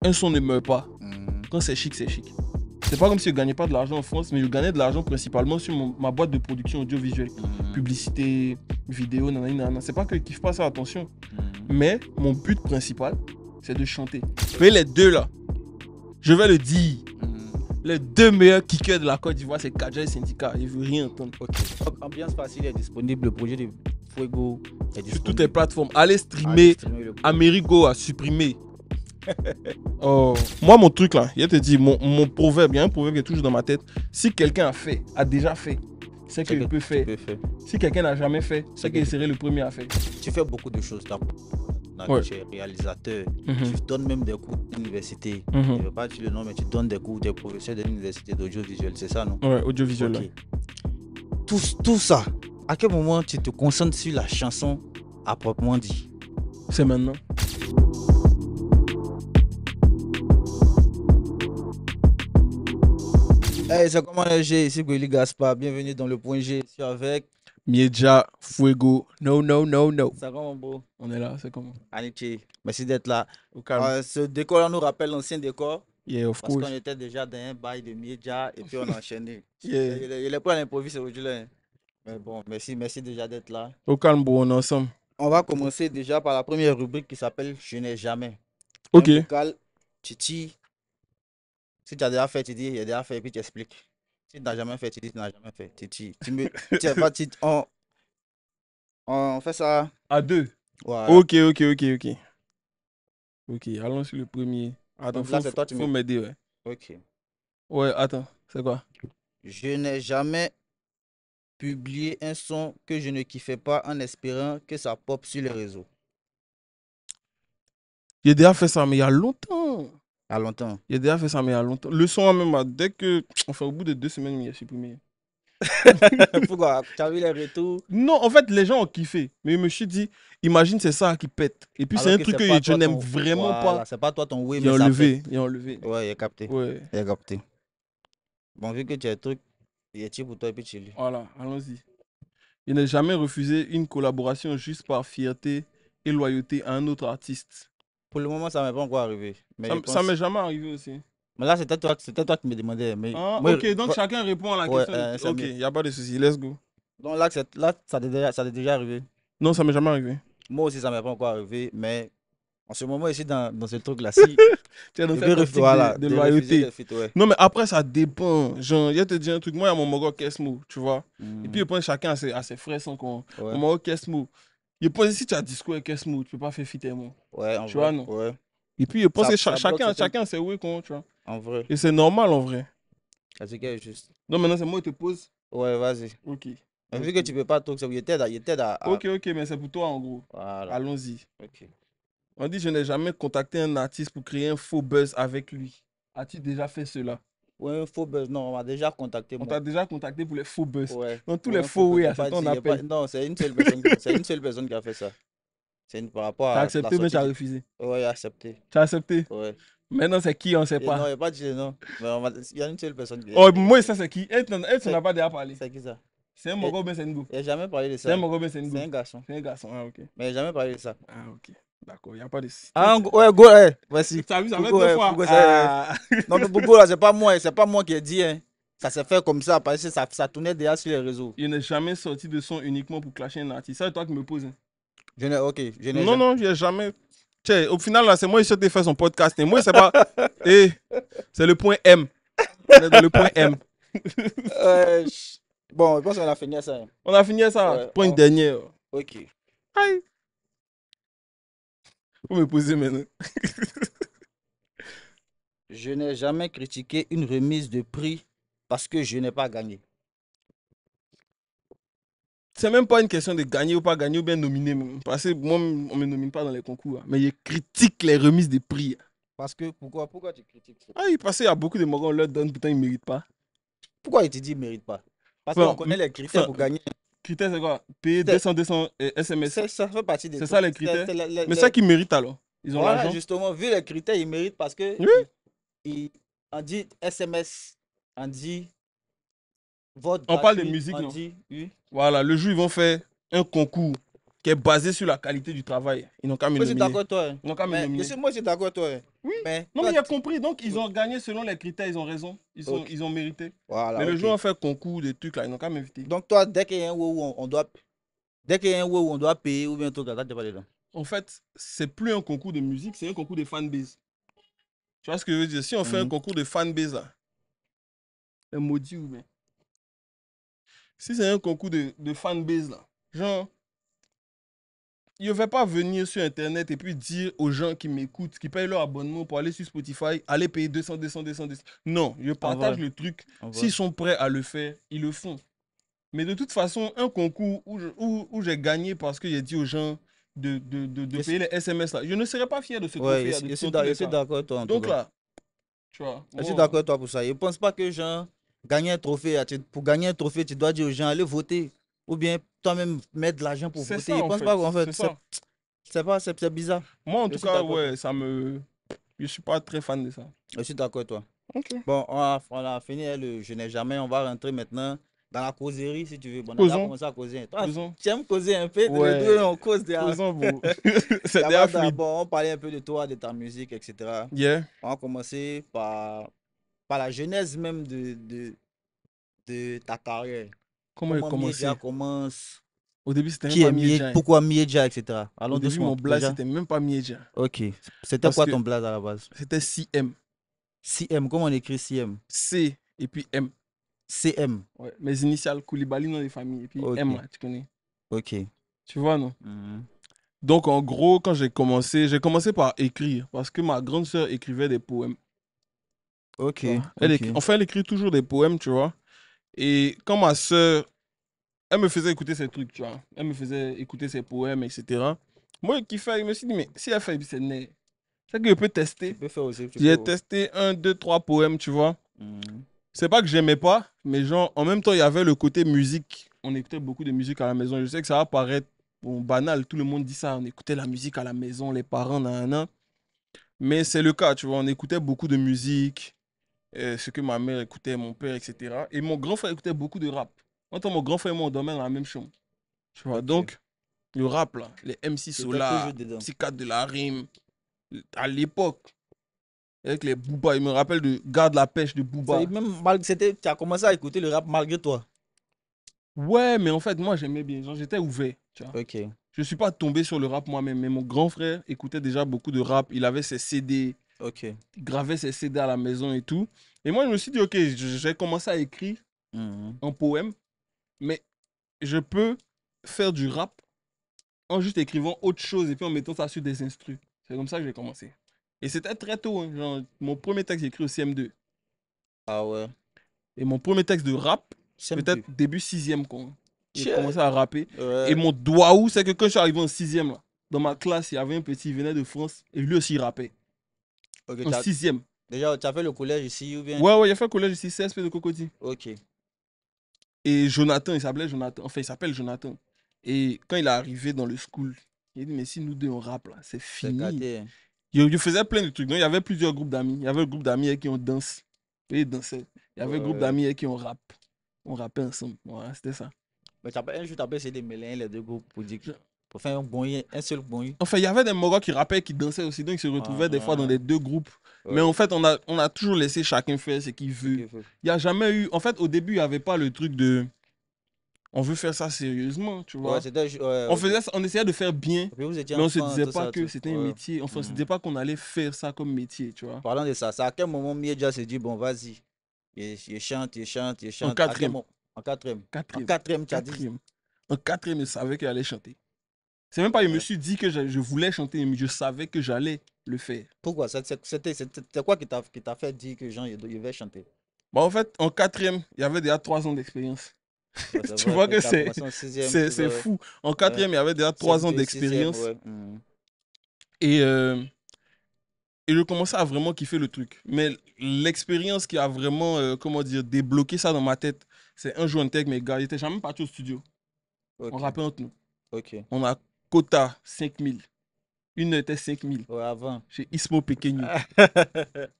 un son ne meurt pas. Quand c'est chic, c'est chic. C'est pas comme si je gagnais pas de l'argent en France, mais je gagnais de l'argent principalement sur ma boîte de production audiovisuelle. Publicité, vidéo, nanana. C'est pas que je kiffe pas ça, attention. Mais mon but principal, c'est de chanter. Vous voyez les deux là, je vais le dire. Les deux meilleurs kickers de la Côte d'Ivoire, c'est Kadja et Syndicat. Je veux rien entendre. Donc, Ambiance Facile est disponible. Le projet de Fuego est disponible. Sur toutes les plateformes. Allez streamer. Amerigo a supprimé. Oh. Moi, mon truc là, il te dit, mon proverbe, il y a un proverbe qui est toujours dans ma tête. Si quelqu'un a déjà fait, c'est qu'il peut faire. Si quelqu'un n'a jamais fait, c'est qu'il serait le premier à faire. Tu fais beaucoup de choses. Tu es réalisateur, tu donnes même des cours d'université. Je ne veux pas dire le nom, mais tu donnes des cours des professeurs de l'université d'audiovisuel, c'est ça, non? Ouais, audiovisuel. Okay. Tout ça, à quel moment tu te concentres sur la chanson à proprement dit? C'est maintenant. Hey, c'est comment le G? Ici Gweli Gaspard, bienvenue dans le point G. Je suis avec Miedja, Fuego, no. Ça comment, bro? On est là, c'est comment? Anichi, merci d'être là. Au calme. Ce décor nous rappelle l'ancien décor. Yeah, of course. Parce qu'on était déjà dans un bail de Miedja et puis on a enchaîné. Yeah. Il est pas à l'improviste aujourd'hui. Mais bon, merci déjà d'être là. Au calme, bro, on est ensemble. On va commencer déjà par la première rubrique qui s'appelle Je n'ai jamais. Ok. Vocal, Titi. Si tu as déjà fait, tu dis, il a déjà fait, et puis tu expliques. Si tu n'as jamais fait, tu dis, tu n'as jamais fait. Titi. On fait ça à deux. Voilà. Ok. Ok, allons sur le premier. Attends, faut m'aider, ouais. Ok. Ouais, attends, c'est quoi? Je n'ai jamais publié un son que je ne kiffais pas en espérant que ça pop sur les réseaux. Il a déjà fait ça, mais il y a longtemps. À longtemps. Il a déjà fait ça, mais il y a longtemps. Le son, même, dès que. Enfin, au bout de 2 semaines, il a supprimé. Pourquoi? Tu as vu les retours? Non, en fait, les gens ont kiffé. Mais je me suis dit, imagine, c'est ça qui pète. Et puis, c'est un truc que je n'aime vraiment pas. C'est pas toi ton oui, mais ça pète. Il a enlevé. Ouais, il a capté. Ouais. Il a capté. Bon, vu que tu as un truc, il est type pour toi et puis tu lis. Voilà, allons-y. Il n'a jamais refusé une collaboration juste par fierté et loyauté à un autre artiste. Pour le moment, ça ne m'est pas encore arrivé. Mais ça ne m'est jamais arrivé aussi. Mais là, c'était toi qui me demandais. Mais ok, donc chacun répond à la question. Ok, il n'y a pas de souci, let's go. Donc là, ça t'est déjà arrivé? Non, ça ne m'est jamais arrivé. Moi aussi, ça ne m'est pas encore arrivé, mais en ce moment, ici, dans ce truc-là, si... tu es dans cette optique de loyauté. Non, mais après, ça dépend. Genre, il y a te dire un truc. Moi, il y a mon Mogo Kesmo, tu vois. Et puis, je pense chacun a ses frais sans qu'on... Mon Mogo Kesmo. Je pense que si tu as discours avec Kesmo, tu ne peux pas faire fit moi. Ouais, en tu vrai. vois, non? Ouais. Et puis, je pense que chacun c'est oui, tu vois. En vrai. Et c'est normal, en vrai. C'est que juste... Non, maintenant, c'est moi qui te pose. Ouais, vas-y. Ok. Mais vu que tu ne peux pas tout, il t'aide à... Ok, mais c'est pour toi, en gros. Voilà. Allons-y. Ok. On dit, je n'ai jamais contacté un artiste pour créer un faux buzz avec lui. As-tu déjà fait cela? Ouais, un faux buzz. Non, on m'a déjà contacté. On t'a déjà contacté pour les faux buzz. Ouais. Donc, tous les faux, oui, à ce qu'on appelle. Non, c'est une seule personne qui a fait ça. C'est par rapport à... T'as accepté, mais tu as refusé. Ouais, j'ai accepté. Tu as accepté? Ouais. Maintenant, c'est qui? On ne sait pas. Non, il n'y a pas dit non. Il y a une seule personne qui... Oh, moi, ça, c'est qui? Elle, tu n'as pas déjà parlé. C'est qui ça? C'est un Mogo Ben Sengo. Il n'a jamais parlé de ça. C'est un Mogo Ben Sengo. C'est un garçon. C'est un garçon, ah, ok. Mais il n'a jamais parlé de ça. Ah, ok. D'accord, il n'y a pas de... Ah, ouais, go, ouais. Voici. Tu as vu, ça fait 2 fois. Non, mais Bogo, là, c'est pas moi qui ai dit, hein. Ça s'est fait comme ça, parce que ça tournait déjà sur les réseaux. Il n'est jamais sorti de son uniquement pour clasher un artiste. Ça, c'est toi qui me poses. Hein. Non, je n'ai jamais... Tiens, au final, là, c'est moi qui ai fait son podcast. Et moi, c'est pas... c'est le point M. On est dans le point M. Bon, je pense qu'on a fini ça. Hein. On a fini ça. Ouais, point dernier. Ok. Aïe. Faut me poser maintenant. Je n'ai jamais critiqué une remise de prix parce que je n'ai pas gagné. C'est même pas une question de gagner ou pas gagner ou bien nominer. Parce que moi, on me nomine pas dans les concours. Mais je critique les remises de prix. Parce que, pourquoi tu critiques ça? Parce qu'il y a beaucoup de morons, on leur donne, pourtant ils ne méritent pas. Pourquoi il te dit qu'ils ne méritent pas? Parce qu'on connaît les critères pour gagner. Critères, c'est quoi? Payer 200 SMS. Ça fait partie des trucs. C'est ça les critères? Mais ça qui méritent alors? Ils ont l'argent. Justement, vu les critères, ils méritent parce que... Oui. On dit SMS, on dit... Vote on parle de musique, non? oui. Voilà, le jour ils vont faire un concours qui est basé sur la qualité du travail. Ils n'ont qu'à me nominer. Moi, je suis d'accord avec toi. Ils n'ont qu'à me nominer. Moi, je suis d'accord avec toi. Oui. Mais non, mais il a compris. Donc, ils ont gagné selon les critères. Ils ont raison. Ils ont mérité. Voilà, mais le jour où on fait concours, des trucs là, ils n'ont qu'à m'inviter. Donc, toi, dès qu'il y a un wow, on doit payer ou bien un truc là, t'es pas dedans. En fait, c'est plus un concours de musique, c'est un concours de fanbase. Tu vois ce que je veux dire? Si on fait un concours de fanbase là, un maudit ou bien. Si c'est un concours de fanbase là, genre, je ne vais pas venir sur Internet et puis dire aux gens qui m'écoutent, qui payent leur abonnement pour aller sur Spotify, allez payer 200. Non, je partage le truc. S'ils sont prêts à le faire, ils le font. Mais de toute façon, un concours où j'ai gagné parce que j'ai dit aux gens de payer les SMS là, je ne serais pas fier de ce trophée. Je suis d'accord avec toi. Donc là, tu vois. Je suis d'accord avec toi pour ça. Je ne pense pas que gens gagner un trophée, pour gagner un trophée, tu dois dire aux gens, allez voter. Ou bien toi-même mettre de l'argent pour voter. Ça, je pense pas qu'en fait, c'est bizarre. Moi, en tout cas, ouais, je suis pas très fan de ça. Je suis d'accord avec toi. Okay. Bon, on a fini le Je n'ai jamais. On va rentrer maintenant dans la causerie, si tu veux. Bon, on va commencer à causer. Toi, tu aimes causer un peu? Ouais. Les deux, on cause des... C'est fluide. Bon, on parlait un peu de toi, de ta musique, etc. Yeah. On va commencer par la genèse même de ta carrière. Comment Mieja commence? Au début, c'était même pas Mieja. Pourquoi Mieja, etc. Allons doucement. Mon blaze, c'était même pas Mieja. Ok. C'était quoi ton blaze à la base? C'était CM. CM, comment on écrit CM? C et puis M. CM. Ouais, mes initiales, Koulibaly dans les familles. Et puis M, tu connais. Ok. Tu vois, non? Donc, en gros, quand j'ai commencé par écrire. Parce que ma grande sœur écrivait des poèmes. Ok. Enfin, elle écrit toujours des poèmes, tu vois. Et quand ma sœur, elle me faisait écouter ces trucs, tu vois. Elle me faisait écouter ses poèmes, etc. Moi, je kiffais, je me suis dit, mais si elle fait c'est né, c'est que je peux tester. Tu peux faire aussi. J'ai testé 1, 2, 3 poèmes, tu vois. C'est pas que j'aimais pas, mais genre, en même temps, il y avait le côté musique. On écoutait beaucoup de musique à la maison. Je sais que ça va paraître banal, tout le monde dit ça. On écoutait la musique à la maison, les parents, nanana. Mais c'est le cas, tu vois. On écoutait beaucoup de musique, ce que ma mère écoutait, mon père, etc. Et mon grand frère écoutait beaucoup de rap. Mon grand frère et moi, on dormait dans la même chambre. Tu vois, donc, le rap, là, les MC Solar, Psychiatre de la rime, à l'époque, avec les Booba, il me rappelle de Garde la pêche de Booba. Tu as commencé à écouter le rap malgré toi. Ouais, mais en fait, moi, j'aimais bien. Genre, j'étais ouvert, tu vois. Ok. Je suis pas tombé sur le rap moi-même, mais mon grand frère écoutait déjà beaucoup de rap. Il avait ses CD. Ok. Il gravait ses CD à la maison et tout. Et moi, je me suis dit, ok, j'ai commencé à écrire un poème, mais je peux faire du rap en juste écrivant autre chose et puis en mettant ça sur des instrus. C'est comme ça que j'ai commencé. Et c'était très tôt. Hein. Genre, mon premier texte, j'ai écrit au CM2. Ah ouais. Et mon premier texte de rap, peut-être début 6e, quoi. J'ai commencé à rapper. Ouais. Et mon doigt c'est que quand je suis arrivé en 6e, là, dans ma classe, il y avait un petit, il venait de France, et lui aussi il rappait. Okay, en 6e. Déjà, tu as fait le collège ici ou bien? Ouais, j'ai fait le collège ici, CSP de Cocody. Ok. Et Jonathan, il s'appelait Jonathan. Enfin, il s'appelle Jonathan. Et quand il est arrivé dans le school, il a dit, mais si nous deux on rappe, là, c'est fini. Il faisait plein de trucs. Donc, il y avait plusieurs groupes d'amis. Il y avait le groupe d'amis avec qui on danse. Et ils dansaient. Il y avait le groupe d'amis avec qui on rappe. On rappait ensemble. Voilà, c'était ça. Mais un jour, tu as essayé de mêler les deux groupes pour faire un seul bon. Enfin, il y avait des Mogos qui rappaient et qui dansaient aussi. Donc, ils se retrouvaient des fois dans les deux groupes. Ouais. Mais en fait, on a toujours laissé chacun faire ce qu'il veut. Il n'y a jamais eu... En fait, au début, il n'y avait pas le truc de... On veut faire ça sérieusement, tu vois. On essayait de faire bien, mais on ne se disait pas que c'était un métier. Enfin, on ne se disait pas qu'on allait faire ça comme métier, tu vois. Parlant de ça, c'est à quel moment Mieja s'est dit, bon, vas-y, il chante. En quatrième. En quatrième, tu as dit. En quatrième, je savais qu'il allait chanter. C'est même pas, je me suis dit que je voulais chanter, mais je savais que j'allais le faire. Pourquoi? C'était quoi qui t'a fait dire que Jean, il devait chanter? Bah, en fait, en quatrième, il y avait déjà 3 ans d'expérience. Tu vois que c'est fou. En quatrième, il y avait déjà 3 ans d'expérience. Et je commençais à vraiment kiffer le truc. Mais l'expérience qui a vraiment, débloqué ça dans ma tête, c'est un jour on était avec mes gars. Ils n'étaient jamais partis au studio. On rappait entre nous. On a quota 5000. Une heure était 5000. Ouais, avant. Chez Ismo Pequeño.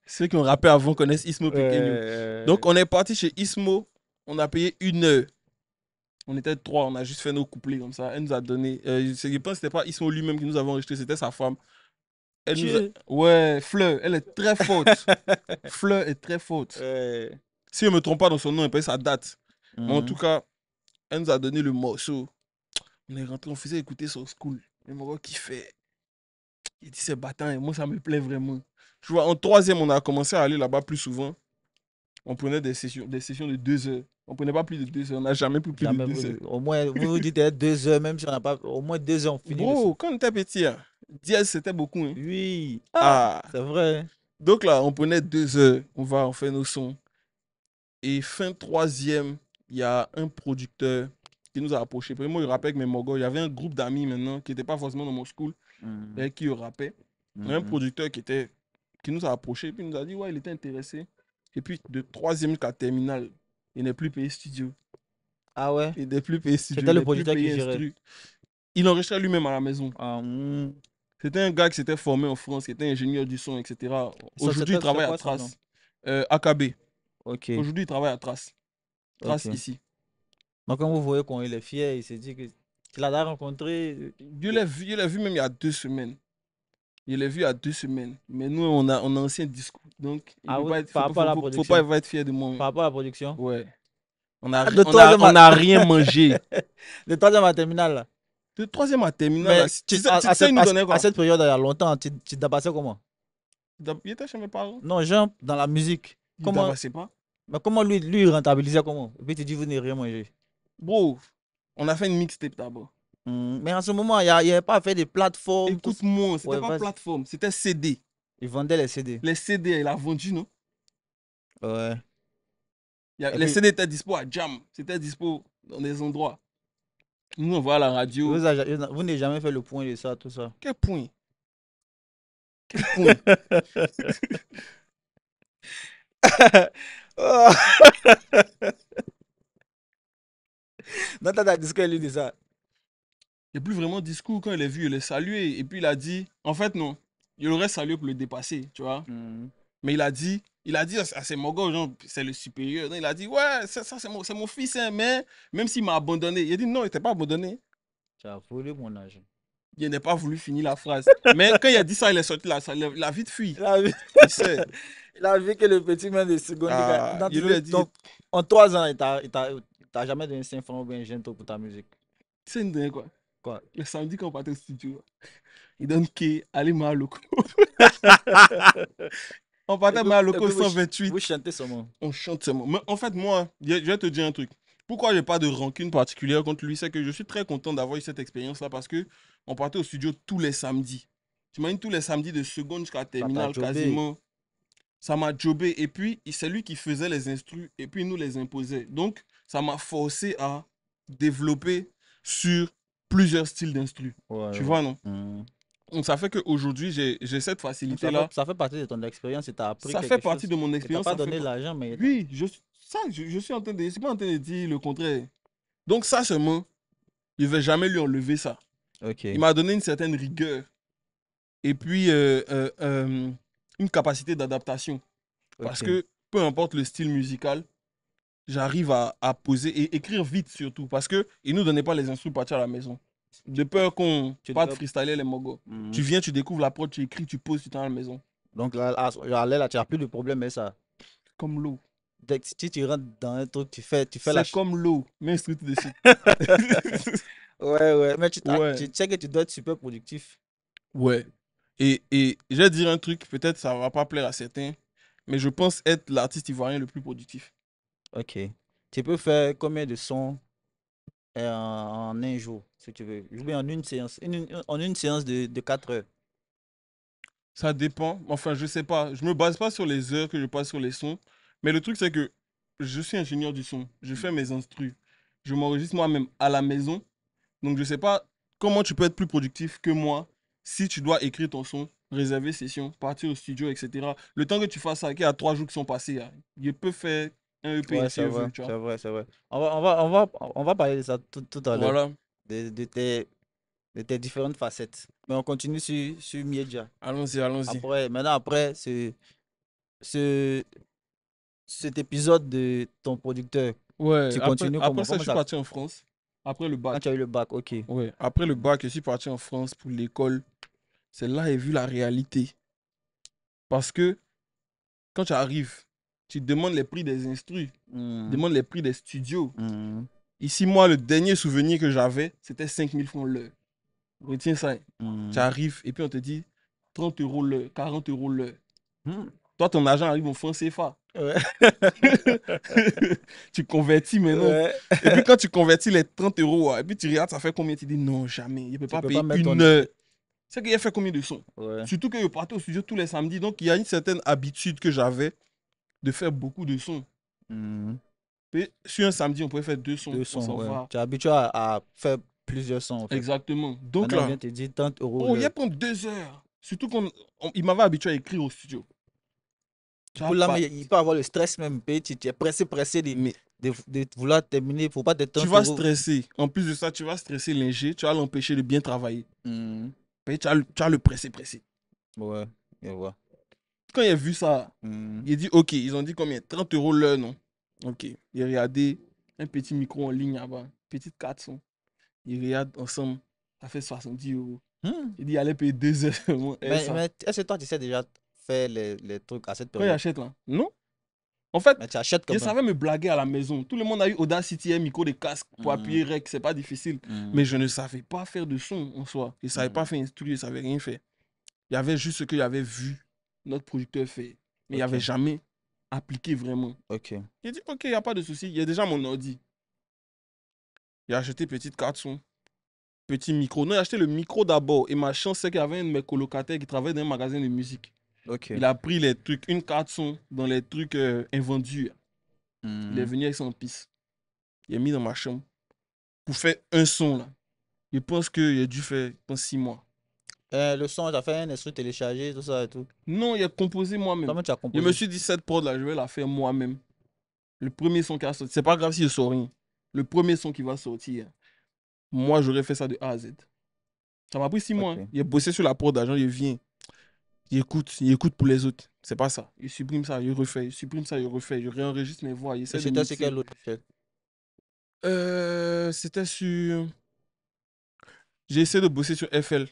Ceux qui ont rappé avant connaissent Ismo Pequeño. Donc on est parti chez Ismo. On a payé 1 heure. On était 3, on a juste fait nos couplets comme ça. Elle nous a donné. Je pense que c'était pas Ismo lui-même qui nous avait enregistré, c'était sa femme. Elle nous a... Ouais, Fleur, elle est très forte. Fleur est très forte. Si je ne me trompe pas dans son nom, elle paye sa date. Mais en tout cas, elle nous a donné le morceau. On est rentré, on faisait écouter son school. Le Moro kiffait. Il dit c'est battant et moi ça me plaît vraiment. Je vois, en 3e, on a commencé à aller là-bas plus souvent. On prenait des sessions de 2 heures. On prenait pas plus de 2 heures. On n'a jamais pris plus de 2 heures. Au moins, vous vous dites 2 heures, même si on n'a pas. Au moins 2 heures, on finit. Bro, quand on était petit, hein, 10 c'était beaucoup. Hein. Oui. C'est vrai. Donc là, on prenait 2 heures. On fait nos sons. Et fin 3e, il y a un producteur qui nous a approché. Moi, il rappelle avec mes mogos. Il y avait un groupe d'amis maintenant qui n'était pas forcément dans mon school, et qui rappait. Il y a un producteur qui nous a approché, puis il nous a dit, ouais, il était intéressé. Et puis, de 3e jusqu'à terminale, il n'est plus payé studio. Ah ouais? Il n'est plus payé studio. C'était le producteur qui gérait. Il enregistrait lui-même à la maison. C'était un gars qui s'était formé en France, qui était ingénieur du son, etc. Aujourd'hui, il travaille à Trace. AKB. Okay. Aujourd'hui, il travaille à Trace. Trace ici. Donc, quand vous voyez quand il est fier, il s'est dit que tu l'as rencontré. Je l'ai vu même il y a 2 semaines. Je l'ai vu il y a 2 semaines. Mais nous, on a un ancien discours. Donc, il ne faut pas être fier de moi. Par rapport à la production? Ouais. On n'a rien mangé. De 3e à terminale, là? De 3e à terminale, à cette période, il y a longtemps, tu t'as passé comment? Il était chez mes parents. Non, genre, dans la musique. Comment? Il pas. Mais comment lui il rentabilisait comment? Et puis tu dis, vous n'avez rien mangé. Bro, on a fait une mixtape d'abord. Mais en ce moment, il n'y avait pas fait de plateforme. Écoute-moi, c'était pas plateforme, c'était CD. Il vendait les CD. Les CD, il a vendu, non? Ouais. Les CD étaient dispo à Jam. C'était dispo dans des endroits. Nous, on voit à la radio. Vous n'avez jamais fait le point de ça, tout ça. Quel point? Quel point? Non, t'as discours, lui, de ça. Il n'y a plus vraiment de discours. Quand il est vu, il est salué. Et puis il a dit, en fait, non. Il aurait salué pour le dépasser, tu vois. Mais il a dit à ses mogos, genre, c'est le supérieur. Non, il a dit, ouais, ça c'est mon fils, hein, mais même s'il m'a abandonné. Il a dit, non, il t'a pas abandonné. Tu as volé mon âge. Il n'a pas voulu finir la phrase. Mais quand il a dit ça, il est sorti là, il a vite fui. Il a vu que le petit man de seconde. Il lui a dit, donc, en 3 ans, il t'a jamais donné 5 francs ou bien gento pour ta musique. Tu sais, il me donnait quoi? Quoi? Le samedi, quand on partait au studio, il donne qui allez mal loco. On partait mal loco 128. Vous chantez seulement. On chante seulement. Mais en fait, moi, je vais te dire un truc. Pourquoi j'ai pas de rancune particulière contre lui, c'est que je suis très content d'avoir eu cette expérience-là parce que on partait au studio tous les samedis. Tu imagines tous les samedis de seconde jusqu'à terminale quasiment. Ça m'a jobé. Et puis, c'est lui qui faisait les instrus et puis il nous les imposait. Donc, ça m'a forcé à développer sur plusieurs styles d'instru. Tu vois, non? Donc, ça fait qu'aujourd'hui, j'ai cette facilité-là. Ça fait partie de ton expérience et tu as appris quelque chose. Ça fait partie de mon expérience. Tu n'as pas donné l'argent, mais... Oui, je suis en train de... Je suis pas en train de dire le contraire. Donc, ça seulement, je ne vais jamais lui enlever ça. Okay. Il m'a donné une certaine rigueur. Et puis, une capacité d'adaptation. Parce que, peu importe le style musical, j'arrive à poser et écrire vite surtout. Parce qu'ils ne nous donnaient pas les instruments partir à la maison. De peur qu'on pas de freestyler les mogos. Tu viens, tu découvres la prod, tu écris, tu poses, tu t'en à la maison. Donc là, tu n'as plus de problème avec ça. Comme l'eau. Si tu rentres dans un truc, tu fais c'est comme l'eau, mais instruit de suite. Ouais. Mais tu sais que tu dois être super productif. Ouais. Et je vais dire un truc, peut-être ça va pas plaire à certains, mais je pense être l'artiste ivoirien le plus productif. Ok. Tu peux faire combien de sons en un jour, si tu veux? Je veux en une séance. En une séance de 4 heures. Ça dépend. Enfin, je sais pas. Je me base pas sur les heures que je passe sur les sons. Mais le truc, c'est que je suis ingénieur du son. Je fais mes instrus. Je m'enregistre moi-même à la maison. Donc, je sais pas comment tu peux être plus productif que moi si tu dois écrire ton son, réserver session, partir au studio, etc. Le temps que tu fasses ça, il y a 3 jours qui sont passés, je peux faire un EP ouais, si je veux, tu vois. C'est vrai. On va parler de ça tout à l'heure. Voilà. De tes différentes facettes. Mais on continue sur Miedja. Allons-y. Après cet épisode de ton producteur, ouais, tu continues après ça, je suis parti en France. Après le bac. Quand tu as eu le bac, ok. Ouais, après le bac, je suis parti en France pour l'école. C'est là que j'ai vu la réalité. Parce que quand tu arrives, tu demandes les prix des instrus, tu demandes les prix des studios. Ici, moi, le dernier souvenir que j'avais, c'était 5000 francs l'heure. Retiens ça. Tu arrives et puis on te dit 30 € l'heure, 40 € l'heure. Toi, ton argent arrive en francs CFA. Ouais. Tu convertis maintenant. Ouais. Et puis quand tu convertis les 30 €, et puis tu regardes, ça fait combien? Tu dis non, jamais. Il ne peut pas payer mettre une heure. C'est qu'il a fait combien de sons? Ouais. Surtout que je partais au studio tous les samedis. Donc il y a une certaine habitude que j'avais de faire beaucoup de sons. Et sur un samedi, on pouvait faire 2 sons. On s'en va. Tu es habitué à faire plusieurs sons. En fait. Exactement. Donc maintenant, là, on vient te dire 30 €. Oh, il y a pendant 2 heures. Surtout qu'il m'avait habitué à écrire au studio. Là, mais il peut avoir le stress même. Tu es pressé de vouloir terminer. Il ne faut pas t'étendre. Tu vas stresser. En plus de ça, tu vas stresser l'ingé. Tu vas l'empêcher de bien travailler. Et tu vas le presser. Ouais, je vois. Quand il a vu ça, il a dit ok, ils ont dit combien? 30 € l'heure, non? Ok. Il a regardé un petit micro en ligne là-bas. Petite 400. Ils regardent ensemble. Ça fait 70 €. Il dit il allait payer 2 heures. Mais est-ce que toi, tu sais déjà faire les trucs à cette Quand il période? achète là? Non. En fait, mais tu achètes quand je même. savais me blaguer à la maison. Tout le monde a eu Audacity, un micro de casque pour appuyer rec, c'est pas difficile. Mais je ne savais pas faire de son en soi. Je ne savais pas faire un studio, je ne savais rien faire. Il y avait juste ce que j'avais vu notre producteur faire. Mais il n'y avait jamais appliqué vraiment. Ok. J'ai dit, ok, il n'y a pas de souci. Il y a déjà mon ordi. J'ai acheté petite carte son, petit micro. Non, j'ai acheté le micro d'abord. Et ma chance, c'est qu'il y avait un de mes colocataires qui travaillait dans un magasin de musique. Okay. Il a pris les trucs, une carte son dans les trucs invendus. Il est venu avec son piste. Il est mis dans ma chambre pour faire un son là. Je pense qu'il a dû faire 6 mois. Le son, tu as fait un instru téléchargé, tout ça et tout. Non, il a composé moi-même. Comment tu as composé? Je me suis dit, cette prod là, je vais la faire moi-même. Le premier son qui a sorti, c'est pas grave si je sors rien. Le premier son qui va sortir, moi j'aurais fait ça de A à Z. Ça m'a pris 6 mois. Hein. Il a bossé sur la prod d'argent, il vient. Il écoute pour les autres. C'est pas ça. Il supprime ça, il refait. Il supprime ça, il refait. Je réenregistre mes voix. C'était sur quel logiciel? C'était sur. J'ai essayé de bosser sur FL.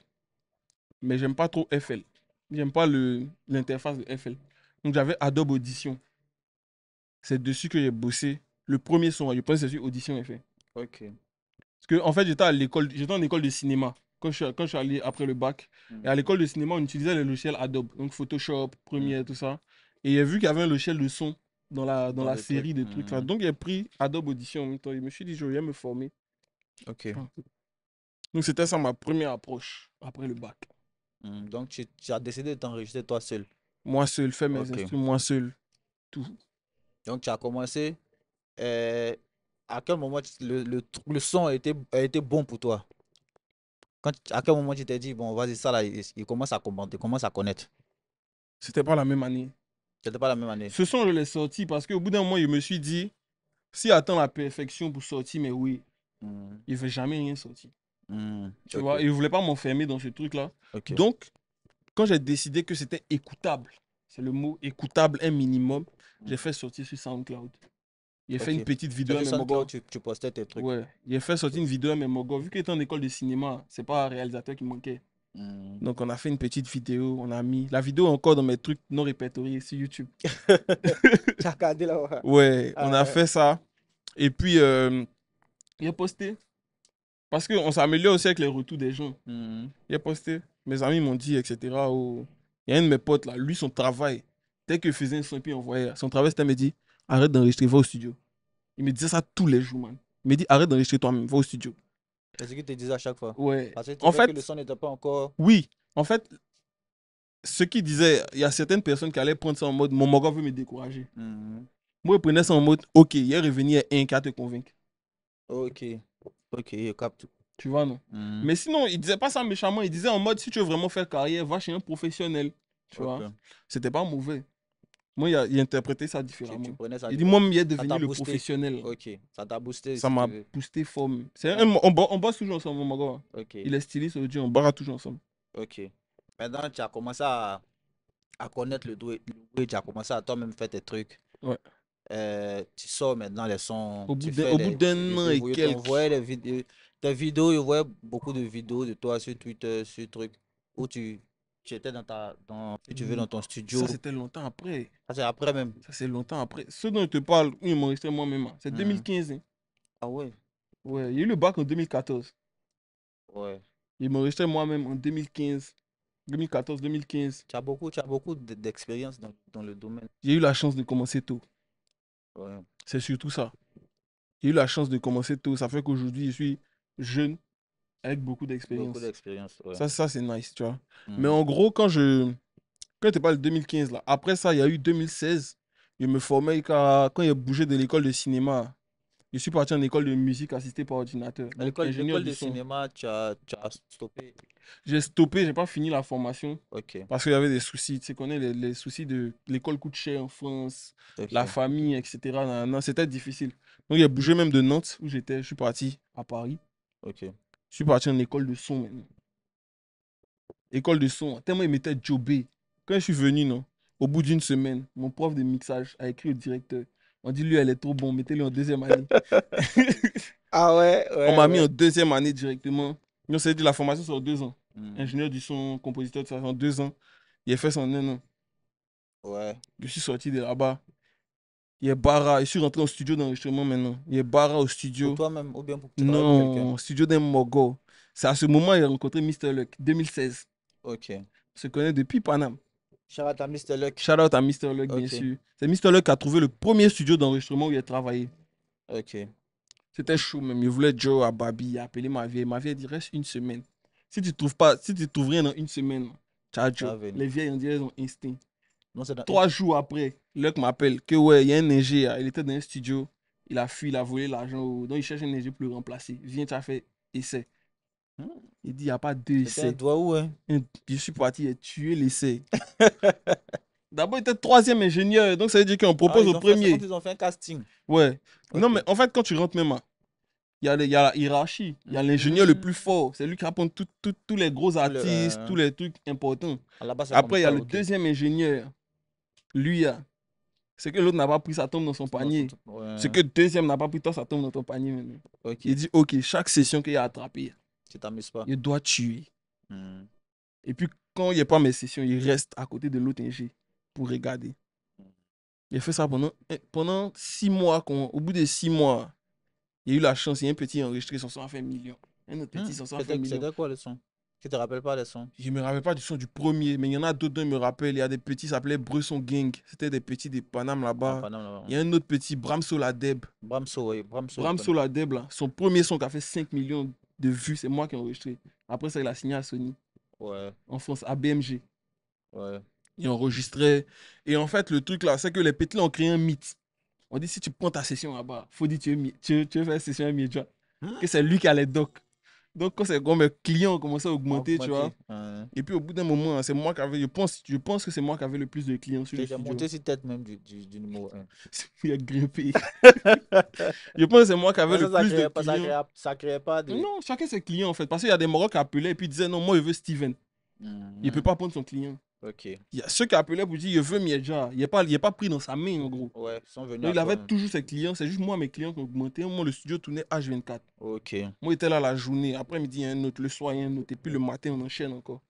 Mais j'aime pas trop FL. J'aime pas l'interface de FL. Donc j'avais Adobe Audition. C'est dessus que j'ai bossé. Le premier son, je pense que c'est sur Audition FL. Ok. Parce que en fait, j'étais en école de cinéma quand je suis allé après le bac. Et à l'école de cinéma, on utilisait les logiciels Adobe. Donc Photoshop, Premiere, tout ça. Et j'ai vu qu'il y avait un logiciel de son dans la série de trucs là. Donc j'ai pris Adobe Audition en même temps. Je me suis dit, je vais me former. Ok. Donc c'était ça ma première approche après le bac. Donc tu as décidé de t'enregistrer toi seul? Moi seul, faire mes instruments, moi seul, tout. Donc tu as commencé. À quel moment le son a été bon pour toi? À quel moment tu t'es dit, bon, vas-y, ça là, il commence à comprendre, il commence à connaître? C'était pas la même année. C'était pas la même année? Ce son, je l'ai sorti parce qu'au bout d'un moment, je me suis dit, si attend la perfection pour sortir, mais oui, il ne fait jamais rien sortir. Tu vois, il ne voulait pas m'enfermer dans ce truc-là. Donc, quand j'ai décidé que c'était écoutable, c'est le mot écoutable, un minimum, j'ai fait sortir sur SoundCloud. J'ai fait une petite vidéo à Memogo. Tu postais tes trucs. Ouais, j'ai fait sortir une vidéo à Memogo. Vu qu'il était en école de cinéma, c'est pas un réalisateur qui manquait. Donc on a fait une petite vidéo, on a mis la vidéo encore dans mes trucs non répertoriés sur YouTube. Tu as regardé là-bas? Ouais, on a fait ça. Et puis, il a posté. Parce qu'on s'améliore aussi avec les retours des gens. Il a posté. Mes amis m'ont dit, etc. Oh. Il y a un de mes potes là, lui, son travail, dès qu'il faisait un son, puis il envoyait. Son travail, c'était, il me dit, arrête d'enregistrer, va au studio. Il me disait ça tous les jours, man. Il me dit, arrête d'enregistrer toi-même, va au studio. C'est ce qu'il te disait à chaque fois? Ouais. Parce que en fait, que le son n'était pas encore. Oui. En fait, ce qu'il disait, il y a certaines personnes qui allaient prendre ça en mode, mon mogo veut me décourager. Moi, je prenais ça en mode, ok, il est revenu à un qui a te convaincre. Ok, je capte. Tu vois, non? Mais sinon, il disait pas ça méchamment. Il disait en mode, si tu veux vraiment faire carrière, va chez un professionnel. Tu vois? C'était pas mauvais. Moi, il a interprété ça différemment. Il dit, moi, il est devenu le professionnel. Ok, ça t'a boosté. Ça m'a boosté fort. On bosse toujours ensemble, mon gars. Okay. Il est styliste aujourd'hui, on barra toujours ensemble. Ok. Maintenant, tu as commencé à connaître le doué, tu as commencé à toi-même faire tes trucs. Ouais. Tu sors maintenant les sons, Au bout tu d'un, fais au bout les. d'un an et Je t'envoyais quelques. les vidéos, tes vidéos, je voyais beaucoup de vidéos de toi sur Twitter, sur truc, où tu étais si tu veux, dans ton Ça, studio. c'était longtemps après. Ça, c'est après même. Ça, c'est longtemps après. Ce dont je te parle, où ils m'ont enregistré moi-même, hein, c'est Mhm. 2015. Hein. Ah ouais, Ouais, il y a eu le bac en 2014. ouais. Ils m'ont enregistré moi-même en 2015. 2014-2015. Tu as beaucoup d'expérience dans le domaine. J'ai eu la chance de commencer tôt. Ouais. C'est surtout ça. J'ai eu la chance de commencer tôt. Ça fait qu'aujourd'hui, je suis jeune avec beaucoup Beaucoup d'expérience. d'expérience, ouais. Ça c'est nice, tu vois. Mais Mhm. en gros, quand je te parle de 2015, là, après ça, il y a eu 2016. Je me formais quand il a bougé de l'école de cinéma. Je suis parti en école de musique assistée par ordinateur. À Donc, ingénieur l'école du de son. cinéma, tu as stoppé. J'ai stoppé, j'ai pas fini la formation Ok, parce qu'il y avait des soucis. Tu sais, connais les soucis de l'école coûte cher en France, la ok, famille, etc. Non, c'était difficile. Donc, j'ai bougé même de Nantes où j'étais. Je suis parti à Paris. ok. Je suis parti en école de son maintenant. École de son. Tellement il m'était jobé. Quand je suis venu, non, au bout d'une semaine, mon prof de mixage a écrit au directeur. On dit, lui, elle est trop bon, mettez-le en deuxième année. Ah ouais, On ouais, m'a mis en ouais. deuxième année directement. On s'est dit, la formation, c'est en 2 ans. Mhm. Ingénieur du son, compositeur, tout ça, c'est en 2 ans. Il a fait ça en 1 an. Ouais. Je suis sorti de là-bas. Il est bara. Je suis rentré au studio d'enregistrement maintenant. Il est bara au Pour studio. toi-même ou bien tu travailles pour quelqu'un? Non, studio d'un Mogo. C'est à ce moment qu'il a rencontré Mr. Luck, 2016. Ok. On se connaît depuis Paname. Shout out à Mr. Luck. Shout out à Mr. Luck, bien Ok, sûr. C'est Mr. Luck qui a trouvé le premier studio d'enregistrement où il a travaillé. ok. C'était chaud même. Il voulait Joe à Babi. Il a appelé ma vieille. Ma vieille dit reste une semaine. Si tu trouves rien dans une semaine, ciao Ça Joe. va venir. Les vieilles, on dirait, ils ont instinct. Non, c'est dans une. 3 jours après, Luck m'appelle que ouais, il y a un ingé, il était dans un studio, il a fui, il a volé l'argent, donc il cherche un ingé pour le remplacer. Viens, tu as fait essai. Hmm, Il dit, il n'y a pas deux C'était un essais. doigt où, hein? Je suis parti et tué l'essai. D'abord, il était troisième ingénieur, donc ça veut dire qu'on Ah, propose au c'est quand premier. ils ont fait un casting. Ouais. Non, Ok. mais en fait, quand tu rentres même, hein, il y a la hiérarchie. Il y a l'ingénieur le plus Hmm, fort. C'est lui qui apprend tous les gros Tout le, artistes, tous les trucs importants. à la base, c'est comme Après, il y a ça, le ok. deuxième ingénieur. Lui, hein, c'est que l'autre n'a pas pris, ça tombe dans son panier. C'est Ouais. que le deuxième n'a pas pris, toi, ça tombe dans ton panier maintenant. Il Ok. dit, ok, chaque session qu'il a attrapée, Tu t'amuses pas. il doit tuer. Hmm. Et puis, quand il n'y a pas mes sessions, il reste à côté de l'autre ingé pour regarder. Il a fait ça pendant 6 mois. Au bout de 6 mois, il a eu la chance, il y a un petit enregistré, son son a fait 1 million. Un autre petit, son son a fait 1 million. C'était quoi le son? Tu te rappelles pas les sons? Je ne me rappelle pas du son du premier, mais il y en a d'autres dont je me rappelle. Il y a des petits qui s'appelaient Bresson Gang. C'était des petits de Paname Ah, là-bas. pardon, là. Il y a un autre petit, Bramso Ladeb. Bramso, oui. Bramso, je connais. Bramso Ladeb, là, son premier son qui a fait 5 millions de vues, c'est moi qui ai enregistré. Après ça, il a signé à Sony, Ouais, en France, à BMG. ouais. Il enregistrait. Et en fait, le truc là, c'est que les petits là ont créé un mythe. On dit si tu prends ta session là-bas, faut dire tu veux faire session à Miedja. Que c'est lui qui a les docs. Donc, quand c'est comme mes clients ont commencé à augmenter, tu vois. Augmenté. Ouais. Et puis, au bout d'un moment, hein, c'est moi qui avais, je pense que c'est moi qui avais le plus de clients sur le J'ai studio. monté sur tête même du numéro 1. Il a grimpé. Je pense que c'est moi qui avais Mais le ça, plus de clients. ça créait pas de. Non, chacun ses clients en fait. Parce qu'il y a des Marocs qui appelaient et puis disaient non, moi je veux Steven. Il ne peut Mhm. pas prendre son client. Ok. Il y a ceux qui appelaient pour dire je veux Miedja. Il n'est pas pris dans sa main en gros. Ouais, ils sont venus Donc à il avait toi même. toujours ses clients. C'est juste moi, mes clients qui ont augmenté. Moi, le studio tournait H24. Ok. Moi, j'étais là la journée. Après, midi, il y a un autre. Le soir, il y a un autre. Et puis le matin, on enchaîne encore.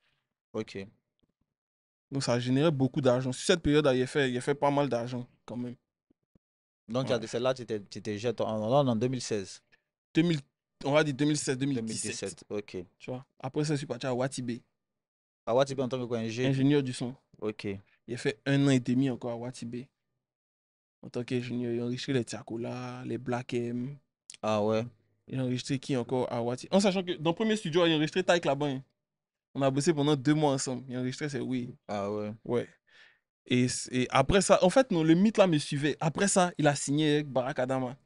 Ok. Donc ça générait beaucoup d'argent. Sur cette période, il a fait pas mal d'argent quand même. Donc, Ouais. celle-là, tu étais jeune en 2016. 2000, on va dire 2016-2017. 2017. Ok. Tu vois. Après ça, je suis parti à Watibé, À Watibi en tant que quoi, ingé? ingénieur du son. Ok. Il a fait 1 an et demi encore à Watibé. En tant qu'ingénieur, il a enregistré les Tiakola, les Black M. Ah ouais. Il a enregistré qui encore à Wati. En sachant que dans le premier studio, il a enregistré Taïk là-bas. Hein. On a bossé pendant 2 mois ensemble. Il a enregistré, c'est oui. Ah ouais. Ouais. Et après ça, en fait, non, le mythe là me suivait. Après ça, il a signé avec Barack Adama.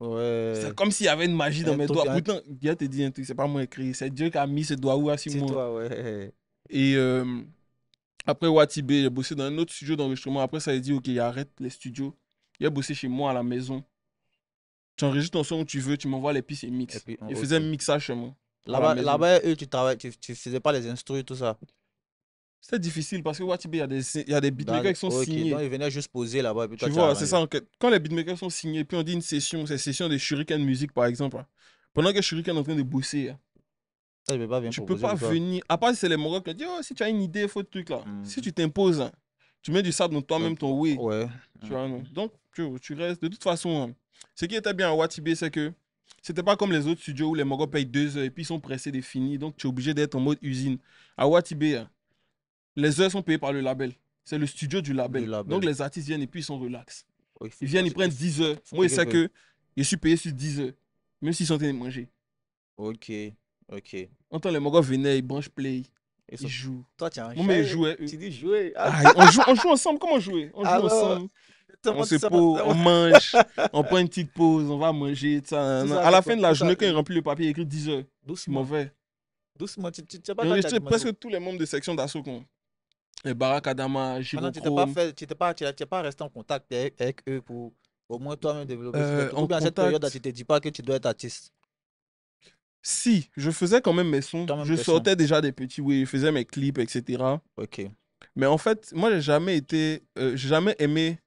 C'est Ouais. comme s'il y avait une magie dans Un mes truc, doigts. Pourtant, Guy te dit un truc, c'est pas moi écrit. C'est Dieu qui a mis ce doigt où sur c'est moi. toi, ouais. Et après Watibé, il a bossé dans un autre studio d'enregistrement. Après ça, il a dit, ok, il arrête les studios. Il a bossé chez moi à la maison. Tu enregistres ton son où tu veux, tu m'envoies les pistes et Et mix. puis, Il ok. faisait un mixage chez moi, à la maison. Là-bas, eux, tu faisais pas les instrus, tout ça. C'est difficile parce que Watibé, il y a des beatmakers qui sont Ok, signés. donc ils venaient juste poser là-bas et puis Tu toi tu as vois, c'est arrangé. ça. Quand les beatmakers sont signés, puis on dit une session, c'est session de Shuriken Music par exemple, hein. Pendant que Shuriken est en train de bosser, hein, Ça, je vais pas bien tu peux proposer pas pour toi. venir. À part si c'est les Marocains qui disent, oh, si tu as une idée, il faut ce truc là. Si Hmm. tu t'imposes, hein, tu mets du sable dans toi-même ton way. Ouais. Tu vois, non? Hmm. Donc, tu restes. De toute façon, hein, ce qui était bien à Watibé, c'est que c'était pas comme les autres studios où les Marocains payent 2 heures et puis ils sont pressés de finir. Donc, tu es obligé d'être en mode usine. À Watibé, hein, les heures sont payées par le label. C'est le studio du Du label. Donc, label. les artistes viennent et puis ils sont relax. Oh, Ils viennent, ils prennent il 10 heures. faut Moi, ce je qu'ils sais veulent. que je suis payé sur 10 heures. Même s'ils sont en train de manger. Ok, ok. Entends, les Marocains venaient, ils branchent play, Et ils ça- jouent. Toi, tu es un Moi, mais ils chat, jouaient, eux. tu dis jouer. Ah, Ah, on joue ensemble. Comment jouer? On joue alors, ensemble. On comment se tu sais pose, on mange, on prend une petite pause, on va manger. Ça, tout ça à avec la quoi? fin de la Tout ça, journée, quand il remplit le papier, il écrit 10 heures. C'est doucement. mauvais. Doucement. Tu sais pas J'ai quand tu as enregistré commencé. presque tous les membres de section d'assaut. Les Barak Adama, Maintenant, tu t'es pas Girochrome. fait, tu t'es pas resté en contact avec eux pour au moins toi-même développer ce truc. Ou En bien à cette période-là, tu contact. te dis pas que tu dois être artiste. Si, je faisais quand même mes sons. Toi-même Je pression. sortais déjà des petits, oui, je faisais mes clips, etc. Ok. Mais en fait, moi, j'ai jamais aimé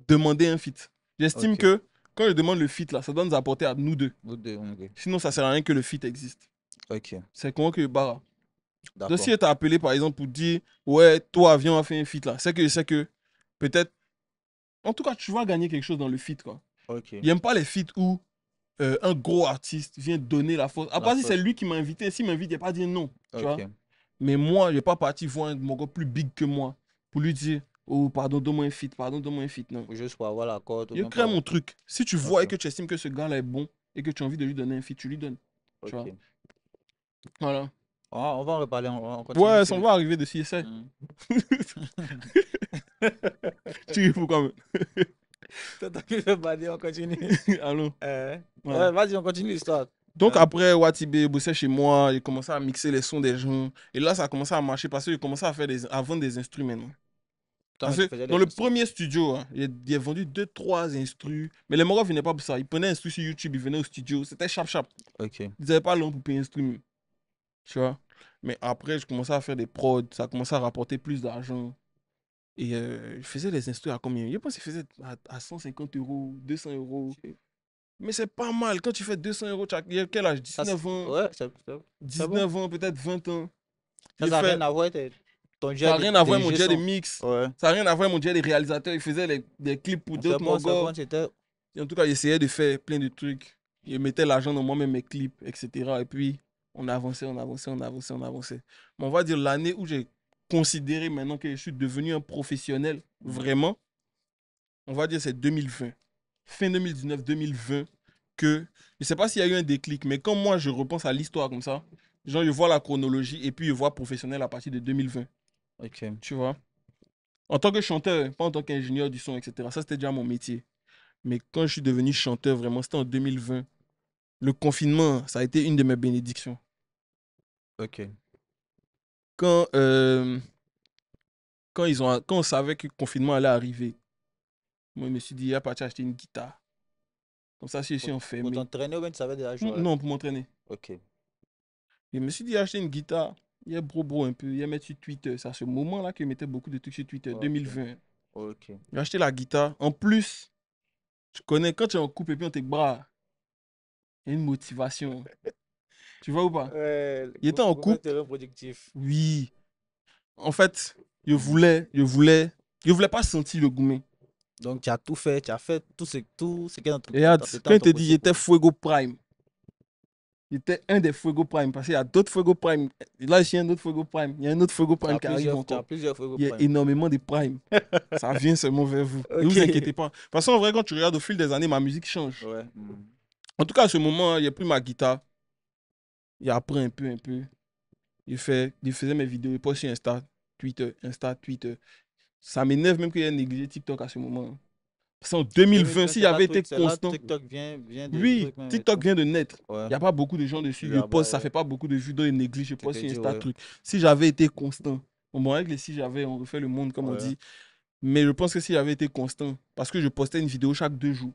demander un feat. J'estime Ok. que quand je demande le feat, là, ça doit nous apporter à nous deux. Vous deux, ok. Sinon, ça sert à rien que le feat existe. Ok. C'est comment que Bara. Donc, si D'accord. elle t'a appelé, par exemple, pour dire, ouais, toi, viens, on va faire un feat, là, c'est que peut-être, en tout cas, tu vas gagner quelque chose dans le feat, quoi. Ok. Il n'aime pas les feats où un gros artiste vient donner la force. À La part si c'est force. lui qui m'a invité. S'il m'invite, il n'a pas dit non, tu vois. Ok. Mais moi, je vais pas partir voir un mon gars plus big que moi pour lui dire, oh, pardon, donne-moi un feat, pardon, donne-moi un feat. Non. Ou juste pour avoir l'accord, ou Je bien crée pas. mon truc. Si tu vois et Ok. que tu estimes que ce gars-là est bon et que tu as envie de lui donner un feat, tu lui donnes. Tu vois. Ok. Voilà. On va en reparler, on continue Ouais, sur ça le. va arriver dessus, essaie. Hmm. Tu ris quand même. T'as envie de parler, on continue. Allons. Ouais. Ouais, vas-y, on continue l'histoire. Donc après, Watibé bossait chez moi, j'ai commencé à mixer les sons des gens. Et là, ça a commencé à marcher parce que j'ai commencé à vendre des instruments. Parce Tu que faisais dans des le instruments. premier studio, hein, j'ai vendu 2, 3 instrus. Mais les Marocains ne venaient pas pour ça. Ils prenaient un instru sur YouTube, ils venaient au studio. C'était chap. Ok. Ils n'avaient pas l'homme pour payer un instru. Tu vois. Mais après, je commençais à faire des prods. Ça a commencé à rapporter plus d'argent. Et je faisais les instrus à combien? Je pense que je faisais à 150 euros, 200 euros. Mais c'est pas mal. Quand tu fais 200 euros, il y a quel âge? Ça, 19 ans. ouais, c'est bon. 19 ans, peut-être 20 ans. Ça J'ai n'a rien fait. à voir avec ton Ça jet n'a rien à voir avec mon DG jet de son. mix. Ouais. Ça n'a rien à voir avec mon jet de réalisateur. Il faisait des clips pour d'autres C'est bon, mogos. c'était. Et en tout cas, j'essayais de faire plein de trucs. Je mettais l'argent dans moi-même, mes clips, etc. Et puis, on avançait, on avançait, on avançait, on avançait. Mais on va dire l'année où j'ai considéré maintenant que je suis devenu un professionnel, vraiment, on va dire c'est 2020. Fin 2019, 2020, que je ne sais pas s'il y a eu un déclic, mais quand moi je repense à l'histoire comme ça, genre je vois la chronologie et puis je vois professionnel à partir de 2020. Ok. Tu vois? En tant que chanteur, pas en tant qu'ingénieur du son, etc. Ça, c'était déjà mon métier. Mais quand je suis devenu chanteur, vraiment, c'était en 2020. Le confinement, ça a été une de mes bénédictions. Ok. Quand, quand on savait que le confinement allait arriver, moi, je me suis dit, il y a pas acheter une guitare. Comme ça, si je suis Pour enfermé. t'entraîner ou bien tu savais déjà jouer? Non, pour m'entraîner. Ok. Je me suis dit, acheter une guitare. Il y a bro un peu. Il y a mettre sur Twitter. C'est à ce moment-là que je mettais beaucoup de trucs sur Twitter, Ok. 2020. Ok. J'ai acheté la guitare. En plus, je connais quand tu es en couple et puis on te bras, il y a une motivation. Tu vois ou pas? Ouais, Il était en beaucoup de couple. terrain productif. Oui. En fait, je voulais pas sentir le gourmet. Donc, tu as tout fait, tu as fait tout ce qui est Et regarde, dans quand il ton te dit, possible. j'étais Fuego Prime. J'étais un des Fuego Prime. Parce qu'il y a d'autres Fuego Prime. Là, il y a un autre Fuego Prime. Il y a un autre Fuego Prime qui arrive Tu as encore. plusieurs fois Il y a prime. énormément de Prime. Ça vient seulement vers vous. Ne Ok. vous inquiétez pas. De toute façon, en vrai, quand tu regardes au fil des années, ma musique change. Ouais. En tout cas, à ce moment, il n'y a plus ma guitare. Il apprend un peu. Il faisait mes vidéos. Il poste sur Insta, Twitter. Ça m'énerve même qu'il ait négligé TikTok à ce moment. Parce qu'en 2020, 2020, s'il avait été c'est là constant, TikTok vient de oui, trucs même et TikTok tout. vient de naître. Ouais. Il n'y a pas beaucoup de gens dessus. Je Là-bas, poste, ça ouais. fait pas beaucoup de vues, donc il néglige. Je Tu te poste sur dis, Insta, ouais. truc. Si j'avais été constant, bon, avec les si j'avais, on refait le monde, comme on Ouais. dit. Mais je pense que si j'avais été constant, parce que je postais une vidéo chaque 2 jours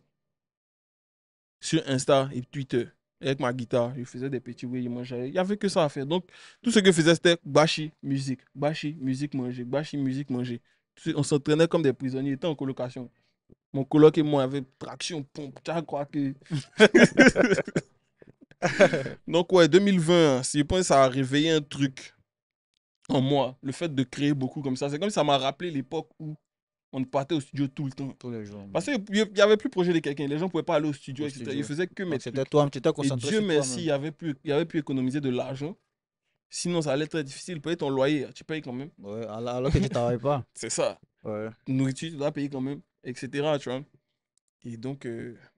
sur Insta et Twitter. avec ma guitare. Je faisais des petits oui, il n'y avait que ça à faire. Donc, tout ce que je faisais, c'était bashi, musique, manger, bashi, musique, manger. On s'entraînait comme des prisonniers. On était en colocation. Mon coloc et moi, on avait traction, pompe, tu crois que. Donc, ouais, 2020, si je pense que ça a réveillé un truc en moi, le fait de créer beaucoup comme ça. C'est comme si ça m'a rappelé l'époque où on partait au studio tout le temps. Tous les jours. Parce qu'il n'y avait plus projet de quelqu'un. Les gens ne pouvaient pas aller au studio, Au etc. studio. Ils faisaient que mes Donc, c'était trucs. toi, tu t'es Et concentré Dieu sur merci, toi-même. il avait pu économiser de l'argent. Sinon, ça allait être très difficile. Payer ton loyer, tu payes quand même. Ouais, alors que tu travailles pas. C'est ça. Ouais. Nourriture, tu dois payer quand même, etc. Tu vois. Et donc,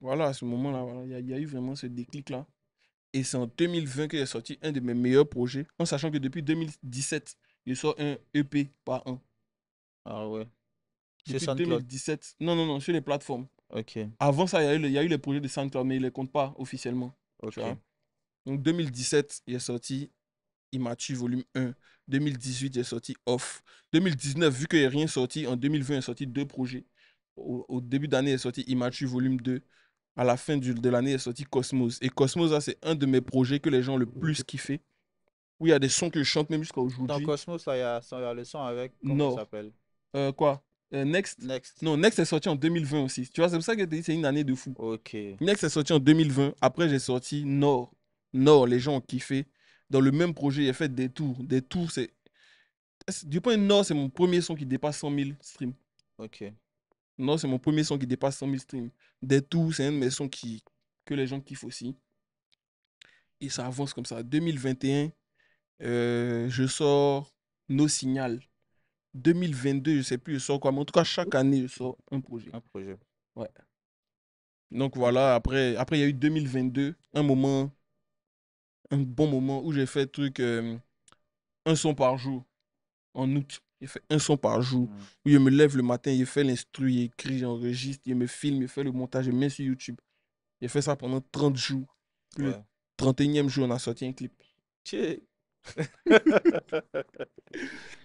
voilà, à ce moment-là, voilà, il y a eu vraiment ce déclic-là. Et c'est en 2020 que j'ai sorti un de mes meilleurs projets, en sachant que depuis 2017, je sors un EP par an. Ah ouais. Sur Depuis SoundCloud. 2017, non, sur les plateformes. Ok. Avant ça, il y a eu les projets de SoundCloud, mais ils ne les comptent pas officiellement. Tu vois. Ok. Donc 2017, il est sorti Immature volume 1. 2018, j'ai sorti Off. 2019, vu qu'il n'y a rien sorti, en 2020, il est sorti 2 projets. Au début d'année, il est sorti Immature volume 2. À la fin de l'année, il est sorti Cosmos. Et Cosmos, là, c'est un de mes projets que les gens ont le plus kiffé. Où il y a des sons que je chante même jusqu'à Dans aujourd'hui. Cosmos, là, il y a le son avec. Comment il Nord. s'appelle? Quoi Next. Next. Non, Next est sorti en 2020 aussi. Tu vois, c'est pour ça que je te dis c'est une année de fou. Ok. Next est sorti en 2020. Après, j'ai sorti Nord. Nord, les gens ont kiffé. Dans le même projet, j'ai fait des tours. Des tours, c'est. Du point Nord, c'est mon premier son qui dépasse 100 000 streams. Ok. Nord, c'est mon premier son qui dépasse 100 000 streams. Des tours, c'est un de mes sons que les gens kiffent aussi. Et ça avance comme ça. 2021, je sors Nos Signal. 2022, je sais plus, je sors quoi. Mais en tout cas, chaque année, je sors un projet. Un projet. Ouais. Donc voilà, après, il y a eu 2022, un bon moment où j'ai fait truc, un son par jour, en août. J'ai fait un son par jour, Mm. où je me lève le matin, je fais l'instru, j'écris, j'enregistre, je me filme, je fais le montage, je mets sur YouTube. J'ai fait ça pendant 30 jours. Puis le Ouais. 31e jour, on a sorti un clip. Tchè.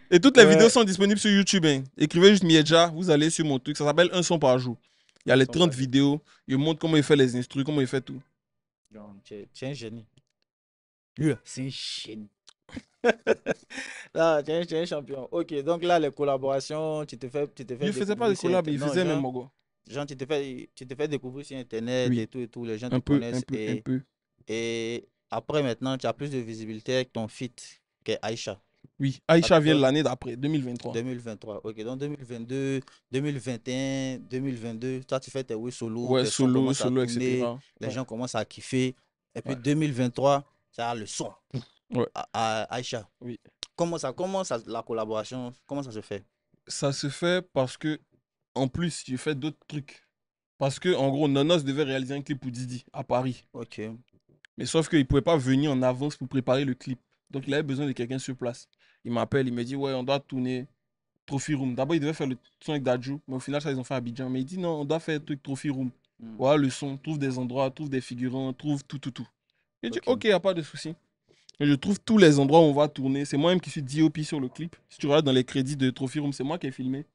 Et toutes les vidéos Ouais. sont disponibles sur YouTube. Hein. Écrivez juste Miedja, vous allez sur mon truc. Ça s'appelle un son par jour. Il y a les 30 vidéos. Je montre comment il fait les instrus, comment il fait tout. Tu es un génie. Lui, là, c'est un génie. Là, tu es un champion. Ok, donc là, les collaborations, tu te Je fais ne faisais pas de découvrir sur collab, il Internet. Non, faisait même genre, Mogo. genre, tu te fais découvrir sur Internet Oui, et tout. Les gens te un peu, un connaissent. peu, un peu. Et après, maintenant, tu as plus de visibilité avec ton feat qu'est Aïcha. Oui, Ça te Aïcha vient donne l'année d'après, 2023. 2023. Ok, donc 2022, 2021, 2022, toi, tu fais tes oui solo, Ouais, tes sons commencent à solo, tourner, etc. les Ouais, gens commencent à kiffer. Et puis ouais, 2023, ça a le son ouais, à Aïcha. oui. La collaboration, comment ça se fait? Ça se fait parce que, en plus, j'ai fait d'autres trucs. Parce que, en gros, Nonos devait réaliser un clip pour Didi à Paris. Ok, Mais sauf qu'il ne pouvait pas venir en avance pour préparer le clip. Donc, il avait besoin de quelqu'un sur place. Il m'appelle, il me dit, ouais, on doit tourner Trophy Room. D'abord, il devait faire le son avec Dadju, mais au final, ça, ils ont fait Abidjan. Mais il dit, non, on doit faire le truc Trophy Room. hmm, Voilà le son, trouve des endroits, trouve des figurants, trouve tout, tout, tout. J'ai dit, ok, ok, il n'y a pas de souci. Et je trouve tous les endroits où on va tourner. C'est moi-même qui suis DOP sur le clip. Si tu regardes dans les crédits de Trophy Room, c'est moi qui ai filmé.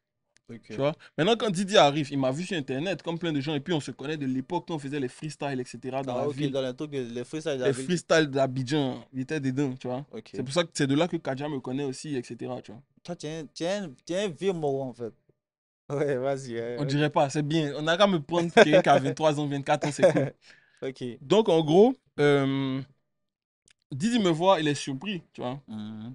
Tu ok. vois. Maintenant, quand Didi arrive, il m'a vu sur Internet, comme plein de gens, et puis on se connaît de l'époque quand on faisait les freestyles, etc. dans Ah, la ok, ville. dans les trucs, les freestyles de la Les ville. freestyles d'Abidjan, il était dedans, tu vois. C'est Ok. pour ça que c'est de là que Kadja me connaît aussi, etc. Tu vois. Toi, tu es un vieux mot, en fait. Ouais, vas-y. On Ok. dirait pas, c'est bien. On a qu'à me prendre quelqu'un qui a 23 ans, 24 ans, c'est cool. Ok. Donc, en gros, Didi me voit, il est surpris, tu vois. Mhm.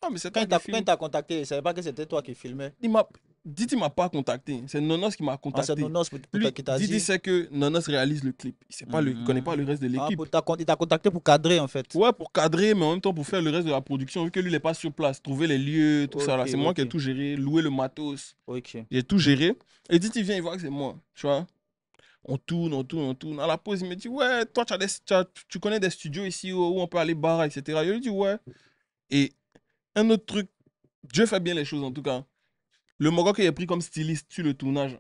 Ah, mais c'est toi qui Quand il filmes. t'a contacté, il ne savait pas que c'était toi qui filmais. Il m'a... Didi m'a pas contacté. C'est Nonos qui m'a Ah, c'est contacté. Nonos Lui, qui t'a Didi dit. sait que Nonos réalise le clip. Il connaît pas le reste de Ah, l'équipe. il t'a contacté pour cadrer, en fait. Ouais, pour cadrer, mais en même temps pour faire le reste de la production, vu que lui, il n'est pas sur place. Trouver les lieux, tout ça Ok, là. C'est moi qui ai ok, tout géré. Louer le matos. ok. J'ai tout géré. Et Didi vient, il voit que c'est moi. Tu vois. On tourne, on tourne, on tourne. À la pause, il me dit, ouais, toi, tu connais des studios ici où on peut aller bar, etc. Je lui dis, ouais. Et un autre truc, Dieu fait bien les choses en tout cas. Le Maroc qui est pris comme styliste sur le tournage,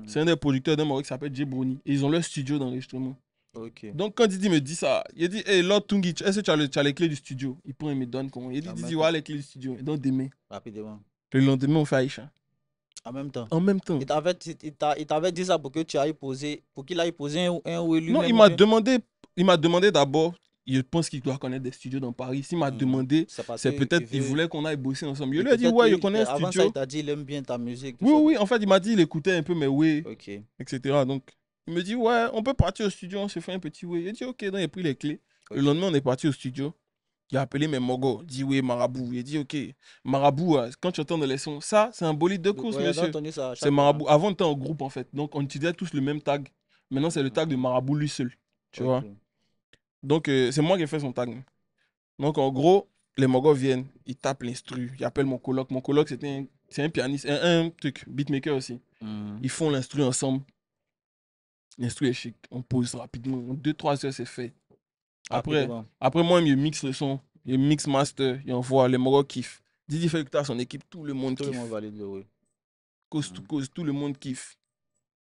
c'est Mhm. un des producteurs d'un Maroc qui s'appelle Jay Brony. Et ils ont leur studio d'enregistrement. Ok. Donc quand Didi me dit ça, il dit, hey Lord Tungi, est-ce que tu as les clés du studio? Il prend et me donne comment? Il dit, En Didi, même temps. voilà les clés du studio. Et donc demain. Rapidement. Le lendemain, on fait Aïcha. En même temps. En même temps. Il t'avait dit ça pour que tu ailles poser, pour qu'il aille poser un oui Non, il lui-même ou m'a bien. demandé, il m'a demandé d'abord, je pense qu'il doit connaître des studios dans Paris. S'il m'a demandé, parce c'est que peut-être, il veut... voulait qu'on aille bosser ensemble. Je et lui ai dit, peut-être ouais, je connais un avant ça, il studio. t'a dit il aime bien ta musique, tout Oui, ça. oui, en fait, il m'a dit, il écoutait un peu mes way, Ok. etc. Donc, il me dit, ouais, on peut partir au studio, on se fait un petit way. J'ai dit, ok, donc il a pris les clés. Le Ok. lendemain, on est parti au studio. Il a appelé mes mogos, dit, oui, Marabout. Il a dit, ok, Marabout, quand tu entends dans les sons, ça, c'est un bolide de course, Ouais, j'ai monsieur. entendu ça à C'est chaque fois. Marabout. Avant, on était en groupe, en fait. Donc, on utilisait tous le même tag. Maintenant, c'est le tag de Marabout lui seul. Tu vois. Ok. Donc, c'est moi qui ai fait son tag. Donc, en gros, les mogos viennent, ils tapent l'instru, ils appellent mon coloc. Mon coloc, c'est un pianiste, un truc, beatmaker aussi. Mhm. Ils font l'instru ensemble. L'instru est chic. On pose rapidement. En 2-3 heures, c'est fait. Après, Rapidement. après moi, je mixe le son. Je mixe master. Il envoie. Les mogos kiffent. Didi fait écouter à son équipe. Tout le monde Tout le monde kiffe. valide le oui. Cause to cause, tout le monde kiffe.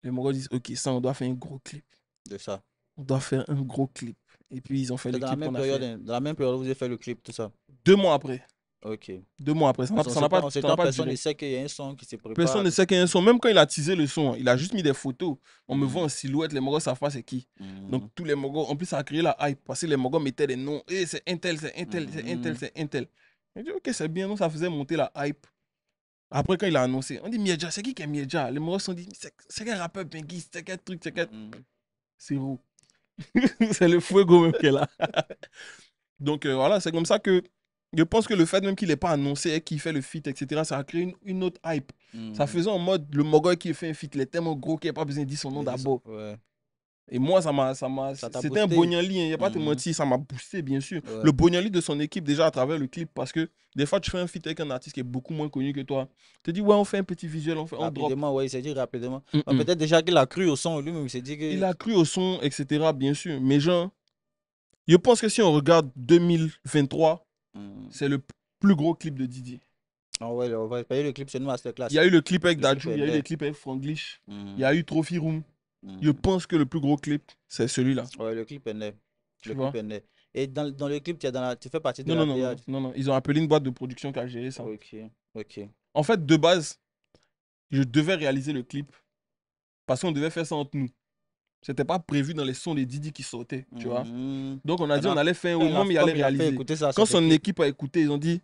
Les mogos disent, ok, ça, on doit faire un gros clip. De ça. On doit faire un gros clip. Et puis, ils ont fait C'est le clip qu'on a fait. dans la même période où vous avez fait le clip, tout ça. 2 mois après. Ok. 2 mois après. Ça n'a On ça n'a pas, on ça n'a s'étend, pas personne ne duré. sait qu'il y a un son qui se Personne prépare. ne sait qu'il y a un son. Même quand il a teasé le son, il a juste mis des photos. On me Mhm. voit en silhouette, les mogos savent pas c'est qui. Donc Mhm. tous les mogos, en plus ça a créé la hype parce que les mogos mettaient des noms. Et c'est Intel, c'est Intel, c'est Intel, Mhm. c'est Intel. J'ai dit ok, c'est bien, donc ça faisait monter la hype. Après quand il a annoncé, on dit Mieja, c'est qui est Mieja? Les mogos se sont dit, c'est quel rappeur benguiste, c'est quel truc, c'est quel. Mhm. C'est où? C'est le fuego même qu'elle a. Donc voilà, c'est comme ça que je pense que le fait même qu'il n'ait pas annoncé et qu'il fait le feat, etc., ça a créé une autre hype. Ça Mhm. faisait en mode le mogol qui fait un feat, il est tellement gros qu'il n'y a pas besoin de dire son nom d'abord. Ouais. Et moi, Ça t'a c'était un boosté. Bognali, il n'y a pas de Mhm. mentir, ça m'a boosté, bien sûr. Ouais. Le Bognali de son équipe, déjà à travers le clip, parce que des fois, tu fais un feat avec un artiste qui est beaucoup moins connu que toi. Tu te dis, ouais, on fait un petit visuel, on drop. Rapidement, ouais, il s'est dit rapidement. Bah, Mm-mm. peut-être déjà qu'il a cru au son lui-même, il s'est dit Il que. a cru au son, etc., bien sûr. Mais genre, je pense que si on regarde 2023, Mhm. c'est le plus gros clip de Didier. Ah ouais, on va payer le clip sur une Il y masterclass. a eu le clip avec Le clip Dadju, est il y a eu le laid. clip avec Franglish, il y Mhm. a eu Trophy Room. Je Mhm. pense que le plus gros clip, c'est celui-là. Ouais, le clip est laid. Tu Le clip vois? est laid. Et dans le clip, tu es tu fais partie de Non, non, la non, non, DA. non, non, non. Ils ont appelé une boîte de production qui a géré ça. Ok, ok. En fait, de base, je devais réaliser le clip parce qu'on devait faire ça entre nous. C'était pas prévu dans les sons des Didi qui sautaient, tu vois. Mhm. Donc on a dit on Maintenant, allait faire un moment, il allait comme il a fait réaliser. écouter ça à Quand son son équipe. équipe a écouté, ils ont dit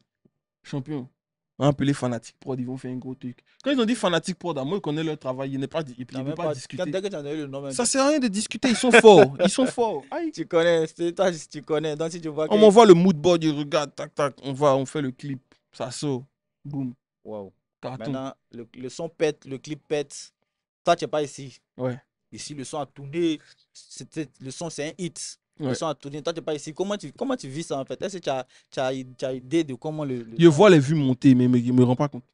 champion. On a appelé Fanatic Prod, ils vont faire un gros truc. Quand ils ont dit Fanatic Prod, moi, je connais leur travail, il ne T'as peut même pas pas, discuter. dès que tu as donné le nom, même, Ça sert à rien de discuter, ils sont forts. Ils sont forts. Aïe. tu connais, c'est toi, tu connais. Donc si tu vois On que. m'envoie le mood board, il regarde, tac, tac, on fait le clip. Ça sort. Boum. Waouh. Carton. Maintenant, le son pète, le clip pète. Toi, tu n'es pas ici. Ouais. Ici, le son a tourné. Le son, c'est un hit. Le Ouais. son a tourné. Toi, tu n'es pas ici. Comment tu vis ça en fait? Est-ce que tu as idée de comment le Je son. vois les vues monter, mais je me rends pas compte.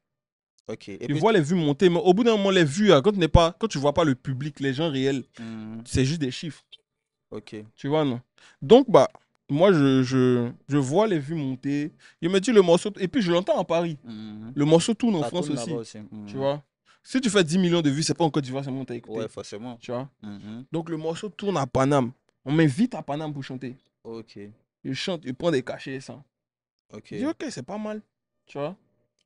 Ok. Et Je puis. vois les vues monter, mais au bout d'un moment, les vues, quand tu vois pas le public, les gens réels, Mhm. c'est juste des chiffres. Ok. Tu vois, non? Donc, bah, moi, je vois les vues monter. Je me dis le morceau, et puis je l'entends à Paris. Mhm. Le morceau tourne en Ça France tourne là-bas aussi. aussi. Tu Mhm. vois? Si tu fais 10 millions de vues, c'est pas en Côte d'Ivoire seulement t'as Ouais, écouté. forcément. Tu vois? Mhm. Donc, le morceau tourne à Paname. On m'invite à Paname pour chanter. Ok. Je chante, je prends des cachets, ça. Je dis, Ok. ok, c'est pas mal. Tu vois?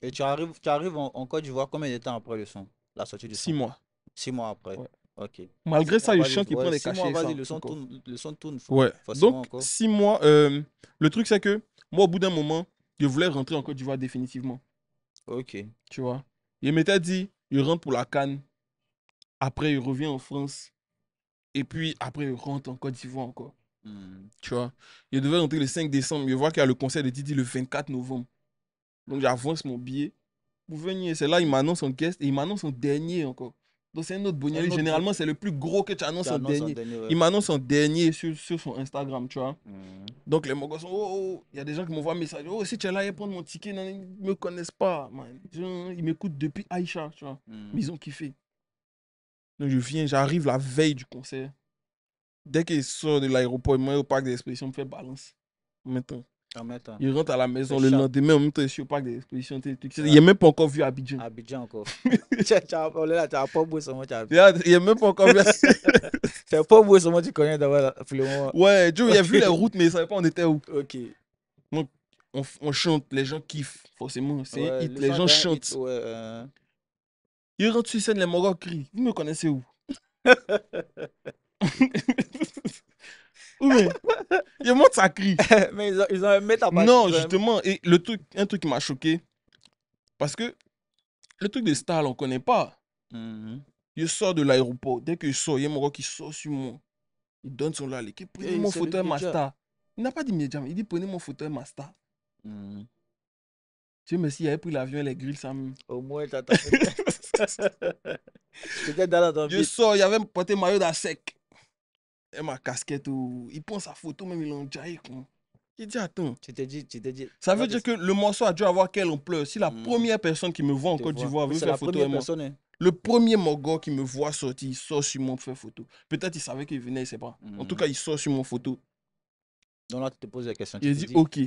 Et tu arrives en Côte d'Ivoire combien de temps après le son? La sortie du 6 son? mois. 6 mois après. Ouais. Ok. Malgré 6 mois, ça, je vas-y. chante, il prend Ouais, des 6 mois, cachets, vas-y. ça, encore. Le son tourne Ouais. forcément Donc, encore. 6 mois, le truc, c'est que moi, au bout d'un moment, je voulais rentrer en Côte d'Ivoire définitivement. Ok. Tu vois? Il m'était dit, je rentre pour la CAN, après, je reviens en France, et puis après, je rentre en Côte d'Ivoire encore. Hmm. Tu vois? Je devais rentrer le 5 décembre, je vois qu'il y a le concert de Didi le 24 novembre. Donc, j'avance mon billet pour venir. C'est là, il m'annonce en guest, et il m'annonce en dernier encore. Donc, c'est un autre Un Bognali. autre Généralement, c'est le plus gros que tu qui annonces en annonce en dernier. dernier, ouais. Il m'annonce en dernier sur son Instagram, tu vois? Hmm. Donc les Mogos sont, oh, oh. Il y a des gens qui m'envoient un message, oh, si tu es là, ils prendre mon ticket, non, ils ne me connaissent pas, man. Ils m'écoutent depuis Aïcha, tu vois. Hmm. Mais ils ont kiffé. Donc je viens, j'arrive la veille du concert. Dès qu'il sort de l'aéroport, moi, au parc des expositions, me fait balance. Maintenant. En même temps. Il rentre à la maison C'est le chat. lendemain, en même temps, je suis au parc des expositions. Il Ouais. n'est même pas encore vu Abidjan. Abidjan encore. On est là, tu n'as pas beau seulement. Il n'est même pas encore vu. C'est pas beau seulement, tu connais d'abord pour le moment. Ouais, Joe, il a vu Ok. les routes, mais il ne savait pas où on était où. Ok. Donc, on chante, les gens kiffent, forcément. C'est un Ouais, hit, le les son gens est un hit. chantent. Ouais. Il rentre sur scène, les Mogos crient. Vous me connaissez où? Ou bien, il monte sa crie. Mais ils ont aimé ta partie. Non, justement, et le truc, un truc qui m'a choqué, parce que le truc de star, on connaît pas. Je sors de l'aéroport, dès que je sors, il y a mon gars qui sort sur moi. Il donne son lalik, prenez mon fauteuil Master. Il n'a pas dit Miedjam, il dit prenez mon fauteuil Master. Dieu merci, il avait pris l'avion et les grilles, ça me... Au moins, t'attends. J'étais dans ton Je bit. sors, il avait porté maillot d'Asec. Et ma casquette, il prend sa photo, même il l'a enjaillé. Il dit attends. Tu t'es dit. Ça veut dire que le morceau a dû avoir quelle ampleur. Si la première personne qui me voit en Côte d'Ivoire veut faire photo avec moi. Le premier Mogo qui me voit sortir, il sort sur moi pour faire photo. Peut-être il savait qu'il venait, il ne sait pas. En tout cas, il sort sur mon photo. Donc là, tu te poses la question. Il dit ok.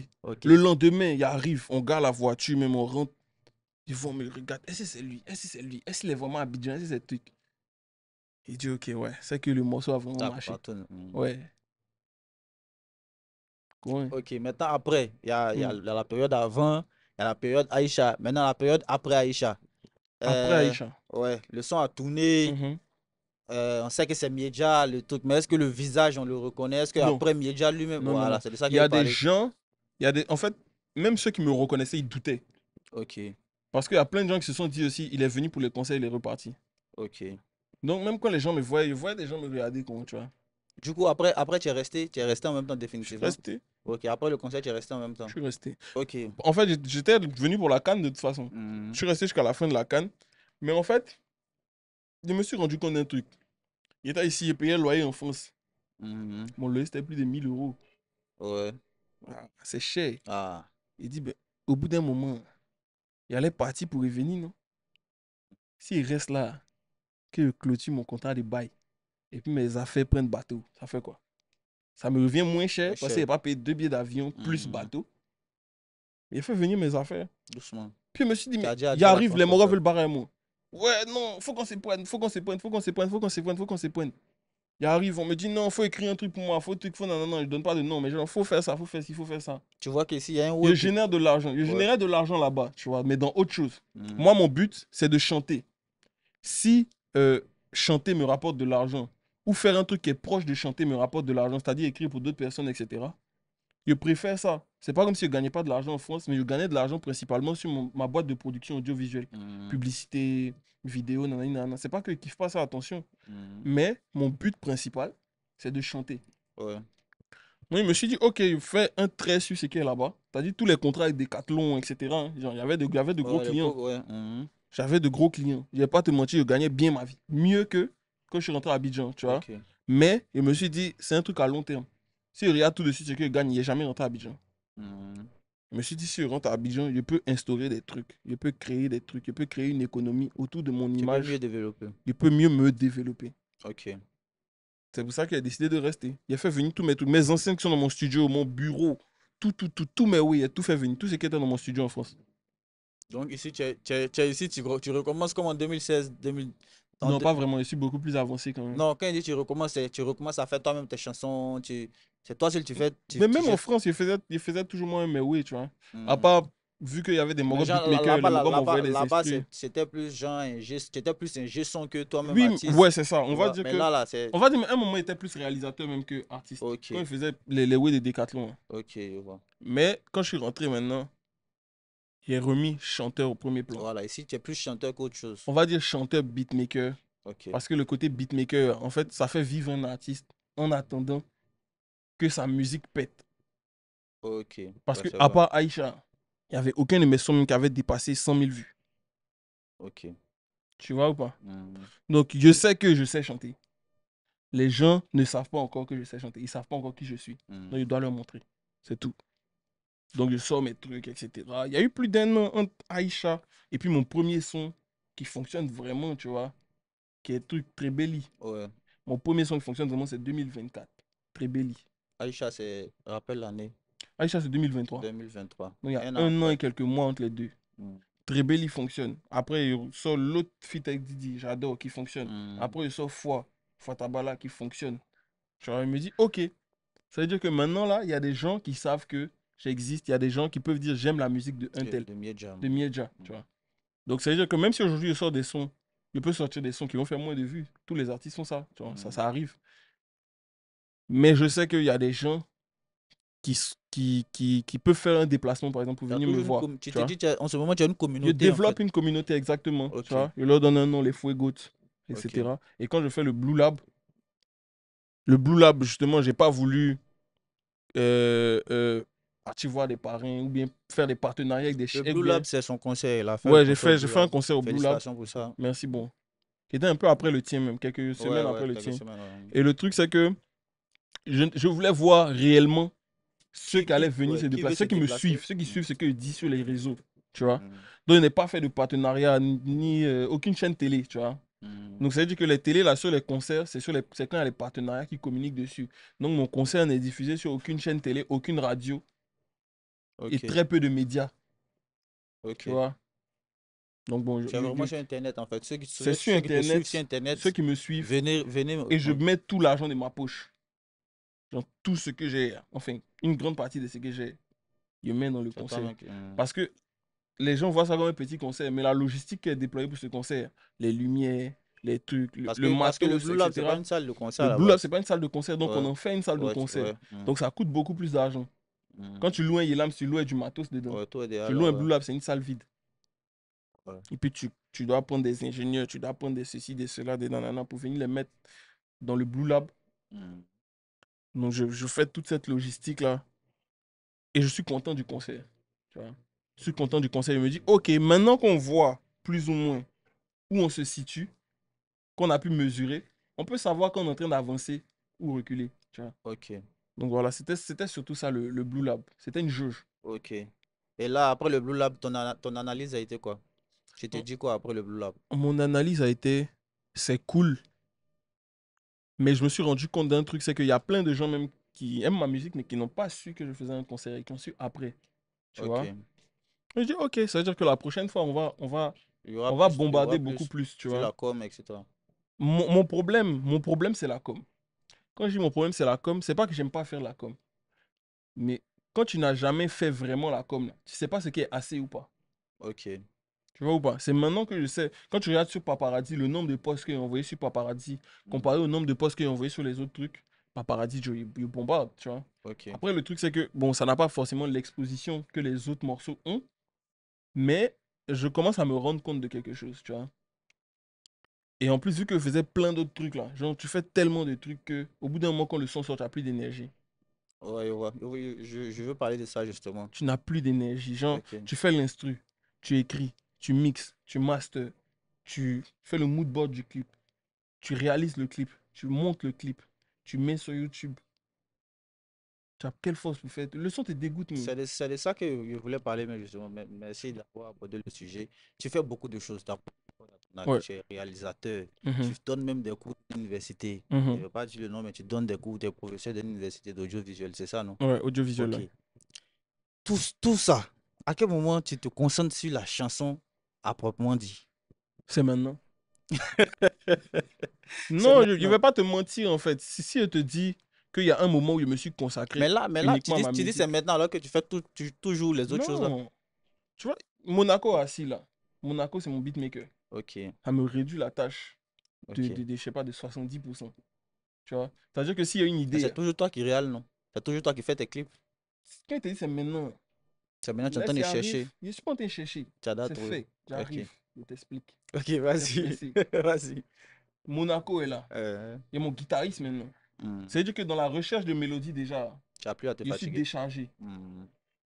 Le lendemain, il arrive, on garde la voiture, même on rentre. Ils vont me regarder. Est-ce que c'est lui? Est-ce que c'est lui? Est-ce qu'il est vraiment à Abidjan? Est-ce que c'est le truc? Il dit ok, ouais. C'est que le morceau a vraiment marché. Ouais. Ok, maintenant après, il y a la période avant, il y a la période Aïcha. Maintenant, la période après Aïcha. Après Aïcha. Ouais, le son a tourné. On sait que c'est Miedja, le truc, mais est-ce que le visage, on le reconnaît? Est-ce qu'après Miedja lui-même, voilà, c'est de ça qu'il y a des gens, en fait, même ceux qui me reconnaissaient, ils doutaient. Ok. Parce qu'il y a plein de gens qui se sont dit aussi, il est venu pour les concerts, il est reparti. Ok. Donc même quand les gens me voyaient, je voyais des gens me regarder comme, tu vois. Du coup, après tu es resté en même temps définitivement? Je suis resté. Ok, après le concert, tu es resté en même temps? Je suis resté. Ok. En fait, j'étais venu pour la CAN de toute façon. Je suis resté jusqu'à la fin de la CAN. Mais en fait, je me suis rendu compte d'un truc. Il était ici, il payait le loyer en France. Mon loyer, c'était plus de 1000 euros. Ouais. Ah, c'est cher. Ah. Il dit, ben, au bout d'un moment, il allait partir pour revenir, non? S'il reste là, que je clôture mon contrat de bail, et puis mes affaires prennent bateau, ça fait quoi? Ça me revient moins cher parce qu'il n'a pas payé 2 billets d'avion plus bateau. Il a fait venir mes affaires. Doucement. Puis je me suis dit, mais il arrive, les Mogos veulent barrer moi. Ouais, non, faut qu'on se prenne, faut qu'on se prenne, faut qu'on se prenne, faut qu'on se prenne, faut qu'on se prenne. Il arrive, on me dit non, faut écrire un truc pour moi, faut truc, faut non, non, non, je donne pas de nom, mais genre, faut faire ça, faut faire ci, faut faire ça. Tu vois qu'ici, il y a un Je génère de l'argent, je générais de l'argent là-bas, tu vois, mais dans autre chose. Moi, mon but, c'est de chanter. Si chanter me rapporte de l'argent, ou faire un truc qui est proche de chanter me rapporte de l'argent, c'est-à-dire écrire pour d'autres personnes, etc., je préfère ça. C'est pas comme si je gagnais pas de l'argent en France, mais je gagnais de l'argent principalement sur ma boîte de production audiovisuelle. Publicité, vidéo, nanana. C'est pas que je kiffe pas ça, attention. Mais mon but principal, c'est de chanter. Ouais. Moi, je me suis dit, ok, fais un trait sur ce qui est là-bas. C'est-à-dire tous les contrats avec Decathlon, etc. Genre, il y avait de gros clients. J'avais de gros clients. Je vais pas te mentir, je gagnais bien ma vie. Mieux que quand je suis rentré à Abidjan, tu vois. Mais je me suis dit, c'est un truc à long terme. Si je regarde tout de suite ce que je gagne, il n'est jamais rentré à Abidjan. Je me suis dit, si je rentre à Abidjan, je peux instaurer des trucs. Je peux créer des trucs. Je peux créer une économie autour de mon image. Tu peux mieux développer. Je peux mieux me développer. Ok. C'est pour ça qu'il a décidé de rester. Il a fait venir tous mes anciens qui sont dans mon studio, mon bureau, tout mes oui, il a tout fait venir. Tout ce qui était dans mon studio en France. Donc ici, tu recommences comme en 2016, 2000... Non, pas vraiment. Je suis beaucoup plus avancé quand même. Non, quand il dit tu recommences à faire toi-même tes chansons. C'est toi seul, tu fais. Mais même en France, il faisait toujours moi mes oui, tu vois. À part, vu qu'il y avait des Mogos beatmakers, là-bas, c'était plus genre c'était plus un son que toi-même oui, artiste. Ouais, c'est ça. On va dire mais que. Là, on va dire, à un moment, il était plus réalisateur même que artiste. Okay. Quand il faisait les oui de Decathlon. Ok, je vois. Mais quand je suis rentré maintenant, il est remis chanteur au premier plan. Voilà, ici, tu es plus chanteur qu'autre chose. On va dire chanteur beatmaker. Okay. Parce que le côté beatmaker, en fait, ça fait vivre un artiste en attendant que sa musique pète. Ok. Parce que, à part Aïcha, il n'y avait aucun de mes sons qui avait dépassé 100 000 vues. Ok. Tu vois ou pas? Donc, je sais que je sais chanter. Les gens ne savent pas encore que je sais chanter. Ils ne savent pas encore qui je suis. Donc, je dois leur montrer. C'est tout. Donc, je sors mes trucs, etc. Il y a eu plus d'un an entre Aïcha et puis mon premier son qui fonctionne vraiment, tu vois, qui est truc très belli. Ouais. Mon premier son qui fonctionne vraiment, c'est 2024. Très belli. Aïcha, c'est. Rappelle l'année. Aïcha, c'est 2023. 2023. Donc, il y a un an et quelques mois entre les deux. Très belli fonctionne. Après, il sort l'autre feat avec Didi, j'adore, qui fonctionne. Après, il sort Foi Tabala qui fonctionne. Genre, il me dit, ok. Ça veut dire que maintenant, là, il y a des gens qui savent que j'existe. Il y a des gens qui peuvent dire, j'aime la musique de un tel. De Miedja. De Miedja, tu vois. Donc, ça veut dire que même si aujourd'hui, je sors des sons, je peux sortir des sons qui vont faire moins de vues. Tous les artistes font ça, tu vois. Ça arrive. Mais je sais qu'il y a des gens qui peuvent faire un déplacement, par exemple, pour Tu as venir me toujours voir. tu Tu t'es vois. dit, en ce moment, tu as une Je communauté, en fait. développe une communauté exactement. Tu Ok, vois. Je leur donne un nom, les Fuegos, ok. etc. Et quand je fais le Blue Lab, justement, j'ai pas voulu partir voir des parrains ou bien faire des partenariats avec des Le ou Blue bien. Lab, c'est son concert. Il a fait le Ouais, concert au j'ai Blue fait un Lab. concert au Blue Lab. Félicitations pour ça. Merci, bon. Qui était un peu après le tien, même, quelques Ouais, semaines ouais, après le quelques tien. semaines. Ouais. Et le truc, c'est que je voulais voir réellement ceux qui allaient venir Ouais, se qui veut déplacer, se ceux qui me déplacer? suivent, ceux qui suivent ce que je dis sur les réseaux, tu vois. Mm, Donc, je n'ai pas fait de partenariat ni aucune chaîne télé, tu vois. mm. Donc, ça veut dire que les télés, là, sur les concerts, c'est quand il y a les partenariats qui communiquent dessus. Donc, mon concert n'est diffusé sur aucune chaîne télé, aucune radio et Ok, très peu de médias, tu ok. vois. Donc, bon, C'est vraiment sur Internet, en fait. c'est sur Ceux qui te suivent sur Internet, ceux Internet, qui me suivent, venez. et je mets tout l'argent de ma poche. Genre, tout ce que j'ai, enfin, une grande partie de ce que j'ai, je mets dans le C'est concert. toi-même Parce que les gens voient ça comme un petit concert, mais la logistique qui est déployée pour ce concert, les lumières, les trucs, le Parce que le matos, Blue Lab, c'est pas etc. une salle de concert Le à la Blue Lab, c'est base. pas une salle de concert, donc on Ouais, en fait une salle de ouais, concert. ouais. Donc ça coûte beaucoup plus d'argent. Quand tu loues un Yelam, tu loues du matos dedans. Ouais, tout est déjà Tu loues là, un ouais. Blue Lab, c'est une salle vide. Ouais. Et puis tu dois prendre des ingénieurs, tu dois prendre des ceci, des cela, des nanana pour venir les mettre dans le Blue Lab. Mm. Donc je fais toute cette logistique-là et je suis content du concert. Tu vois. Je suis content du concert. Je me dis, ok, maintenant qu'on voit plus ou moins où on se situe, qu'on a pu mesurer, on peut savoir qu'on est en train d'avancer ou reculer. Tu vois. Ok, Donc voilà, c'était surtout ça le Blue Lab. C'était une jauge. ok. Et là, après le Blue Lab, ton analyse a été quoi? Tu t'es Mon dit quoi après le Blue Lab? mon analyse a été, c'est cool, mais je me suis rendu compte d'un truc, c'est qu'il y a plein de gens même qui aiment ma musique, mais qui n'ont pas su que je faisais un concert et qui ont su après. Tu Ok. vois. Et je dis, ok, ça veut dire que la prochaine fois, on va Il y bombarder aura beaucoup plus plus, tu sur vois. la com, etc. Mon problème, c'est la com. Quand je dis mon problème, c'est la com, c'est pas que j'aime pas faire la com. Mais quand tu n'as jamais fait vraiment la com, là, tu sais pas ce qui est assez ou pas. Ok. Tu vois ou pas? C'est maintenant que je sais. Quand tu regardes sur Paparazzi, le nombre de posts qu'ils ont envoyé sur Paparazzi, Mm. comparé au nombre de posts qu'ils ont envoyé sur les autres trucs, Paparazzi, ils bombardent, tu vois. Ok. Après, le truc, c'est que, bon, ça n'a pas forcément l'exposition que les autres morceaux ont, mais je commence à me rendre compte de quelque chose, tu vois. Et en plus, vu que je faisais plein d'autres trucs là, genre, tu fais tellement de trucs que, au bout d'un moment, quand le son sort, tu n'as plus d'énergie. Ouais, ouais. Oui, je veux parler de ça justement. Tu n'as plus d'énergie. Genre, Ok. tu fais l'instru, tu écris, tu mixes, tu masters, tu fais le mood board du clip, tu réalises le clip, tu montes le clip, tu mets sur YouTube. Tu as quelle force pour faire? Le son te dégoûte, même. C'est de ça que je voulais parler, mais justement, merci d'avoir abordé le sujet. Tu fais beaucoup de choses. Ouais. Tu es réalisateur. Tu Mhm, donnes même des cours d'université. Je ne mhm. veux pas dire le nom, mais tu donnes des cours, des professeurs de l'université d'audiovisuel, c'est ça, non? Ouais, audiovisuel, Ok. ouais. Tout ça, à quel moment tu te concentres sur la chanson à proprement dit? C'est maintenant. C'est Non, je ne maintenant. vais pas te mentir, en fait. Si je te dis qu'il y a un moment où je me suis consacré Mais là, uniquement à ma tu dis c'est musique. maintenant alors que tu fais toujours les autres choses là. Non. Tu vois, Monaco assis là. Monaco, c'est mon beatmaker. Ok, Ça me réduit la tâche ok. je sais pas, de 70%. Tu vois? C'est-à-dire que s'il y a une Mais idée, c'est toujours toi qui réal, non? C'est toujours toi qui fais tes clips. quand il te dit c'est maintenant, C'est maintenant que tu es en train laisse, de il arrive. chercher. Je suis pas en train de chercher. Tu as C'est trouvé. fait. Ok. J'arrive. Je t'explique. Ok, T'es vas-y. pressé. Vas-y. Monaco est là. Euh, Il y a mon guitariste maintenant. hmm. C'est-à-dire que dans la recherche de mélodie déjà, Tu as plus à te je suis fatiguer. déchargé. Hmm.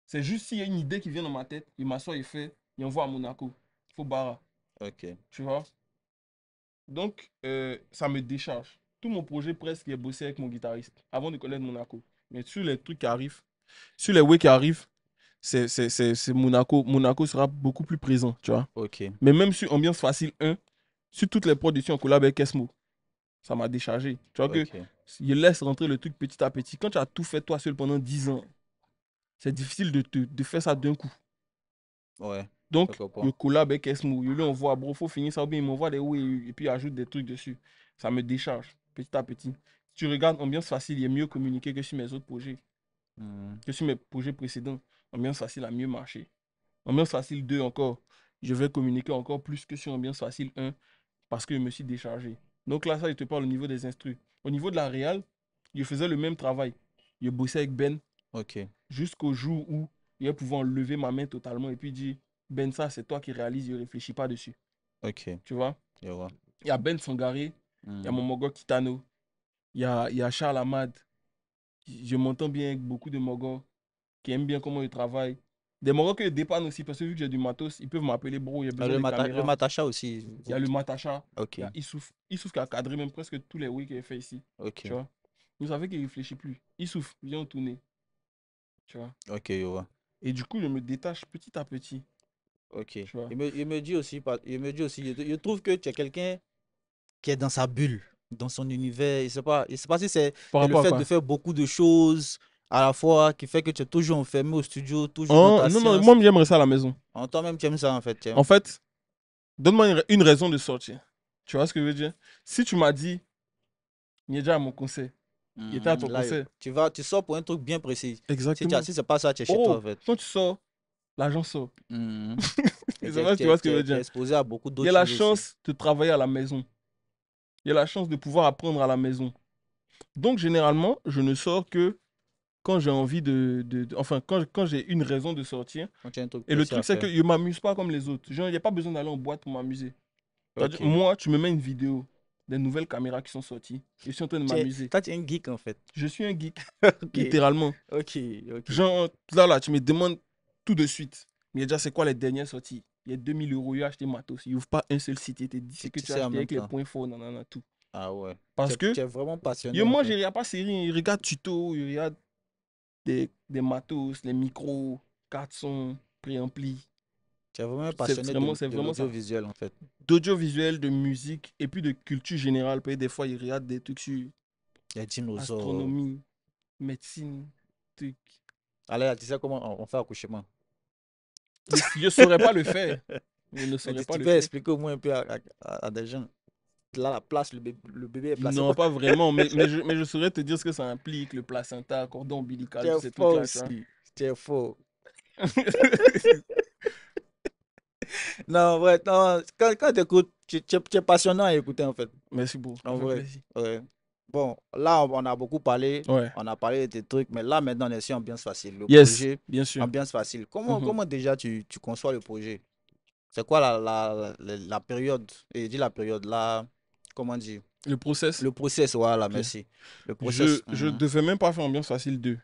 C'est juste s'il y a une idée qui vient dans ma tête, il m'assoit et fait, il envoie à Monaco. Il faut barra. Ok. Tu vois? Donc, ça me décharge. Tout mon projet presque est bossé avec mon guitariste avant de connaître Monaco. Mais sur les trucs qui arrivent, sur les way qui arrivent, c'est Monaco. Monaco sera beaucoup plus présent, tu vois. Ok. Mais même sur Ambiance Facile 1, sur toutes les productions en collab avec Esmo, ça m'a déchargé. Tu vois que Ok. je laisse rentrer le truc petit à petit. Quand tu as tout fait toi seul pendant 10 ans, c'est difficile de faire ça d'un coup. Ouais. Je Donc, je comprends. collab avec Esmo. Je lui envoie, bro, faut finir ça, ou bien il m'envoie des oui, et puis il ajoute des trucs dessus. Ça me décharge petit à petit. Si tu regardes Ambiance Facile, il est mieux communiqué que sur mes autres projets, Hmm. que sur mes projets précédents. Ambiance Facile a mieux marché. Ambiance Facile 2 encore, je vais communiquer encore plus que sur Ambiance Facile 1 parce que je me suis déchargé. Donc là, ça, je te parle au niveau des instrus. Au niveau de la réal, je faisais le même travail. Je bossais avec Ben Ok. jusqu'au jour où je pouvais enlever ma main totalement et puis dire, Ben, ça, c'est toi qui réalises, je ne réfléchis pas dessus. Ok. Tu vois? Je vois. Il y a Ben Sangaré, il y a Mhm. Momogo Kitano, il y a Charles Ahmad. Je m'entends bien avec beaucoup de Mogos qui aiment bien comment ils travaillent. Des Mogos que je dépanne aussi, parce que vu que j'ai du matos, ils peuvent m'appeler, bro, il y a besoin de Le caméras. Matacha aussi. Il y a le Matacha, Ok. il y a Issouf qui a cadré même presque tous les week qu'il a fait ici. Ok. Tu vois? Vous savez qu'il ne réfléchit plus. Issouf, viens tourner. Tu vois? Ok, je vois. Et du coup, je me détache petit à petit. Ok. Tu vois? Il me dit aussi, je trouve que tu es quelqu'un qui est dans sa bulle, dans son univers. Il sait pas si Par c'est le rapport à fait de quoi? faire beaucoup de choses à la fois qui fait que tu es toujours enfermé au studio, toujours dans Oh, ta non, non, science. moi, j'aimerais ça à la maison. En toi-même, tu aimes ça, en fait. En fait, donne-moi une raison de sortir. Tu vois ce que je veux dire? Si tu m'as dit, il est déjà à mon concert, il était à ton Là, concert. tu sors pour un truc bien précis. Exactement. Si c'est pas ça, tu es chez toi, Oh, en fait. quand tu sors, l'argent sort. Mhm. Je Et sais pas si tu vois ce que je veux tu es dire. exposé à beaucoup Il y a d'autres la choses aussi. chance de travailler à la maison. Il y a la chance de pouvoir apprendre à la maison. Donc, généralement, je ne sors que quand j'ai envie enfin, quand j'ai une raison de sortir. Quand tu as un truc Et le précis à truc, c'est faire. que je ne m'amuse pas comme les autres. Genre, il n'y a pas besoin d'aller en boîte pour m'amuser. C'est-à-dire, Ok. moi, tu me mets une vidéo des nouvelles caméras qui sont sorties. Et je suis en train de m'amuser. Toi, tu es un geek, en fait. Je suis un geek, Ok. littéralement. Ok. Ok. Genre, là, tu me demandes tout de suite. Mais déjà, c'est quoi les dernières sorties? Il y a 2000 €, il a acheté matos. Il n'ouvre pas un seul site. Il te dit ce que Tu tu as sais en acheté même avec les temps. points forts, nanana, tout. Ah ouais. Parce que Tu es vraiment passionné, yo, en moi, je fait. ne regarde pas série, je regarde tuto, je regarde des matos, les micros, 400, préamplis. Tu es vraiment C'est passionné vraiment, c'est de vraiment ça. l'audiovisuel, en fait. D'audiovisuel, de musique et puis de culture générale. Parce que des fois, je regarde des trucs sur Les dinosaures. astronomie, médecine, trucs. Allez, tu sais comment on fait accouchement. Je ne saurais pas le faire. Je ne Mais saurais pas tu le peux faire. expliquer au moins un peu à des gens. Là, la place, le bébé est placé. Non, pas vraiment, mais je saurais te dire ce que ça implique, le placenta, cordon Tu ombilical, tous es ces fort trucs-là, tu vois. aussi. Tu es fort. Non, en vrai, non, quand tu écoutes, tu es passionnant à écouter, en fait. Merci beaucoup, ça En fait vrai. plaisir. Ouais. Bon, là, on a beaucoup parlé. Ouais. On a parlé de tes trucs, mais là, maintenant, on est sur ambiance facile. Le Yes, projet, bien sûr. ambiance facile. Mhm. Comment déjà tu conçois le projet? C'est quoi la période? Et dis la période, là, comment dire? Le process, Le process, voilà, ok. merci. Le Je process. je devais même pas faire Ambiance Facile 2.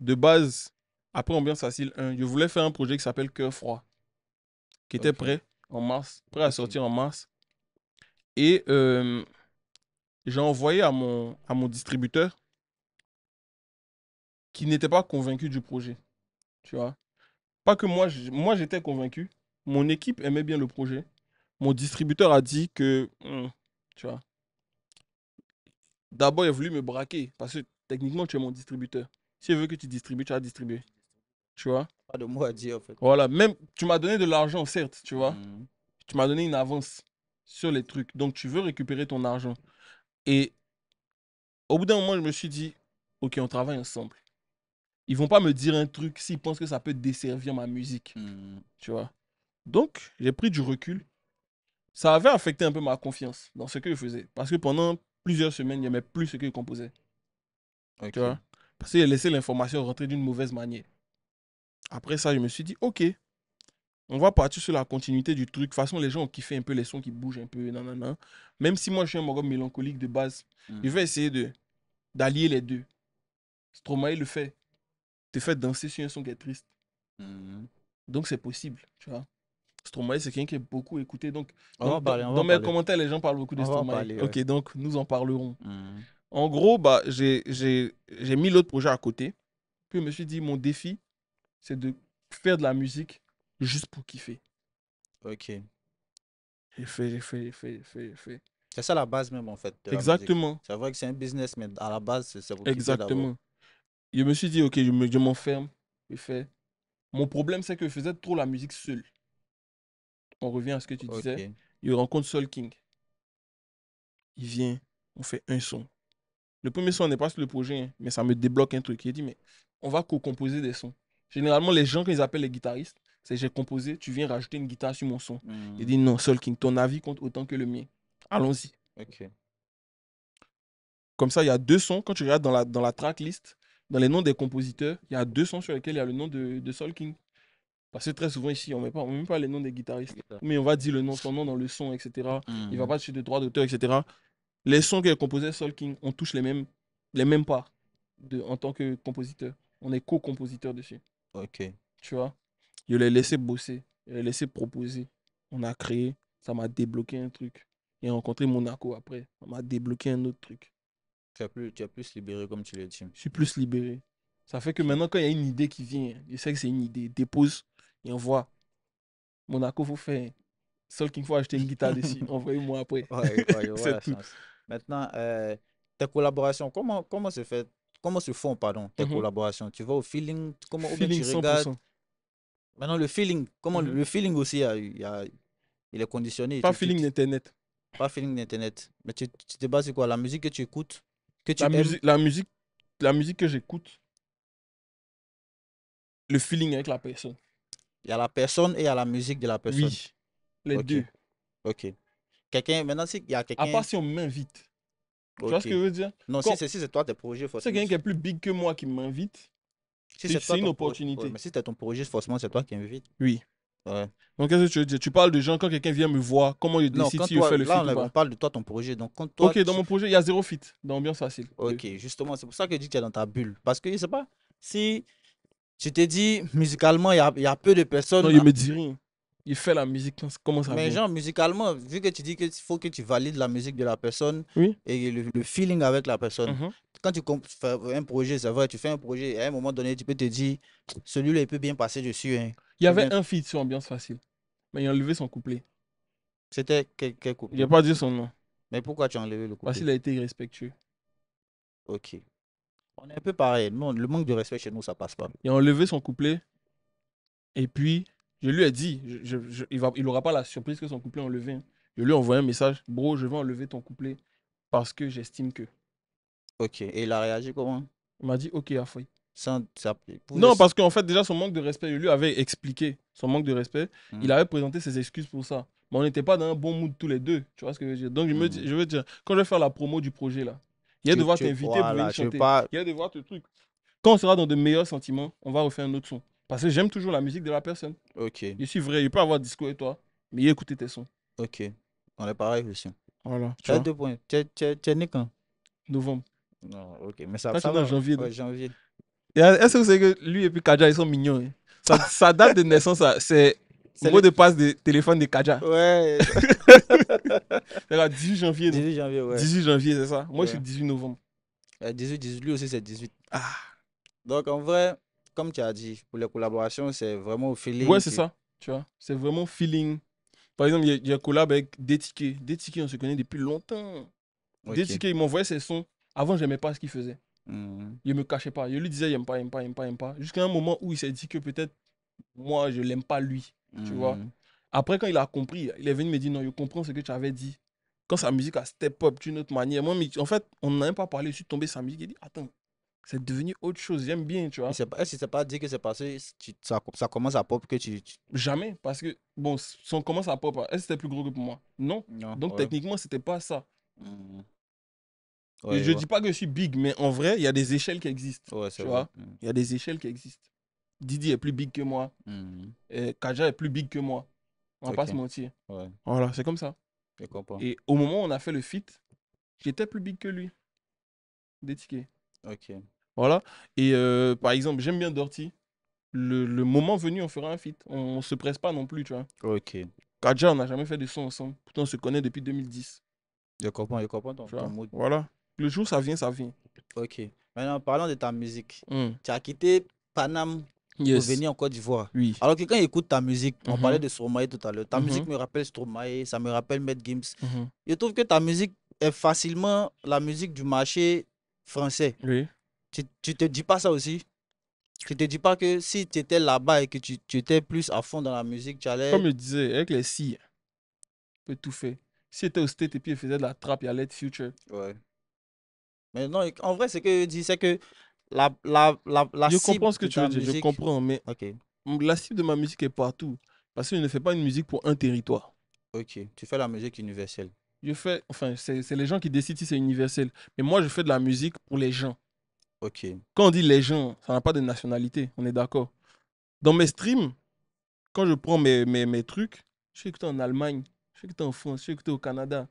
De base, après Ambiance Facile 1, je voulais faire un projet qui s'appelle Cœur Froid, qui était Ok, prêt en mars, prêt à ok, sortir en mars. Et j'ai envoyé à mon distributeur qui n'était pas convaincu du projet, tu vois. Pas que moi, moi j'étais convaincu. Mon équipe aimait bien le projet. Mon distributeur a dit que, tu vois, d'abord il a voulu me braquer parce que techniquement tu es mon distributeur. Si je veux que tu distribues, tu vas distribuer, tu vois. pas de mots à dire, en fait. Voilà, même tu m'as donné de l'argent, certes, tu vois. Mhm. Tu m'as donné une avance sur les trucs. Donc tu veux récupérer ton argent. Et au bout d'un moment, je me suis dit, ok, on travaille ensemble. Ils vont pas me dire un truc s'ils pensent que ça peut desservir ma musique, Mhm. tu vois. Donc, j'ai pris du recul. Ça avait affecté un peu ma confiance dans ce que je faisais. Parce que pendant plusieurs semaines, il n'y avait plus ce que je composais, tu Ok, vois. Parce que j'ai laissé l'information rentrer d'une mauvaise manière. Après ça, je me suis dit, ok, on va partir sur la continuité du truc. De toute façon, les gens ont kiffé un peu les sons qui bougent un peu, nanana. Même si moi, je suis un morgue mélancolique de base, je mhm. vais essayer d'allier les deux. Stromae le fait, te fait danser sur un son qui est triste. Mhm. Donc, c'est possible, tu vois. Stromae, c'est quelqu'un qui est beaucoup écouté. Donc, On va en parler, on va dans en mes parler. commentaires, les gens parlent beaucoup de On va en Stromae. parler, ouais. Ok, donc, nous en parlerons. Mhm. En gros, bah, j'ai mis l'autre projet à côté. Puis, je me suis dit, mon défi, c'est de faire de la musique juste pour kiffer. Ok. J'ai fait. C'est ça la base même, en fait, de la musique. Exactement. C'est vrai que c'est un business, mais à la base, c'est pour kiffer d'abord. Exactement. Je me suis dit, ok, je m'enferme. Je fais. Mon problème, c'est que je faisais trop la musique seul. On revient à ce que tu disais. Ok. Il rencontre Soul King. Il vient, on fait un son. Le premier son n'est pas sur le projet, hein, mais ça me débloque un truc. Il dit, mais on va co-composer des sons. Généralement, les gens qu'ils appellent les guitaristes, c'est j'ai composé, tu viens rajouter une guitare sur mon son. Il Mhm. dit, non, Soul King, ton avis compte autant que le mien. Allons-y. Ok. Comme ça, il y a 2 sons. Quand tu regardes dans la tracklist, dans les noms des compositeurs, il y a 2 sons sur lesquels il y a le nom de Soul King. Parce que très souvent ici, on met même pas les noms des guitaristes. Mais on va dire son nom dans le son, etc. Il va pas toucher de droits d'auteur, etc. Les sons qu'il a composés Soul King, on touche les mêmes parts en tant que compositeur. On est co-compositeur dessus. Ok. Tu vois? Je l'ai laissé bosser. Je l'ai laissé proposer. On a créé. Ça m'a débloqué un truc. J'ai rencontré Monaco après. Ça m'a débloqué un autre truc. Tu es plus libéré, comme tu l'as dit. Je suis plus libéré. Ça fait que maintenant, quand il y a une idée qui vient, je sais que c'est une idée. Dépose et envoie. Monaco, faut faire. Seul qu'il faut acheter une guitare dessus. Envoyez-moi après. Ouais, je vois la C'est tout. chance. Maintenant, tes collaborations, comment se font, pardon, tes Mhm. collaborations? Tu vas au feeling, ou bien Feeling tu regardes. 100%. Maintenant, le feeling, Mhm. le feeling aussi, il est conditionné. Pas feeling d'internet. Pas feeling d'internet. Mais tu te bases sur quoi? La musique que tu écoutes, que tu La aimes. musique, la musique que j'écoute, le feeling avec la personne. Il y a la personne et il y a la musique de la personne. Oui, les Ok. deux. Ok. Quelqu'un, maintenant, s'il y a À quelqu'un. part si on m'invite. Tu vois Ok. ce que je veux dire? Non, Quand si c'est toi, tes projets, c'est forcément. quelqu'un qui est plus big que moi qui m'invite, Si c'est toi c'est une ton opportunité. ouais, mais si c'est ton projet, forcément, c'est toi qui invites. Oui. Ouais. Donc, qu'est-ce que tu veux dire? Tu parles de gens, quand quelqu'un vient me voir, comment je Non, décide quand si je toi, fais le là, feat ou on pas. parle de toi, ton projet. Donc, quand toi. Ok, dans mon projet, il y a 0 feat, dans Ambiance Facile. Ok, justement, c'est pour ça que je dis que tu es dans ta bulle. Parce que, je sais pas, si tu te dis, musicalement, il y a peu de Non, personnes. il me dit rien. Il fait la musique, comment ça Mais vient. genre, musicalement, vu que tu dis qu'il faut que tu valides la musique de la personne Oui. et le feeling avec la personne. Mhm. Quand tu fais un projet, c'est vrai, tu fais un projet et à un moment donné, tu peux te dire, celui-là, il peut bien passer dessus. Hein. Il y Ou avait bien, un feat sur Ambiance Facile, mais il a enlevé son couplet. c'était quel Il n'a couplet? pas dit son nom, Mais pourquoi tu as enlevé le parce couplet? qu'il a été irrespectueux. Ok. On est un peu pareil. Non, le manque de respect chez nous, ça passe pas. Il a enlevé son couplet, et puis, je lui ai dit, il n'aura pas la surprise que son couplet est enlevé. Hein. Je lui ai envoyé un message, bro, je vais enlever ton couplet, parce que j'estime que. Ok. Et il a réagi comment? Il m'a dit, ok, Afoy. Pour Non, parce qu'en fait, déjà, son manque de respect, je lui avais expliqué son manque de respect. Il Hmm. avait présenté ses excuses pour ça. Mais on n'était pas dans un bon mood tous les deux. Tu vois ce que je veux dire? Donc, je veux dire, quand je vais faire la promo du projet, là, il va devoir t'inviter pour venir Voilà, tu veux chanter. pas. Il va devoir te truc. Quand on sera dans de meilleurs sentiments, on va refaire un autre son. Parce que j'aime toujours la musique de la personne. Ok. Je suis vrai, il peut avoir disco et toi, mais il écouter tes sons. Ok. On est pareil aussi. Voilà, tu Tu as vois. 2 points. Tu es né quand? Novembre. Non, ok. Mais ça, Toi, tu ça es né en va. janvier. Ouais, janvier. Est-ce que vous savez que lui et puis Kaja, ils sont mignons? Hein? Sa date de naissance, c'est C'est mot de passe de téléphone de Kaja. Ouais. C'est le 18 janvier, non? 18 janvier, ouais. 18 janvier, c'est ça? Moi, je suis Ouais. 18 novembre. 18, lui aussi, c'est 18. Ah, Donc, en vrai, comme tu as dit, pour les collaborations, c'est vraiment au ouais, feeling. c'est ça. Tu vois, c'est vraiment feeling. Par exemple, il y a un collab avec DTK. DTK, on se connaît depuis longtemps. Ok. DTK, il m'envoyait ses sons. Avant, j'aimais pas ce qu'il faisait. Mhm. Il me cachait pas. Je lui disais, il aime pas, il aime pas, il aime pas, il aime pas. Jusqu'à un moment où il s'est dit que peut-être moi, je l'aime pas lui. Tu vois. Mhm. Après, quand il a compris, il est venu me dire, non, je comprends ce que tu avais dit. Quand sa musique a step up d'une autre manière. Moi, en fait, on n'a même pas parlé. Je suis tombé sur sa musique et dit, attends, c'est devenu autre chose. J'aime bien, tu vois. Est-ce que c'est pas dit que c'est parce que ça commence à pop que Jamais, parce que, bon, si on commence à pop, est-ce que c'était plus gros que pour moi? Non. Non, Donc, ouais. techniquement, c'était pas ça. Mhm. Et Ouais, je ouais. dis pas que je suis big, mais en vrai, il y a des échelles qui existent. Ouais, c'est Tu vrai. vois? Il y a des échelles qui existent. Didi est plus big que moi. Mhm. Kaja est plus big que moi. On va pas Ok. se mentir. Ouais, Voilà, c'est comme ça. je comprends. Et au moment où on a fait le feat, j'étais plus big que lui. Des tickets. Ok. Voilà. Et par exemple, j'aime bien Dirty. Le moment venu, on fera un feat. On se presse pas non plus, tu vois. Ok. Kaja, on n'a jamais fait de son ensemble. Pourtant, on se connaît depuis 2010. Je comprends Tu ton vois. mood. Voilà. Le jour, ça vient, ça vient. Ok. Maintenant, parlons de ta musique. Hmm. Tu as quitté Paname pour Yes. venir en Côte d'Ivoire. Oui. Alors que quand écoute ta musique, on Mhm. parlait de Stromae tout à l'heure. Ta musique Mhm. me rappelle Stromae, ça me rappelle Matt Gims. Mhm. Je trouve que ta musique est facilement la musique du marché français. Oui. Tu te dis pas ça aussi? Tu te dis pas que si tu étais là-bas et que tu étais plus à fond dans la musique, tu allais. Comme je disais, avec les si, on peut tout faire. Si était au state et puis il faisait de la trappe, il y a Let Future. Ouais. Mais non, en vrai, ce que je dis, c'est que la Je cible comprends ce que de tu veux ta dire, je musique. comprends, mais Ok, la cible de ma musique est partout. Parce que je ne fais pas une musique pour un territoire. ok. Tu fais la musique universelle. Enfin, c'est les gens qui décident si c'est universel. Mais moi, je fais de la musique pour les gens. Ok. Quand on dit les gens, ça n'a pas de nationalité, on est d'accord. Dans mes streams, quand je prends mes trucs, je suis écouté en Allemagne, je suis écouté en France, je suis écouté au Canada.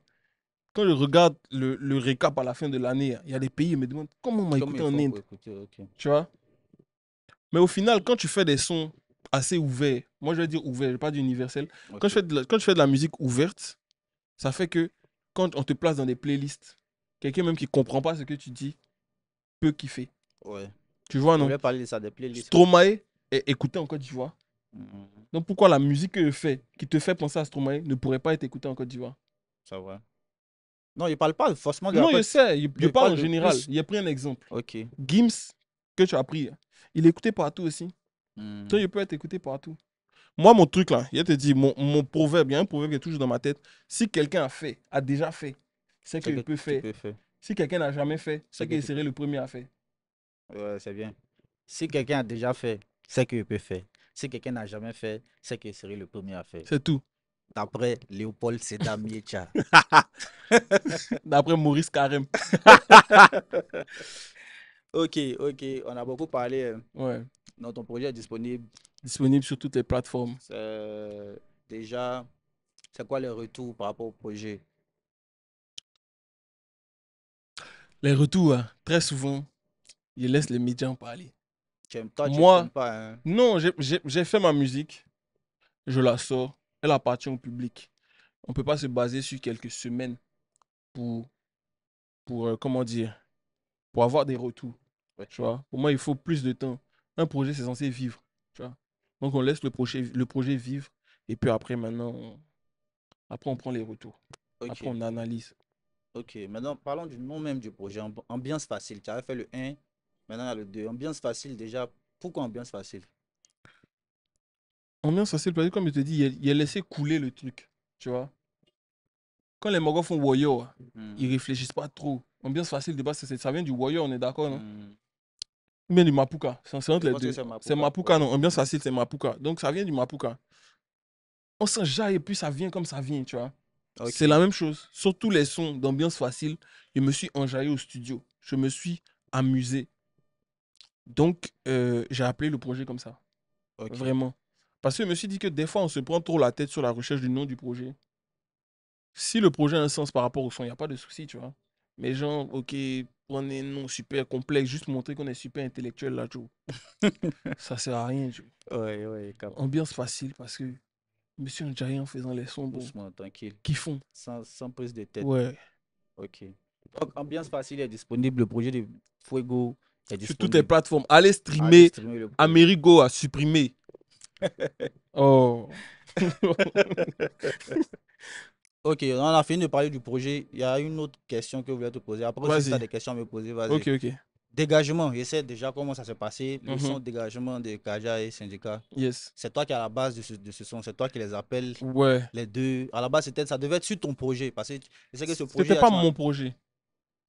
Quand je regarde le récap à la fin de l'année, il y a des pays qui me demandent comment on m'a Comment écouté ils en font Inde, pour écouter? Ok. tu vois. Mais au final, quand tu fais des sons assez ouverts, moi je vais dire ouvert, je vais pas dire universel. Quand Ok. quand je fais de la musique ouverte, ça fait que quand on te place dans des playlists, quelqu'un même qui comprend pas ce que tu dis peut kiffer. Ouais. Tu vois, Je non? voulais parler de ça, des playlists, ouais. Stromae est écouté en Côte d'Ivoire. Mhm. Donc pourquoi la musique que je fais, qui te fait penser à Stromae, ne pourrait pas être écoutée en Côte d'Ivoire? Ça va. Non, il parle pas forcément de Non, je après. sais, je Il parle parle en de général. plus. Il a pris un exemple. Ok. Gims, que tu as pris, il est écouté partout aussi. Donc Mhm. il peut être écouté partout. Moi, mon truc là, il te dit, mon proverbe, il y a un proverbe qui est toujours dans ma tête. Si quelqu'un a déjà fait, c'est C'est qu'il que peut tu faire. peux faire. Si quelqu'un n'a jamais fait, C'est c'est que qu'il tu peux. serait le premier à faire. Ouais, c'est bien. Si quelqu'un a déjà fait, c'est qu'il peut faire. Si quelqu'un n'a jamais fait, c'est qu'il serait le premier à faire. C'est tout. D'après Léopold Sédar Miecha. D'après Maurice Carême. Ok, ok. On a beaucoup parlé. Ouais. Non, ton projet est disponible. Disponible sur toutes les plateformes. Déjà, c'est quoi les retours par rapport au projet? Les retours, hein, très souvent, je laisse les médias en parler. Toi, tu Moi, n'aimes pas, hein? non, j'ai fait ma musique, je la sors, elle appartient au public. On ne peut pas se baser sur quelques semaines pour, comment dire, pour avoir des retours. Tu Ok, vois. Pour moi, il faut plus de temps. Un projet, c'est censé vivre. Tu vois. Donc, on laisse le projet vivre. Et puis après, maintenant, après, on prend les retours. Après, ok, on analyse. ok. Maintenant, parlons du nom même du projet. Ambiance facile. Tu avais fait le un, maintenant il y a le 2. Ambiance facile, déjà. Pourquoi ambiance facile? Ambiance facile, parce que comme je te dis, il a laissé couler le truc. Tu vois. Quand les Mogos font Warrior, ils Hmm, réfléchissent pas trop. Ambiance facile, de base, ça vient du Warrior, on est d'accord, non? hmm. Ou bien du Mapuka. C'est entre Je les pense que deux. c'est C'est Mapuka. Mapuka, Ouais. non. Ambiance facile, c'est Mapuka. Donc, ça vient du Mapuka. On s'enjaille et puis ça vient comme ça vient, tu vois. C'est Ok, la même chose. Sur tous les sons d'ambiance facile, je me suis enjaillé au studio. Je me suis amusé. Donc, j'ai appelé le projet comme ça. ok, Vraiment. Parce que je me suis dit que des fois, on se prend trop la tête sur la recherche du nom du projet. Si le projet a un sens par rapport au son, il n'y a pas de souci, tu vois. Mais genre, ok, prenez un nom super complexe, juste montrer qu'on est super intellectuel là, tu vois. Ça sert à rien, tu vois. ouais, ouais, Ambiance facile parce que je me suis enjaillé en faisant les sons, bon, doucement, tranquille. qui font. Sans prise de tête. Ouais. Ok. Donc, ambiance facile est disponible. Le projet de Fuego est Sur toutes les disponible. plateformes. Allez Allez streamer. streamer le projet. Amerigo a supprimé. Oh. Ok, on a fini de parler du projet. Il y a une autre question que je voulais te poser. Après, si tu as Vas-y. des questions à me poser, vas-y. Ok, ok. Dégagement, je sais déjà comment ça s'est passé. Le son Mhm. de dégagement de Kaja et Syndicat. Yes. C'est toi qui es à la base de ce son. C'est toi qui les appelles Ouais. les deux. À la base, ça devait être sur ton projet. Parce que je sais que ce C'était projet, pas mon projet.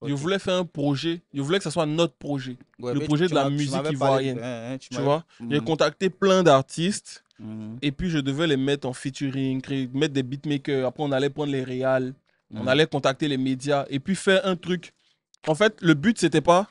Je Ok. voulais faire un projet. Je voulais que ce soit notre projet. Ouais, Le mais projet de la tu musique m'avais parlé ivoirienne. tu Tu m'avais. vois? J'ai Mhm, contacté plein d'artistes. mhm, Et puis je devais les mettre en featuring, mettre des beatmakers. Après, on allait prendre les réals. On mhm. allait contacter les médias. Et puis faire un truc. En fait, le but, c'était pas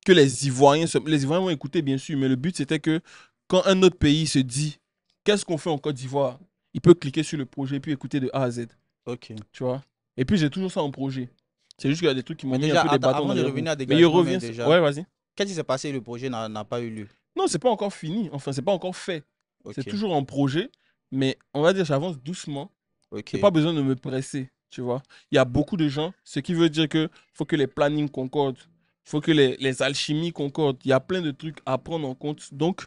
que les Ivoiriens vont écouter bien sûr, mais le but c'était que quand un autre pays se dit qu'est-ce qu'on fait en Côte d'Ivoire, il peut cliquer sur le projet puis écouter de A à Z, Ok. tu vois. Et puis j'ai toujours ça en projet. C'est juste qu'il y a des trucs qui m'ont Mais mis un déjà, peu des bâtons avant dans de les roues. revenir à Mais il dégagement, mais revient. déjà, Ouais, vas-y. qu'est-ce qui s'est passé? Le projet n'a pas eu lieu. Non, c'est pas encore fini. Enfin, c'est pas encore fait. C'est Ok. toujours en projet, mais on va dire j'avance doucement. J'ai Ok. pas besoin de me presser, tu vois. Il y a beaucoup de gens, ce qui veut dire que faut que les plannings concordent, faut que les alchimies concordent. Il y a plein de trucs à prendre en compte. Donc,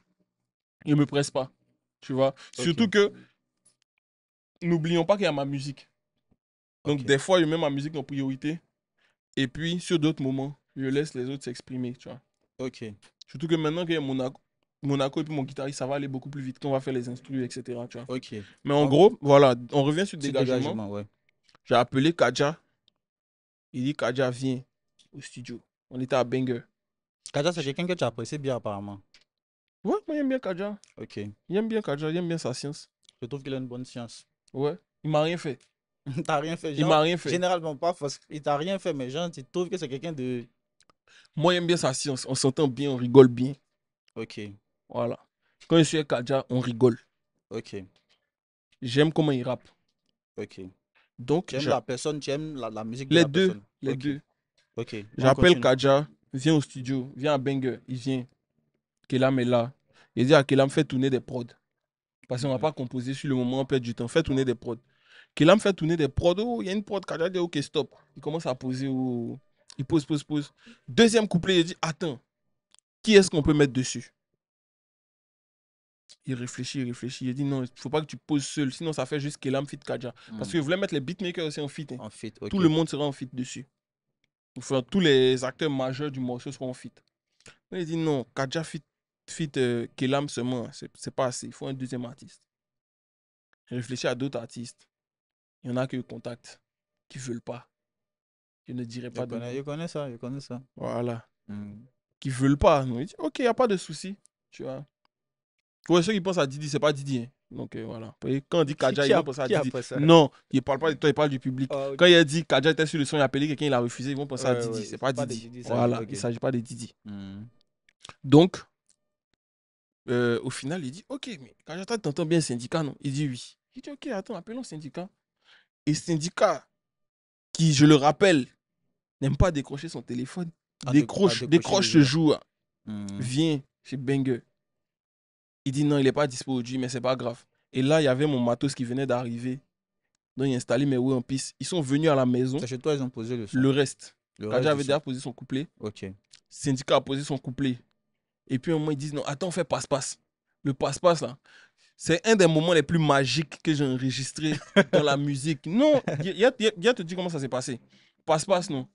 je me presse pas, tu vois. Ok. Surtout que, n'oublions pas qu'il y a ma musique. Donc, Ok. des fois, je mets ma musique en priorité. Et puis, sur d'autres moments, je laisse les autres s'exprimer, tu vois. Ok. Surtout que maintenant qu'il y a Monaco et puis mon guitariste, ça va aller beaucoup plus vite quand on va faire les instrus, etc., tu vois. Ok. Mais en Donc, gros, voilà, on revient sur le sur dégagement. dégagement, ouais. J'ai appelé Kadja. Il dit Kadja, viens au studio. On était à Banger. Kaja, c'est quelqu'un que tu apprécies bien, apparemment. Ouais, moi j'aime bien Kadja. Ok. Il aime bien Kadja, il aime bien sa science. Je trouve qu'il a une bonne science. Ouais, il m'a rien fait. T'as rien fait, Il genre, m'a rien fait. généralement pas, il t'a rien fait, mais genre, tu trouves que c'est quelqu'un de... Moi, j'aime bien ça, si on s'entend bien, on rigole bien. Ok, Voilà. Quand je suis avec Kadja, on rigole. ok, J'aime comment il rappe. ok. Donc, Tu aimes la personne, tu aimes la musique de les la deux, personne. les Ok, deux. ok, on J'appelle continue. Kadja, viens au studio, viens à Banger, il vient. Kelam est là. Il dit à Kelam, fais tourner des prods. Parce qu'on n'a Mhm. pas composé sur le moment, on perd du temps. Fais tourner des prods. Kelam fait tourner des prods. Oh, il y a une prod, Kadja dit, ok, stop. Il commence à poser. Oh. Il pose, pose, pose. Deuxième couplet, il dit, attends, qui est-ce qu'on peut mettre dessus? Il réfléchit, il réfléchit. Il dit, non, il ne faut pas que tu poses seul, sinon ça fait juste Kelam fit Kadja. Parce qu'il voulait mettre les beatmakers aussi en fit. Hein. En fit, Tout ok. le monde sera en fit dessus. Enfin, tous les acteurs majeurs du morceau seront en fit. Il dit non, Kadja fit Kelam seulement, c'est pas assez. Il faut un deuxième artiste. J'ai réfléchi à d'autres artistes. Il y en a que je contacte, qui ne veulent pas. Je ne dirai pas de nom. Je connais ça, je connais ça. Voilà. Mhm. Qui ne veulent pas. Donc, il dit, ok, il n'y a pas de souci. Tu vois. Pour ceux qui pensent à Didi, c'est pas Didi. Hein. Donc voilà. Et quand on dit Kadja, ils vont penser à Qui a Didi. fait ça? Non, il ne parle pas de toi, il parle du public. Ah, Quand ok. il a dit Kadja était sur le son, il a appelé quelqu'un, il a refusé, ils vont penser à Ouais, Didi. ouais, C'est c'est pas pas de Didi. Didi, il s'agit. Voilà, il Ok. ne s'agit pas de Didi. Mhm. Donc, au final, il dit, ok, mais Kadja, t'entends bien syndicat, non? Il dit oui. Il dit, ok, attends, appelons syndicat. Et syndicat, qui, je le rappelle, n'aime pas décrocher son téléphone, À décrocher le décroche ce jour. jour, Mhm. vient chez Banger. Il dit non, il n'est pas dispo aujourd'hui, mais c'est pas grave. Et là, il y avait mon matos qui venait d'arriver. Donc, il a installé mes Way en piste. Ils sont venus à la maison. C'est chez toi, ils ont posé le son. Le reste. Le reste Kadja du avait son. déjà posé son couplet. Ok. Syndicat a posé son couplet. Et puis, au moment, ils disent non, attends, on fait passe-passe. Le passe-passe, là, c'est un des moments les plus magiques que j'ai enregistré dans la musique. Non, il y a te dire comment ça s'est passé. Passe-passe, non.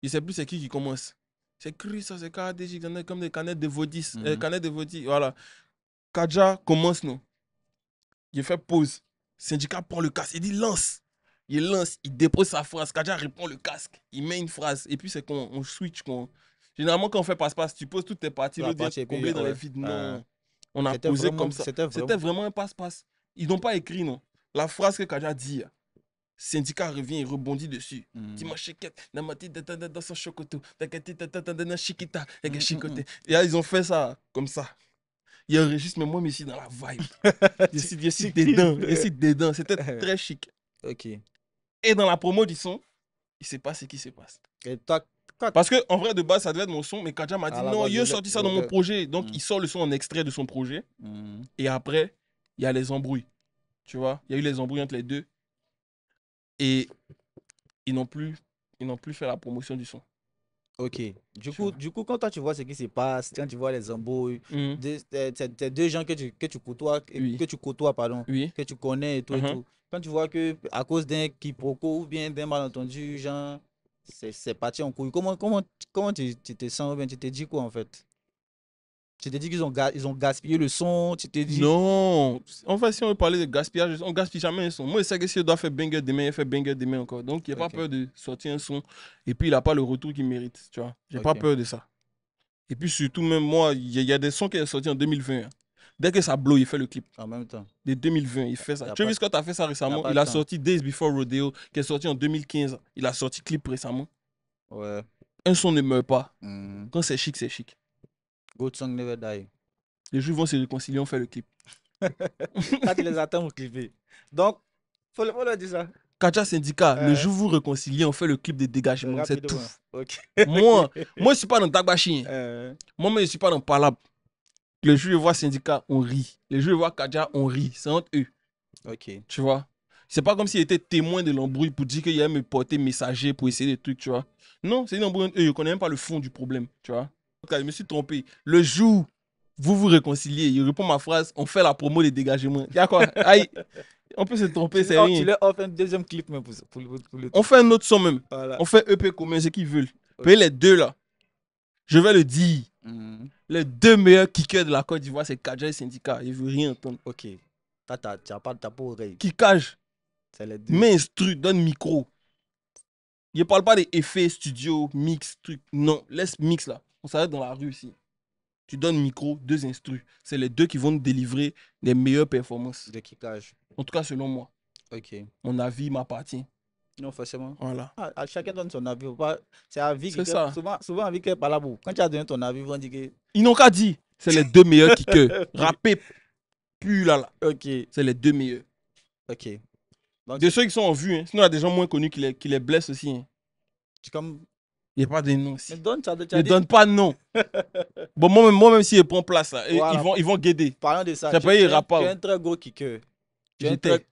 Je ne sais plus c'est qui commence. C'est Chris, ça c'est KDJ, comme des canettes de Vodis. Mhm. Canettes de Vodis, voilà. Kadja commence, non. Il fait pause. Syndicat prend le casque, il dit lance. Il lance, il dépose sa phrase. Kadja répond le casque, il met une phrase. Et puis c'est qu'on on switch. Généralement, quand on fait passe-passe, tu poses toutes tes parties, La l'autre vient partie, et puis, combler dans les ouais. vides. Non. On a posé comme ça. C'était C'était vraiment. vraiment un passe-passe. Ils n'ont pas écrit, non. La phrase que Kadja dit, syndicat revient, il rebondit dessus. Mhm. Dis-moi, chiquette, namati, dans son chocoto, dans chiquita, Mhm. chicoté. Et là, ils ont fait ça, comme ça. Il enregistre, mais moi, je suis dans la vibe. Je suis Tu dedans, je kiffes. suis dedans. C'était très chic. Ok. Et dans la promo du son, il ne sait pas ce qui se passe. Et toi, Parce que en vrai, de base, ça devait être mon son, mais Kadja m'a dit à la non, base, il a sorti ça dans mon projet. Donc, Mhm. il sort le son en extrait de son projet. Mhm. Et après, il y a les embrouilles. Tu vois, il y a eu les embrouilles entre les deux. Et ils n'ont plus, ils n'ont plus fait la promotion du son. Ok. Tu vois. Du coup, quand toi tu vois ce qui se passe, quand tu vois les embrouilles, Mhm. c'est deux gens que tu côtoies, Oui, pardon, oui. que tu connais et tout et Mhm. tout. Quand tu vois que à cause d'un quiproquo ou bien d'un malentendu, genre, c'est parti en couille. Comment tu te sens ou bien tu te dis quoi en fait? Tu te dis ils ont gaspillé le son, tu te dis. Non. En fait, si on veut parler de gaspillage, on gaspille jamais un son. Moi, je sais que si je dois faire banger demain, il fait banger demain encore. Donc, il n'a pas Ok, peur de sortir un son. Et puis, il n'a pas le retour qu'il mérite. Tu vois. J'ai pas ok. peur de ça. Et puis, surtout, même moi, il y a des sons qui sont sortis en 2020. Hein. Dès que ça blow, il fait le clip. En même temps, De 2020, il fait il ça. n'y a pas, Travis Scott a fait ça y a récemment. pas Il de a temps. sorti Days Before Rodeo, qui est sorti en 2015. Il a sorti clip récemment. Ouais. Un son ne meurt pas. Mhm. Quand c'est chic, c'est chic. Good song never die. Les gens vont se réconcilier, on fait le clip. Quand tu les attends pour clipper. Donc, faut leur dire ça. Kadja Syndicat, le Euh, jour où vous réconciliez, on fait le clip de dégagement. C'est tout. rapidement. Ok. Moi, moi, je suis pas dans Dagbashi. Hein. Euh, Moi, mais je suis pas dans Palab. Les jours où je vois Syndicat, on rit. Les jours où je vois Kadja, on rit. C'est entre eux. ok. Tu vois. C'est pas comme s'il était témoin de l'embrouille pour dire qu'il allait me porter messager pour essayer des trucs, tu vois. Non, c'est une embrouille entre eux. Je connais même pas le fond du problème, tu vois. Je me suis trompé. Le jour où vous vous réconciliez, il répond ma phrase, on fait la promo des dégagements. Il y a quoi? Aïe, on peut se tromper, c'est Tu rien. leur offres un deuxième clip même pour le On truc. fait un autre son même. Voilà. On fait EP commun, ce qu'ils veulent. Ok. Payer les deux là. Je vais le dire. Mhm. Les deux meilleurs kickers de la Côte d'Ivoire, c'est Kadja et Syndicat. Je veux rien entendre. Ok. T'as pas oreille. Kickage, C'est les deux. mets instru, donne micro. Je parle pas des effets studio, mix, truc. Non, laisse mix là. On s'arrête dans la rue ici. Tu donnes micro, deux instrus. C'est les deux qui vont nous délivrer les meilleures performances. De kickage. En tout cas, selon moi. Ok. Mon avis m'appartient. Non, forcément. Voilà. Chacun donne son avis. C'est avis C'est ça. souvent avis qui est pas là pour. Quand tu as donné ton avis, ils vont dire que. Ils n'ont qu'à dire. C'est les deux meilleurs kickers. Rappé, plus là. Ok. C'est les deux meilleurs. Ok. Donc, De ceux qui sont en vue. Hein. Sinon, il y a des gens moins connus qui les blessent aussi. Hein. c'est comme. Il n'y a pas de nom Mais aussi. donne, tu Ne as dit. donne pas de nom. Bon, moi-même, s'ils prennent place, là, Voilà. ils vont guider. Parlant de ça, C'est pas, il ira pas. tu es un très gros kicker. Tu es J'étais.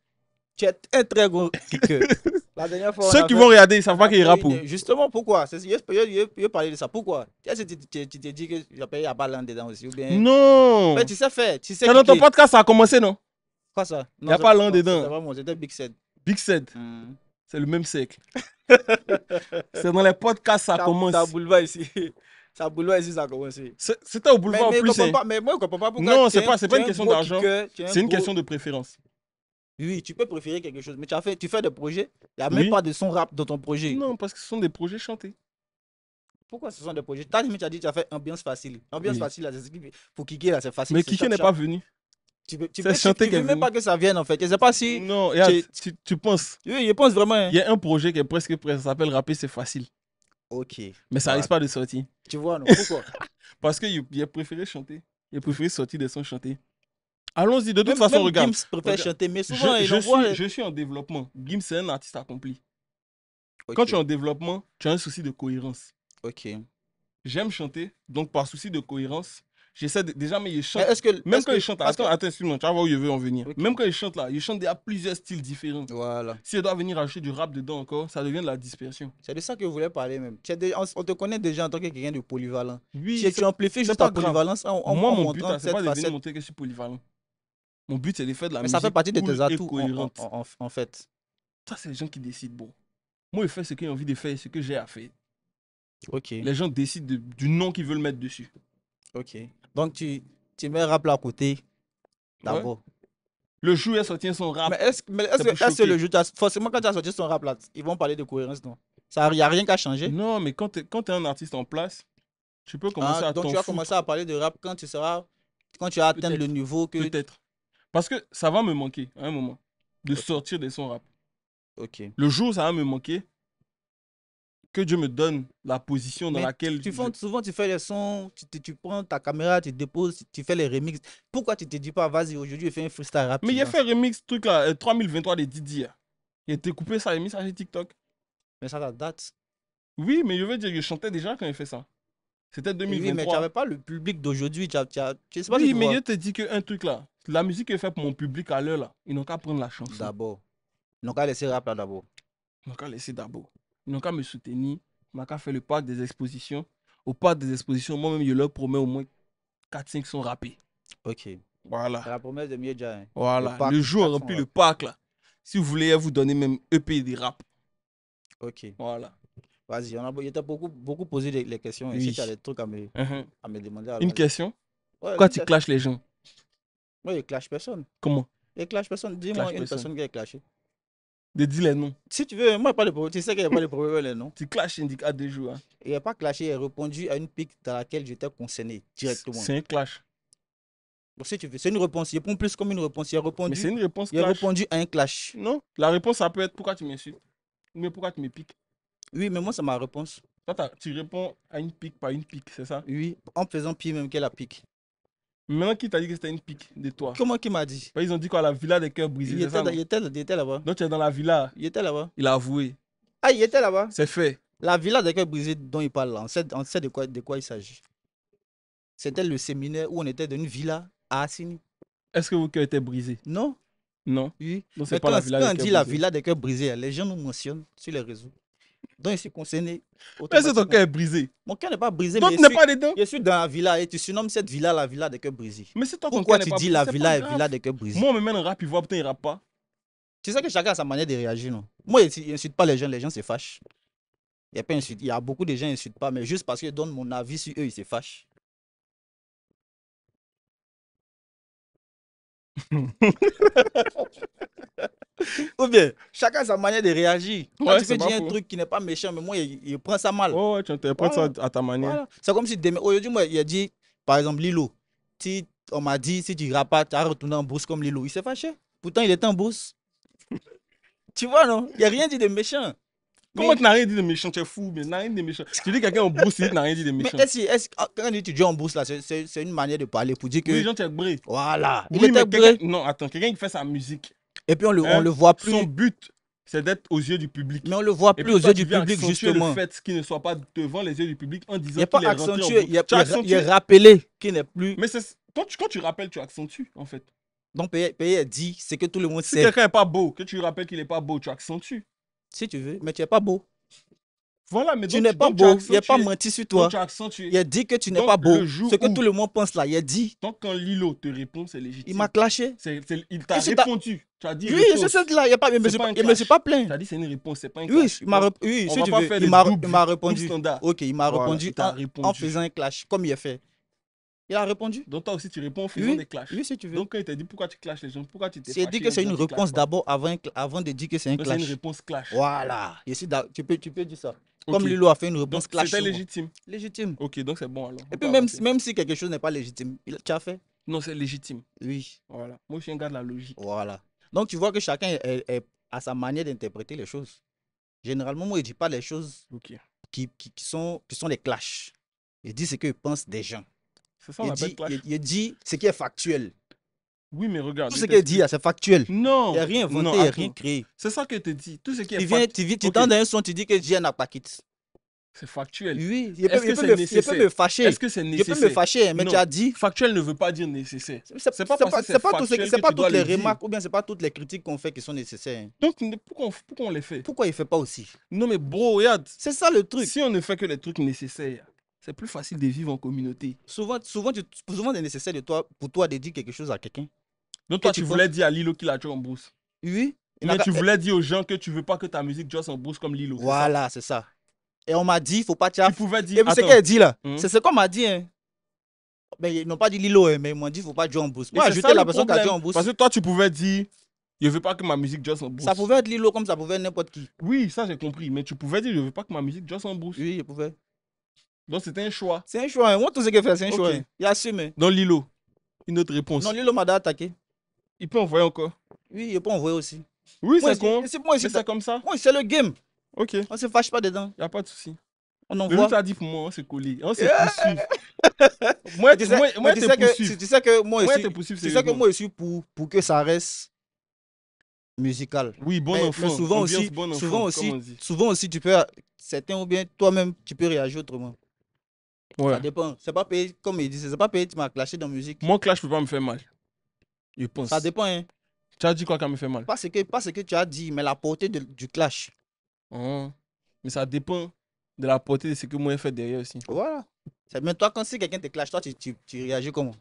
un très gros kicker. La dernière fois, Ceux qui vont regarder, ils ne savent pas qu'il ira pour. Justement, pourquoi? Je parler de ça. Pourquoi? Est-ce que tu t'es dit que il n'y a pas l'un dedans aussi? Ou bien... Non. Mais tu sais faire. Tu sais C'est dans ton podcast, ça a commencé, non? Quoi ça? Il n'y a pas l'un dedans. C'était pas moi, c'était Big Set. Big Set. C'est le même siècle. C'est dans les podcasts, ça commence. Ça boulevard ici. Ça boulevard ici, ça a commencé. C'était au boulevard en plus. Mais moi, je ne comprends pas pourquoi. Non, c'est pas une question d'argent. C'est une gros... question de préférence. Oui, tu peux préférer quelque chose, mais tu fais des projets. Il n'y a même pas de son rap dans ton projet. Non, parce que ce sont des projets chantés. Pourquoi ce sont des projets? Tu as dit que tu as fait ambiance facile. Ambiance facile, là, pour kicker, là, c'est facile. Mais Kiki n'est pas venu. Tu veux même pas que ça vienne en fait. Je sais pas si. Non, tu penses. Oui, je pense vraiment. Hein. Il y a un projet qui est presque prêt, ça s'appelle Rapper, c'est facile. Ok. Mais ça risque pas de sortir. Tu vois, non? Pourquoi? Parce qu'il a préféré chanter. Il a préféré sortir des sons chantés. Allons-y, de toute façon, regarde. Gims préfère chanter, mais souvent, je suis en développement. Gims, c'est un artiste accompli. Okay. Quand tu es en développement, tu as un souci de cohérence. Ok. J'aime chanter, donc par souci de cohérence, j'essaie déjà, mais il chante. Même quand il chante, attends, excuse-moi, tu vas voir où je veux en venir. Okay. Même quand il chante là, il chante à plusieurs styles différents. Voilà. Si il doit venir ajouter du rap dedans encore, ça devient de la dispersion. C'est de ça que je voulais parler même. On te connaît déjà en tant que quelqu'un de polyvalent. Oui. Si tu amplifies juste ta polyvalence moi, mon but, c'est pas de venir montrer que je suis polyvalent. Mon but, c'est de faire de la musique. Mais ça fait partie de tes atouts, en fait. Ça, c'est les gens qui décident. Bon, moi, je fais ce que j'ai envie de faire, ce que j'ai à faire. Ok. Les gens décident du nom qu'ils veulent mettre dessus. Ok. Donc, tu mets rap là à côté, d'abord. Ouais. Le jour où il sorti son rap. Mais est-ce que le jour, forcément, quand tu as sorti son rap là, ils vont parler de cohérence, non? Il n'y a rien qu'à changer. Non, mais quand tu es un artiste en place, tu peux commencer à t'en donc, tu vas commencer à parler de rap quand tu as atteint le niveau que. Peut-être. Parce que ça va me manquer à un moment de sortir des sons rap. Ok. Le jour où ça va me manquer, que Dieu me donne la position dans laquelle... Souvent, tu fais les sons, tu prends ta caméra, tu déposes, tu fais les remixes. Pourquoi tu te dis pas, vas-y, aujourd'hui, je fais un freestyle rap? Mais il a fait un remix, truc là, 3023 de Didi. Il a découpé ça, il a mis ça sur TikTok. Mais ça date. Oui, mais je veux dire, je chantais déjà quand il fait ça. C'était 2023. Oui, mais tu n'avais pas le public d'aujourd'hui. Oui, mais je te dis qu'un truc là, la musique est faite pour mon public à l'heure là, ils n'ont qu'à prendre la chanson. D'abord. Ils n'ont qu'à laisser rap là d'abord. Ils n'ont qu'à laisser d'abord. Ils n'ont qu'à me soutenir. Ils n'ont qu'à faire le parc des expositions. Au parc des expositions, moi-même, je leur promets au moins 4-5 sons rappés. Ok. Voilà. C'est la promesse de Miedja. Hein. Voilà. Le jour on remplit le parc là. Si vous voulez, vous donner même EP des rap. Ok. Voilà. Vas-y, il t'a beaucoup posé les questions. Oui. Et si tu as des trucs à me demander. Alors, une question? Pourquoi tu clashes les gens? Moi, je clash personne. Comment? Je clash personne. Dis-moi une personne qui a clashé. De dire les noms. Si tu veux, moi, pas de problème. Tu sais qu'il n'y a pas de problème les noms. Tu clashes à 2 jours. Hein. Il n'a pas clashé, il a répondu à une pique dans laquelle j'étais concerné directement. C'est un clash. Donc, si tu veux, c'est une réponse. Il répond plus comme une réponse. Il a répondu. Mais c'est une réponse clash. Il a répondu à un clash. Non, la réponse, ça peut être pourquoi tu m'insultes. Mais pourquoi tu me piques. Oui, mais moi, c'est ma réponse. Toi, tu réponds à une pique par une pique, c'est ça? Oui, en faisant pire même qu'elle a pique. Maintenant, qui t'a dit que c'était une pique de toi? Comment qui m'a dit? Ils ont dit quoi, la villa des cœurs brisés. Il était là-bas. Donc tu es dans la villa. Il était là-bas. Il a avoué. Ah, il était là-bas. C'est fait. La villa des cœurs brisés dont il parle là, on sait de quoi il s'agit. C'était le séminaire où on était dans une villa à Assini. Est-ce que vos cœurs étaient brisés? Non. Non. Oui. Donc c'est pas la villa des cœurs brisés. Quand on dit la villa des cœurs brisés, les gens nous mentionnent sur les réseaux. Donc, je suis concerné. Est-ce que ton cœur est brisé? Mon cœur n'est pas brisé. Donc, tu n'es pas dedans? Je suis dans la villa et tu surnommes cette villa la villa des cœurs brisés. Mais c'est toi pourquoi tu dis la villa est villa des cœurs brisés? Moi, on me mène un rap, il voit, putain, il rappe pas. Tu sais que chacun a sa manière de réagir, non? Moi, je n'insulte pas les gens se fâchent. Il y a beaucoup de gens qui n'insultent pas, mais juste parce que je donne mon avis sur eux, ils se fâchent. Ou bien, chacun a sa manière de réagir. Quand tu peux dire un truc qui n'est pas méchant, mais moi, il prend ça mal. Ouais, tu interprètes ça à ta manière. Voilà. C'est comme si aujourd'hui, moi, il a dit, par exemple, Lilo. On m'a dit, si tu rappes pas, tu as retourné en bourse comme Lilo. Il s'est fâché. Pourtant, il était en bourse. Tu vois, non? Il n'y a rien dit de méchant. Comment tu n'as rien dit de méchant? Tu es fou, mais n'a rien dit de méchant. Tu dis quelqu'un en bourse, tu n'a rien dit de Mais méchant. quand tu dis en bourse, là, c'est une manière de parler pour dire que. Oui, les gens, tu es bré. Voilà. Il Oui, était mais bré. non, attends, quelqu'un qui fait sa musique. Et puis on hein, le voit plus. Son but, c'est d'être aux yeux du public. Mais on le voit Et plus puis aux toi, yeux tu du viens public, accentuer justement. le fait qu'il ne soit pas devant les yeux du public en Il disant n'y a pas qu'il est rentré en accentué. bourse. Il Tu accentues. est rappelé qu'il n'est plus. Mais quand tu rappelles, tu accentues, en fait. Donc, payer dit, c'est que tout le monde Si sait. quelqu'un n'est pas beau, que tu lui rappelles qu'il n'est pas beau, tu accentues. Si tu veux, mais tu n'es pas beau. Voilà, mais Tu n'es pas beau. Il n'a pas menti sur toi. Donc tu accentues. Il a dit que tu n'es Donc, pas beau. le jour Ce que où- tout le monde pense là, il a dit. Donc quand Lilo te répond, c'est légitime. Il m'a clashé. Il t'a Et c'est ta- répondu. Tu as dit Oui, réponse. je sais là. Il ne C'est pas un me suis clash. pas plaint. Tu as dit c'est une réponse, c'est pas un Oui, clash. il m'a Donc, oui, on si va tu pas veux, faire il des m'a doubles répondu. standards. Ok, il m'a Voilà, répondu il t'a en répondu. faisant un clash, comme il a fait. Il a répondu. Donc toi aussi tu réponds en faisant Oui, des clashs. oui, si tu veux. Donc quand il t'a dit pourquoi tu clashes les gens, pourquoi tu t'es C'est dit que c'est une réponse d'abord avant de dire que c'est un C'est une clash. réponse clash. Voilà. Tu peux dire ça. Ok. Comme Lilo a fait une réponse Donc clash. c'était sur moi. légitime. Légitime. Ok, donc c'est bon alors. Et puis même si quelque chose n'est pas légitime, tu as fait. Non, c'est légitime. Oui. Voilà. Moi je suis un gars de la logique. Voilà. Donc tu vois que chacun a sa manière d'interpréter les choses. Généralement, moi, je ne dis pas les choses Ok. qui sont des clashs. Je dis ce que pensent des gens. C'est ça on appelle clash. Il dit ce qui est factuel. Oui, mais regarde. Tout ce qu'il dit là, c'est factuel. Non. Il n'y a rien Non, inventé, il n'y a attends. rien créé. C'est ça que je te dis. Tout ce qui est Tu viens, tu Ok. tends dans un son, tu dis que Dieu n'a pas quitté. C'est factuel. Oui, il Est-ce que c'est peut nécessaire? me fâcher. Est-ce que c'est Il nécessaire? peut me fâcher, mais Non. tu as dit. Factuel ne veut pas dire nécessaire. C'est pas toutes les remarques ou bien c'est pas toutes les critiques qu'on fait qui sont nécessaires. Hein. Donc pourquoi on les fait? Pourquoi il ne fait pas aussi? Non mais bro, regarde. C'est ça le truc. Si on ne fait que les trucs nécessaires, c'est plus facile de vivre en communauté. Souvent c'est nécessaire pour toi de dire quelque chose à quelqu'un. Donc toi tu tu penses- voulais dire à Lilo qu'il a tué en brousse. Oui. Mais tu voulais dire aux gens que tu veux pas que ta musique joue en brousse comme Lilo. c'est ça? Voilà, c'est ça. Et on m'a dit, il faut pas Tu pouvais Et dire. puis ce Attends. qu'elle dit là, Mhm. c'est ce qu'on m'a dit. Hein. Mais ils n'ont pas dit Lilo, hein, mais ils m'ont dit, il ne faut pas jouer en boost. Mais Moi, c'est ajouter ça la le personne qui a problème. joué en boost. Parce que toi tu pouvais dire, je veux pas que ma musique joue en brousse. Ça pouvait être Lilo comme ça pouvait être n'importe qui. Oui, ça j'ai compris. Mais tu pouvais dire, je veux pas que ma musique joue en brousse. Oui, il pouvait. Donc c'était un choix. C'est un choix. Hein. Moi, tout ce qu'il fait, c'est un Ok. choix. Hein. Il assume. Hein. Dans Lilo, une autre réponse. Non, Lilo m'a attaqué. Il peut envoyer encore. Oui, il peut envoyer aussi. Oui, Moi, c'est con. moi, Mais c'est comme ça. moi, c'est le game. Ok, On ne se fâche pas dedans. y a pas de souci. On Le envoie. loup t'a dit pour moi, on s'est collé. On s'est poursuivre. Moi, Tu sais- moi, tu te sais que- poursuivre. tu sais que moi, Moi, je te suis, poursuivre, tu sais que sérieusement. moi, je suis pour que ça reste musical. Oui, bon Mais enfant. souvent ambiance aussi, bon enfant, souvent comme on dit. aussi, certains ou bien toi-même, tu peux réagir autrement. Ouais. Ça dépend. C'est pas payé, comme il dit, c'est pas payé, tu m'as clashé dans la musique. Mon clash peut pas me faire mal. Je pense. Ça dépend, hein. Tu as dit quoi qui me fait mal? Pas ce que tu as dit, mais la portée du clash. Oh. Mais ça dépend de la portée de ce que moi j'ai fait derrière aussi. Voilà. Mais toi, quand si quelqu'un te clash, toi, tu réagis comment?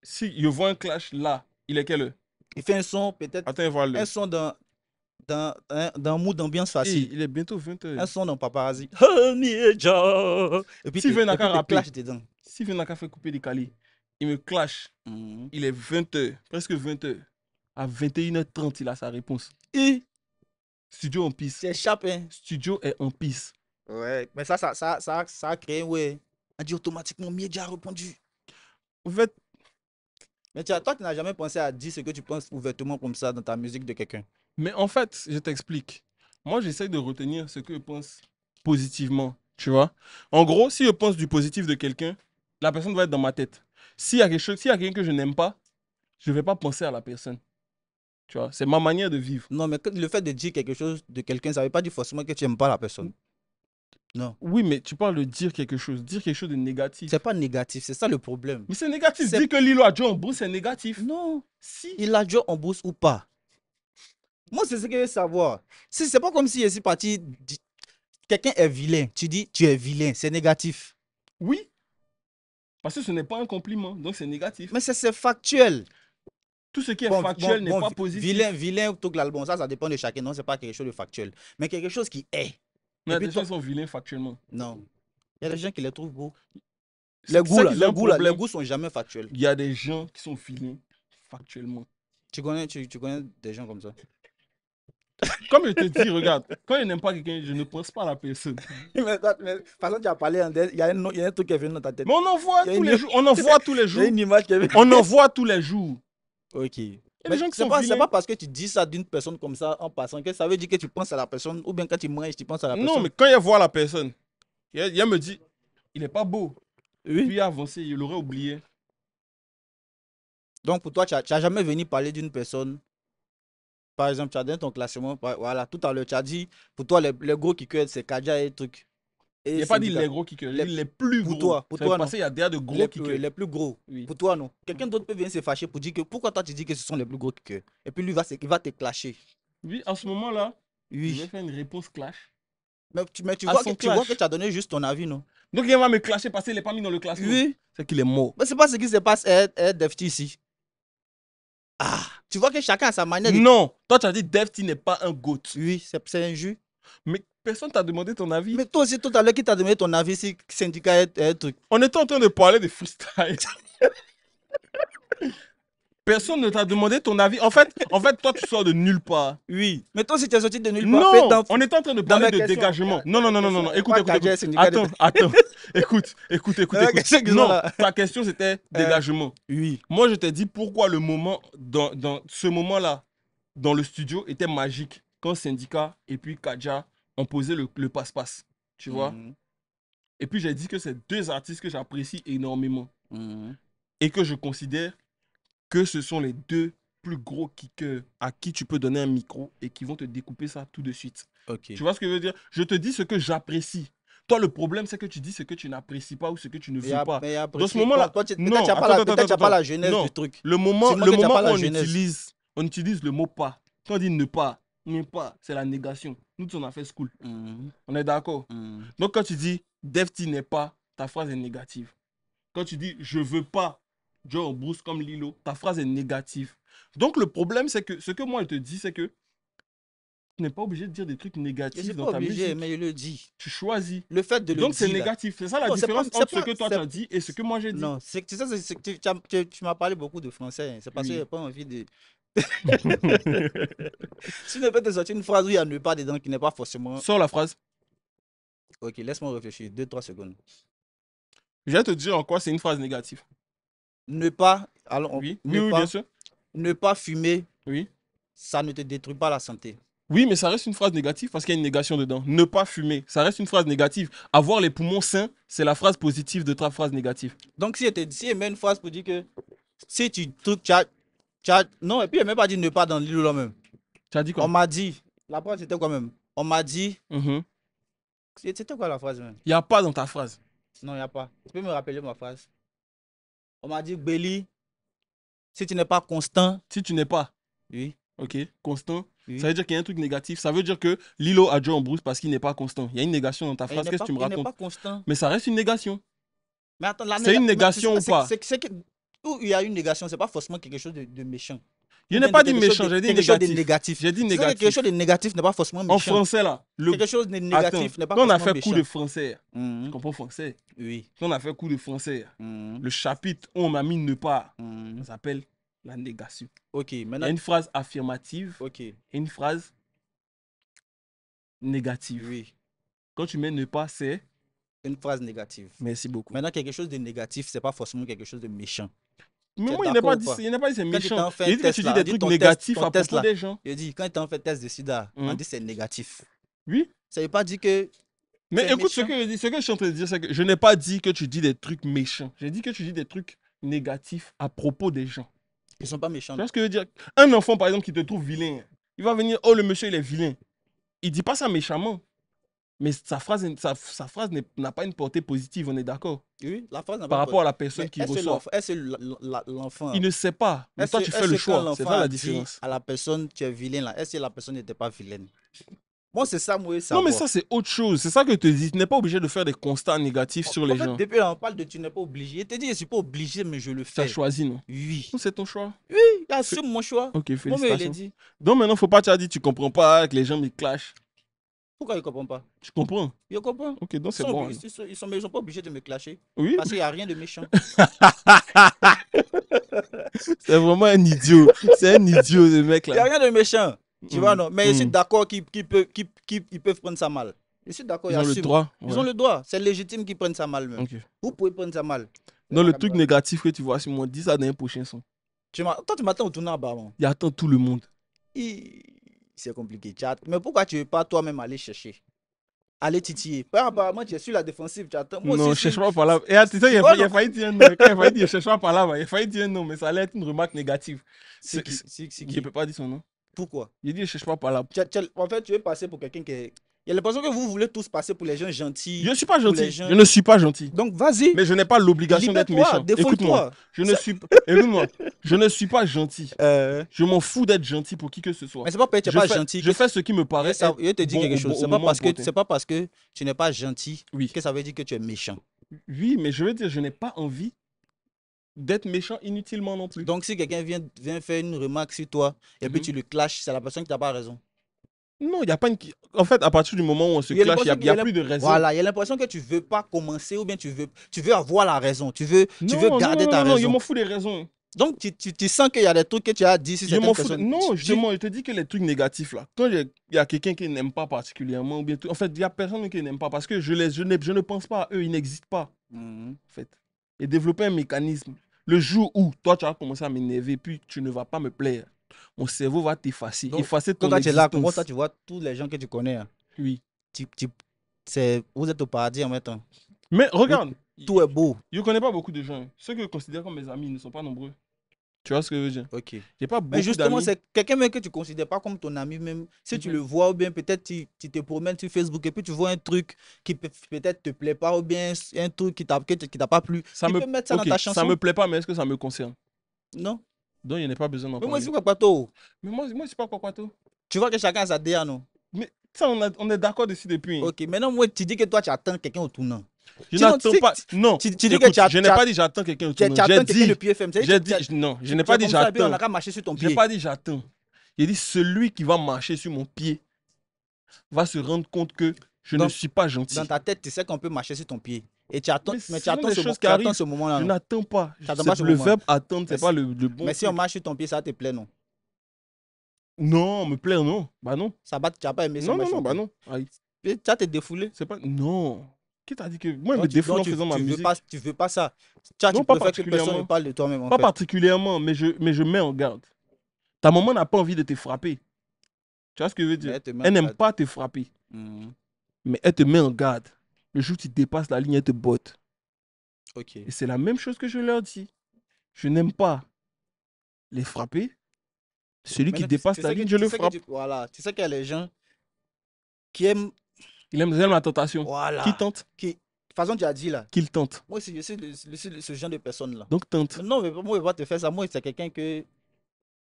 Si je vois un clash là, il est quelle heure? Il fait un son, peut-être, Attends, voir un le. son dans un mood d'ambiance facile. Il est bientôt 20h. Un son dans Paparazzi. Et puis, Si veut n'a qu'à te rapper. clash dedans. Si Venaka fait couper des calés, il me clash. Mhm. Il est 20h, presque 20h. À 21h30, il a sa réponse. Et Studio en piste. c'est échappe, hein. Studio est en piste. Ouais, mais ça a créé, ouais. On dit automatiquement, Miedia a répondu. En fait, Mais toi, tu n'as jamais pensé à dire ce que tu penses ouvertement comme ça dans ta musique de quelqu'un. mais en fait, je t'explique. Moi, j'essaie de retenir ce que je pense positivement. Tu vois? En gros, si je pense du positif de quelqu'un, la personne va être dans ma tête. S'il y a quelqu'un que je n'aime pas, je ne vais pas penser à la personne. Tu vois? C'est ma manière de vivre. Non, mais le fait de dire quelque chose de quelqu'un, ça ne veut pas dire forcément que tu n'aimes pas la personne. Non. Oui, mais tu parles de dire quelque chose de négatif. C'est pas négatif, c'est ça le problème. Mais c'est négatif. C'est- Dire que Lilo a joué en bourse, c'est négatif. Non, Si. il a joué en bourse ou pas. Moi, c'est ce que je veux savoir. Si c'est pas comme si je suis parti, quelqu'un est vilain, tu dis tu es vilain, c'est négatif. Oui. Parce que ce n'est pas un compliment, donc c'est négatif. Mais c'est factuel. Tout ce qui est Bon, factuel bon, n'est pas positif. Vilain, tout l'album, ça dépend de chacun. Non, c'est pas quelque chose de factuel. Mais quelque chose qui est. Il y a Et puis des gens qui sont vilains factuellement. Non. Il y a des gens qui les trouvent beaux. C'est Les goûts, ça là, qui est les un goûts, là, les problème. goûts sont jamais factuels. Il y a des gens qui sont vilains factuellement. Tu connais des gens comme ça. Comme je te dis, regarde, quand je n'aime pas quelqu'un, je ne pense pas à la personne. mais, de toute façon, tu as parlé en il y a un truc qui est venu dans ta tête. Mais on en voit Il y a tous une- les jours. On en voit tous les Il y jours. a une image qui est venue. On en voit tous les jours. Ok. Il y a des Mais gens qui c'est sont pas, vilains. pas parce que tu dis ça d'une personne comme ça en passant que ça veut dire que tu penses à la personne, ou bien quand tu manges, tu penses à la Non, personne. mais quand il voit la personne, il me dit, il est pas beau. Oui. Puis il a avancé, il l'aurait oublié. Donc pour toi, tu n'as jamais venu parler d'une personne. Par exemple, tu as donné ton classement. Voilà, tout à l'heure, tu as dit, pour toi, les gros kickers, c'est Kaja et truc. Il Et n'a pas dit Syndicat. les gros kickers, il a dit les plus Pour gros. toi, Ça veut non. passer, il y a derrière de gros kickers. Les plus gros. Oui. Pour toi, non. Quelqu'un d'autre peut venir se fâcher pour dire que pourquoi toi tu dis que ce sont les plus gros kickers. Et puis lui, il va te clasher. Oui, en ce moment-là, je vais Oui. faire une réponse clash. Mais tu À vois son tu vois clash. que tu as donné juste ton avis, non? Donc il va me clasher parce qu'il n'est pas mis dans le classement. Oui. C'est qu'il est mort. Mais c'est pas ce qui se passe à Defty ici. Ah, tu vois que chacun a sa manière de... Non, toi tu as dit Defty n'est pas un GOAT. Oui, c'est un jus. Mais personne t'a demandé ton avis. Mais toi aussi, tout à l'heure, qui t'a donné ton avis si Syndicat est un truc? On était en train de parler de freestyle. Personne ne t'a demandé ton avis. En fait, toi, tu sors de nulle part. Oui. Mais toi aussi, tu es sorti de nulle part. Non, on était en train de parler ma de question, dégagement. Non. Écoute. Attends. Attends. Écoute. La question qu'ils ont Non, là. ta question c'était dégagement. Oui. Moi, je t'ai dit pourquoi le moment, dans ce moment-là, dans le studio, était magique. Quand Syndicat et puis Kaja ont posé le passe-passe. Tu vois? Et puis, j'ai dit que c'est deux artistes que j'apprécie énormément. Et que je considère que ce sont les deux plus gros kickers à qui tu peux donner un micro et qui vont te découper ça tout de suite. Ok. Tu vois ce que je veux dire? Je te dis ce que j'apprécie. Toi, le problème, c'est que tu dis ce que tu n'apprécies pas ou ce que tu ne veux pas. Dans ce moment-là, peut-être tu n'as pas la jeunesse du truc. Le moment où on utilise le mot pas. Quand on dit ne pas, c'est la négation. Nous, on a fait school. On est d'accord? Donc, quand tu dis Defty n'est pas, ta phrase est négative. Quand tu dis je veux pas Joe Bruce comme Lilo, ta phrase est négative. Donc le problème, c'est que ce que moi je te dis, c'est que tu n'es pas obligé de dire des trucs négatifs dans ta musique. Mais je le dis. Tu choisis. Le fait de le dire. Donc c'est négatif. C'est ça la différence entre ce que toi tu as dit et ce que moi j'ai dit. Non, c'est ça, tu m'as parlé beaucoup de français. C'est parce que j'ai pas envie de. Si ne peux te sortir une phrase où il y a ne pas dedans qui n'est pas forcément. Sors la phrase. Ok, laisse-moi réfléchir. 2-3 secondes. Je vais te dire en quoi c'est une phrase négative. Ne pas. Alors, oui, bien sûr. Ne pas fumer. Oui. Ça ne te détruit pas la santé. Oui, mais ça reste une phrase négative parce qu'il y a une négation dedans. Ne pas fumer, ça reste une phrase négative. Avoir les poumons sains, c'est la phrase positive de ta phrase négative. Donc, si il met une phrase pour dire que si tu non, et puis il n'a même pas dit ne pas dans l'île là même. Tu as dit quoi? On m'a dit. La phrase c'était quoi même? On m'a dit. C'était quoi la phrase même? Il n'y a pas dans ta phrase. Non, il n'y a pas. Tu peux me rappeler ma phrase? On m'a dit, Belly, si tu n'es pas constant. Si tu n'es pas. Oui. Ok, constant. Oui. Ça veut dire qu'il y a un truc négatif. Ça veut dire que Lilo a Joe Bruce parce qu'il n'est pas constant. Il y a une négation dans ta phrase. Qu'est-ce que tu me racontes? Il n'est pas constant. Mais ça reste une négation. Mais attends, c'est une négation ou pas? Où il y a une négation, c'est pas forcément quelque chose de méchant. Je n'ai pas dit méchant, j'ai dit négatif. J'ai dit négatif. Quelque chose de négatif n'est pas forcément méchant. En français, là. Quelque chose de négatif n'est pas forcément méchant. Quand on a fait méchant. cours de français, tu comprends français? Oui. Quand on a fait cours de français, le chapitre où on m'a mis ne pas, ça s'appelle la négation. Ok, maintenant. Il y a une phrase affirmative et une phrase négative. Oui. Quand tu mets ne pas, c'est une phrase négative. Merci beaucoup. Maintenant, quelque chose de négatif, c'est pas forcément quelque chose de méchant. Mais moi, il n'a pas dit c'est méchant. Il dit que tu dis des trucs négatifs à propos des gens. Il dit, quand tu as fait test de sida, on dit c'est négatif. Oui. Ça ne veut pas dire que. Mais écoute, ce que je suis en train de dire, c'est que je n'ai pas dit que tu dis des trucs méchants. J'ai dit que tu dis des trucs négatifs à propos des gens. Ils ne sont pas méchants. Tu vois ce que je veux dire? Un enfant, par exemple, qui te trouve vilain, il va venir, oh, le monsieur, il est vilain. Il ne dit pas ça méchamment. Mais sa phrase n'a pas une portée positive, on est d'accord? Oui, la phrase n'a pas par rapport à la personne qui reçoit. Est-ce l'enfant? Il ne sait pas. Mais toi, tu fais le choix. C'est ça la différence. À la personne, tu es vilaine là. Est-ce que la personne n'était pas vilaine? Moi, c'est ça, moi. Non, mais ça, c'est autre chose. C'est ça que je te dis. Tu n'es pas obligé de faire des constats négatifs sur les gens. Depuis là, on parle de tu n'es pas obligé. Je te dis, je ne suis pas obligé, mais je le fais. Tu as choisi, non? Oui. C'est ton choix. Oui, assume mon choix. Ok, félicitations. Dit. Donc maintenant, il ne faut pas te dire tu ne comprends pas que les gens me clashent. Pourquoi ils ne comprennent pas? Tu comprends? Ils comprennent. Ok, donc c'est bon. Ils ne sont pas obligés de me clasher. Oui. Parce qu'il n'y a rien de méchant. C'est vraiment un idiot. C'est un idiot, ce mec-là. Il n'y a rien de méchant. Tu vois, non? Mais je suis d'accord qu'ils peuvent prendre ça mal. Je suis d'accord. Ils ont le droit. Ils ont le droit. C'est légitime qu'ils prennent ça mal même. Okay. Vous pouvez prendre ça mal. Non, le truc négatif que tu vois sur moi, dis ça dans un prochain son. Toi, tu m'attends au tournant bas, mon. Il attend tout le monde. C'est compliqué. Mais pourquoi tu ne veux pas toi-même aller chercher? Aller titiller. Apparemment, tu es sur la défensive. Tu attends. Moi Non, aussi, je cherche pas par là. Et tu sais, tu vois, il a failli dire non. Quand il a failli dire je cherche pas par là, il a failli dire non, mais ça allait être une remarque négative. c'est qui? Je ne peux pas dire son nom. Pourquoi? Il dit je cherche pas par là. En fait, tu veux passer pour quelqu'un qui est. Il y a l'impression que vous voulez tous passer pour les gens gentils. Je ne suis pas pour les gentil. gens- Je ne suis pas gentil. Donc, vas-y. Mais je n'ai pas l'obligation d'être Libère-toi, méchant. Écoute-moi. défouille-toi. Écoute-moi. Je ne suis pas gentil. Mais Je m'en fous d'être gentil pour qui que ce soit. c'est pas parce que tu n'es pas gentil. Je fais ce qui me paraît Je vais te être dire bon quelque chose. au C'est moment opportun. pas parce que tu n'es pas gentil Oui. que ça veut dire que tu es méchant. Oui, mais je veux dire, je n'ai pas envie d'être méchant inutilement non plus. Donc, si quelqu'un vient faire une remarque sur toi et puis tu le clashes, c'est la personne qui n'a pas raison. Non, il n'y a pas une... En fait, à partir du moment où on se clash, il n'y a plus de raison. Voilà, il y a l'impression que tu ne veux pas commencer ou bien tu veux avoir la raison. Tu veux garder ta raison. Non, je m'en fous des raisons. Donc, tu sens qu'il y a des trucs que tu as dit sur certaines personnes. Non, justement, je te dis que les trucs négatifs, là, quand il y a quelqu'un qui n'aime pas particulièrement, ou bien tout, en fait, il n'y a personne qui n'aime pas parce que je ne pense pas à eux, ils n'existent pas. En fait. Et développer un mécanisme. Le jour où toi, tu vas commencer à m'énerver, puis tu ne vas pas me plaire, mon cerveau va t'effacer. Effacer ton quand tu es là, existence. comment ça, tu vois tous les gens que tu connais. Hein. Oui. Vous êtes au paradis en même temps. Mais regarde. Tout est beau. Je ne connais pas beaucoup de gens. Ceux que je considère comme mes amis ne sont pas nombreux. Tu vois ce que je veux dire? Ok. J'ai pas beaucoup mais justement, d'amis. c'est quelqu'un même que tu ne considères pas comme ton ami même. Si tu le vois ou bien peut-être tu te promènes sur Facebook et puis tu vois un truc qui peut-être te plaît pas ou bien un truc qui t'a pas plu. Tu peux mettre ça dans ta chanson. Ça me plaît pas, mais est-ce que ça me concerne? Non. Donc il n'y a pas besoin d'en parler. Mais moi, c'est pas toi. Mais moi, c'est pas Kwakwato. Tu vois que chacun a sa DA, non? Mais ça, on est d'accord dessus depuis. Ok, maintenant, moi, tu dis que toi, tu attends quelqu'un au tournant. Je n'attends pas. Non, tu dis que je n'ai pas dit j'attends quelqu'un au tournant. Tu attends quelqu'un depuis FM. Non, je n'ai pas dit j'attends. On a qu'à marcher sur ton pied. Je n'ai pas dit j'attends. J'ai dit celui qui va marcher sur mon pied va se rendre compte que je ne suis pas gentil. Dans ta tête, tu sais qu'on peut marcher sur ton pied. Et tu attends, mais tu attends ce moment-là. Je n'attends pas. Le verbe attendre, c'est pas le bon. Mais si on marche sur ton pied, ça te plaît, non? Non, me plaire, non. Bah non. Ça va, tu n'as pas aimé ça? Non, bah non. Tu as te défoulé? C'est pas. Non. Qui t'a dit que. Moi, je me défoule en faisant ma musique. Tu veux pas ça. Non, pas particulièrement. Que personne ne parle de toi-même. Pas particulièrement, mais je mets en garde. Ta maman n'a pas envie de te frapper. Tu vois ce que je veux dire? Elle n'aime pas te frapper. Mais elle te met en garde. Le jour où tu dépasses la ligne, elle te botte. Ok. Et c'est la même chose que je leur dis. Je n'aime pas les frapper. Celui qui dépasse la ligne, je le frappe. Voilà. Tu sais qu'il y a les gens qui aiment. Ils aiment la tentation. Voilà. Qui tente? De toute façon, tu as dit là. Qu'il tente. Moi, je suis ce genre de personne-là. Donc tente. Non, mais moi, je ne vais pas te faire ça. Moi, c'est quelqu'un que.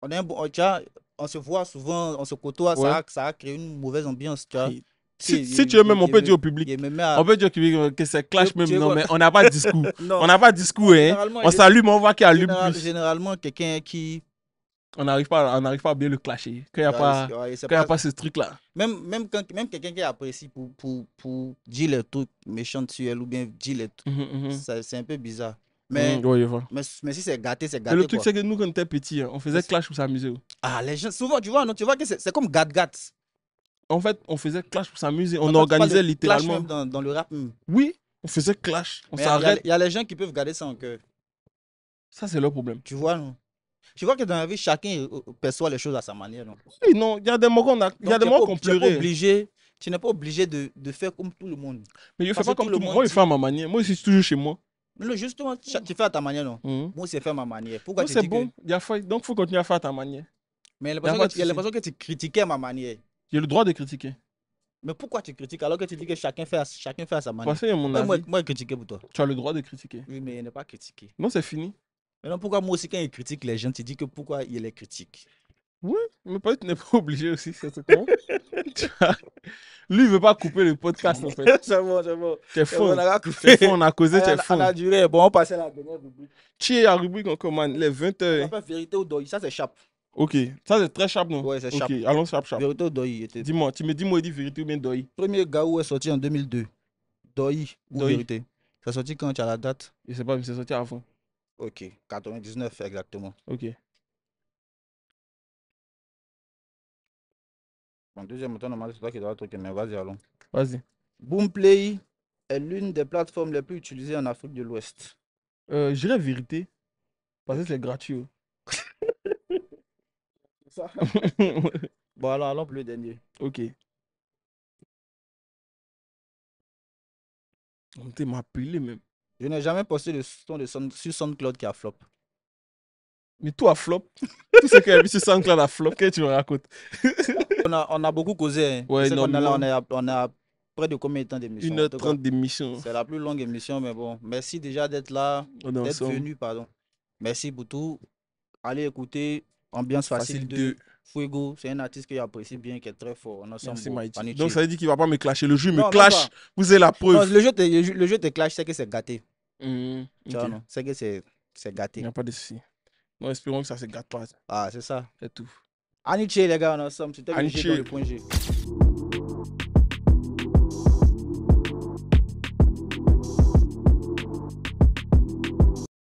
On se voit souvent, on se côtoie, ouais. ça a créé une mauvaise ambiance. Tu vois. Si tu veux même, on peut dire au public. On peut dire que c'est clash même. Non, mais on n'a pas de discours. On n'a pas de discours. On s'allume, on voit qu'il allume plus. Généralement, quelqu'un qui. On n'arrive pas à bien le clasher. Quand il n'y a pas ce truc-là. Même quelqu'un qui apprécie pour dire les trucs méchants sur elle ou bien dire les trucs, c'est un peu bizarre. Mais si c'est gâté, c'est gâté. Mais le truc, c'est que nous, quand on était petits, on faisait clash pour s'amuser. Ah, les gens, souvent, tu vois que c'est comme gat-gat. En fait, on faisait clash pour s'amuser. On organisait littéralement. Clash même dans le rap. Même. Oui, on faisait clash. On s'arrête. Il y a les gens qui peuvent garder ça en cœur. Ça, c'est leur problème. Tu vois, non? Tu vois que dans la vie, chacun perçoit les choses à sa manière. Non? Oui, non, il y a des moments qu'on pleurait. Tu n'es pas obligé de faire comme tout le monde. Mais je ne fais pas comme tout le monde. Moi, je fais à ma manière. Moi, je suis toujours chez moi. Mais justement, tu fais à ta manière, non? Moi, c'est faire à ma manière. Pourquoi c'est bon. Donc, il faut continuer à faire à ta manière. Mais il y a l'impression que tu critiquais à ma manière. J'ai le droit de critiquer. Mais pourquoi tu critiques alors que tu dis que chacun fait à sa manière? Parce que mon avis. Moi, critiquer pour toi. Tu as le droit de critiquer. Oui, mais il n'est pas critiqué. Non, c'est fini. Maintenant, pourquoi moi aussi, quand il critique les gens, tu dis que pourquoi il les critique? Oui, mais peut-être tu n'es pas obligé aussi, c'est tout. Lui, il veut pas couper le podcast, en fait. C'est bon. T'es fond. On a causé, t'es fond. On a duré. Bon, on passe à la dernière rubrique. Tu es à la rubrique encore, man. Les 20h. On pas vérité ou deuil. Ça, c'est chap. Ok. Ça, c'est très chap, non? Ouais, c'est chap. Ok, allons chap. Vérité ou deuil. Dis-moi, il dit vérité ou bien deuil? Premier Gaou est sorti en 2002. Deuil ou vérité? C'est sorti quand tu as la date? Je sais pas, mais c'est sorti avant. Ok, 99 exactement. Ok. En deuxième temps, normalement, c'est toi qui dois le truc, mais vas-y, allons. Vas-y. Boomplay est l'une des plateformes les plus utilisées en Afrique de l'Ouest. Je dirais vérité. Parce que c'est gratuit. Ça. Bon, alors, allons pour le dernier. Ok. On t'a m'appelé même. Je n'ai jamais posté de son sur SoundCloud qui a flop. Mais toi, flop. Tout ce qu'il y a vu sur SoundCloud a flop. Qu'est-ce que tu me racontes? On a beaucoup causé. Hein. Ouais, Je sais qu'on est là, énormément. on a près de combien de temps d'émission? En tout cas, 1h30 d'émission. c'est la plus longue émission, mais bon. Merci déjà d'être là, On est d'être ensemble. venu, pardon. Merci pour tout. Allez écouter Ambiance Facile 2. Fuego, c'est un artiste que j'apprécie bien, qui est très fort. On est ensemble. Merci, Bon, Mighty. Panichi. Donc, ça veut dire qu'il va pas me clasher. Le jeu Non, me même clash. pas. Vous avez la Non, preuve. le jeu te clash, c'est que c'est gâté. Ok. Tu vois, non? C'est que c'est Il gâté. n'y a pas de souci. Non, espérons que ça se gâte pas. Ah, c'est ça. C'est tout. Aniche, les gars, on est ensemble. C'était le G Aniche. dans le point G.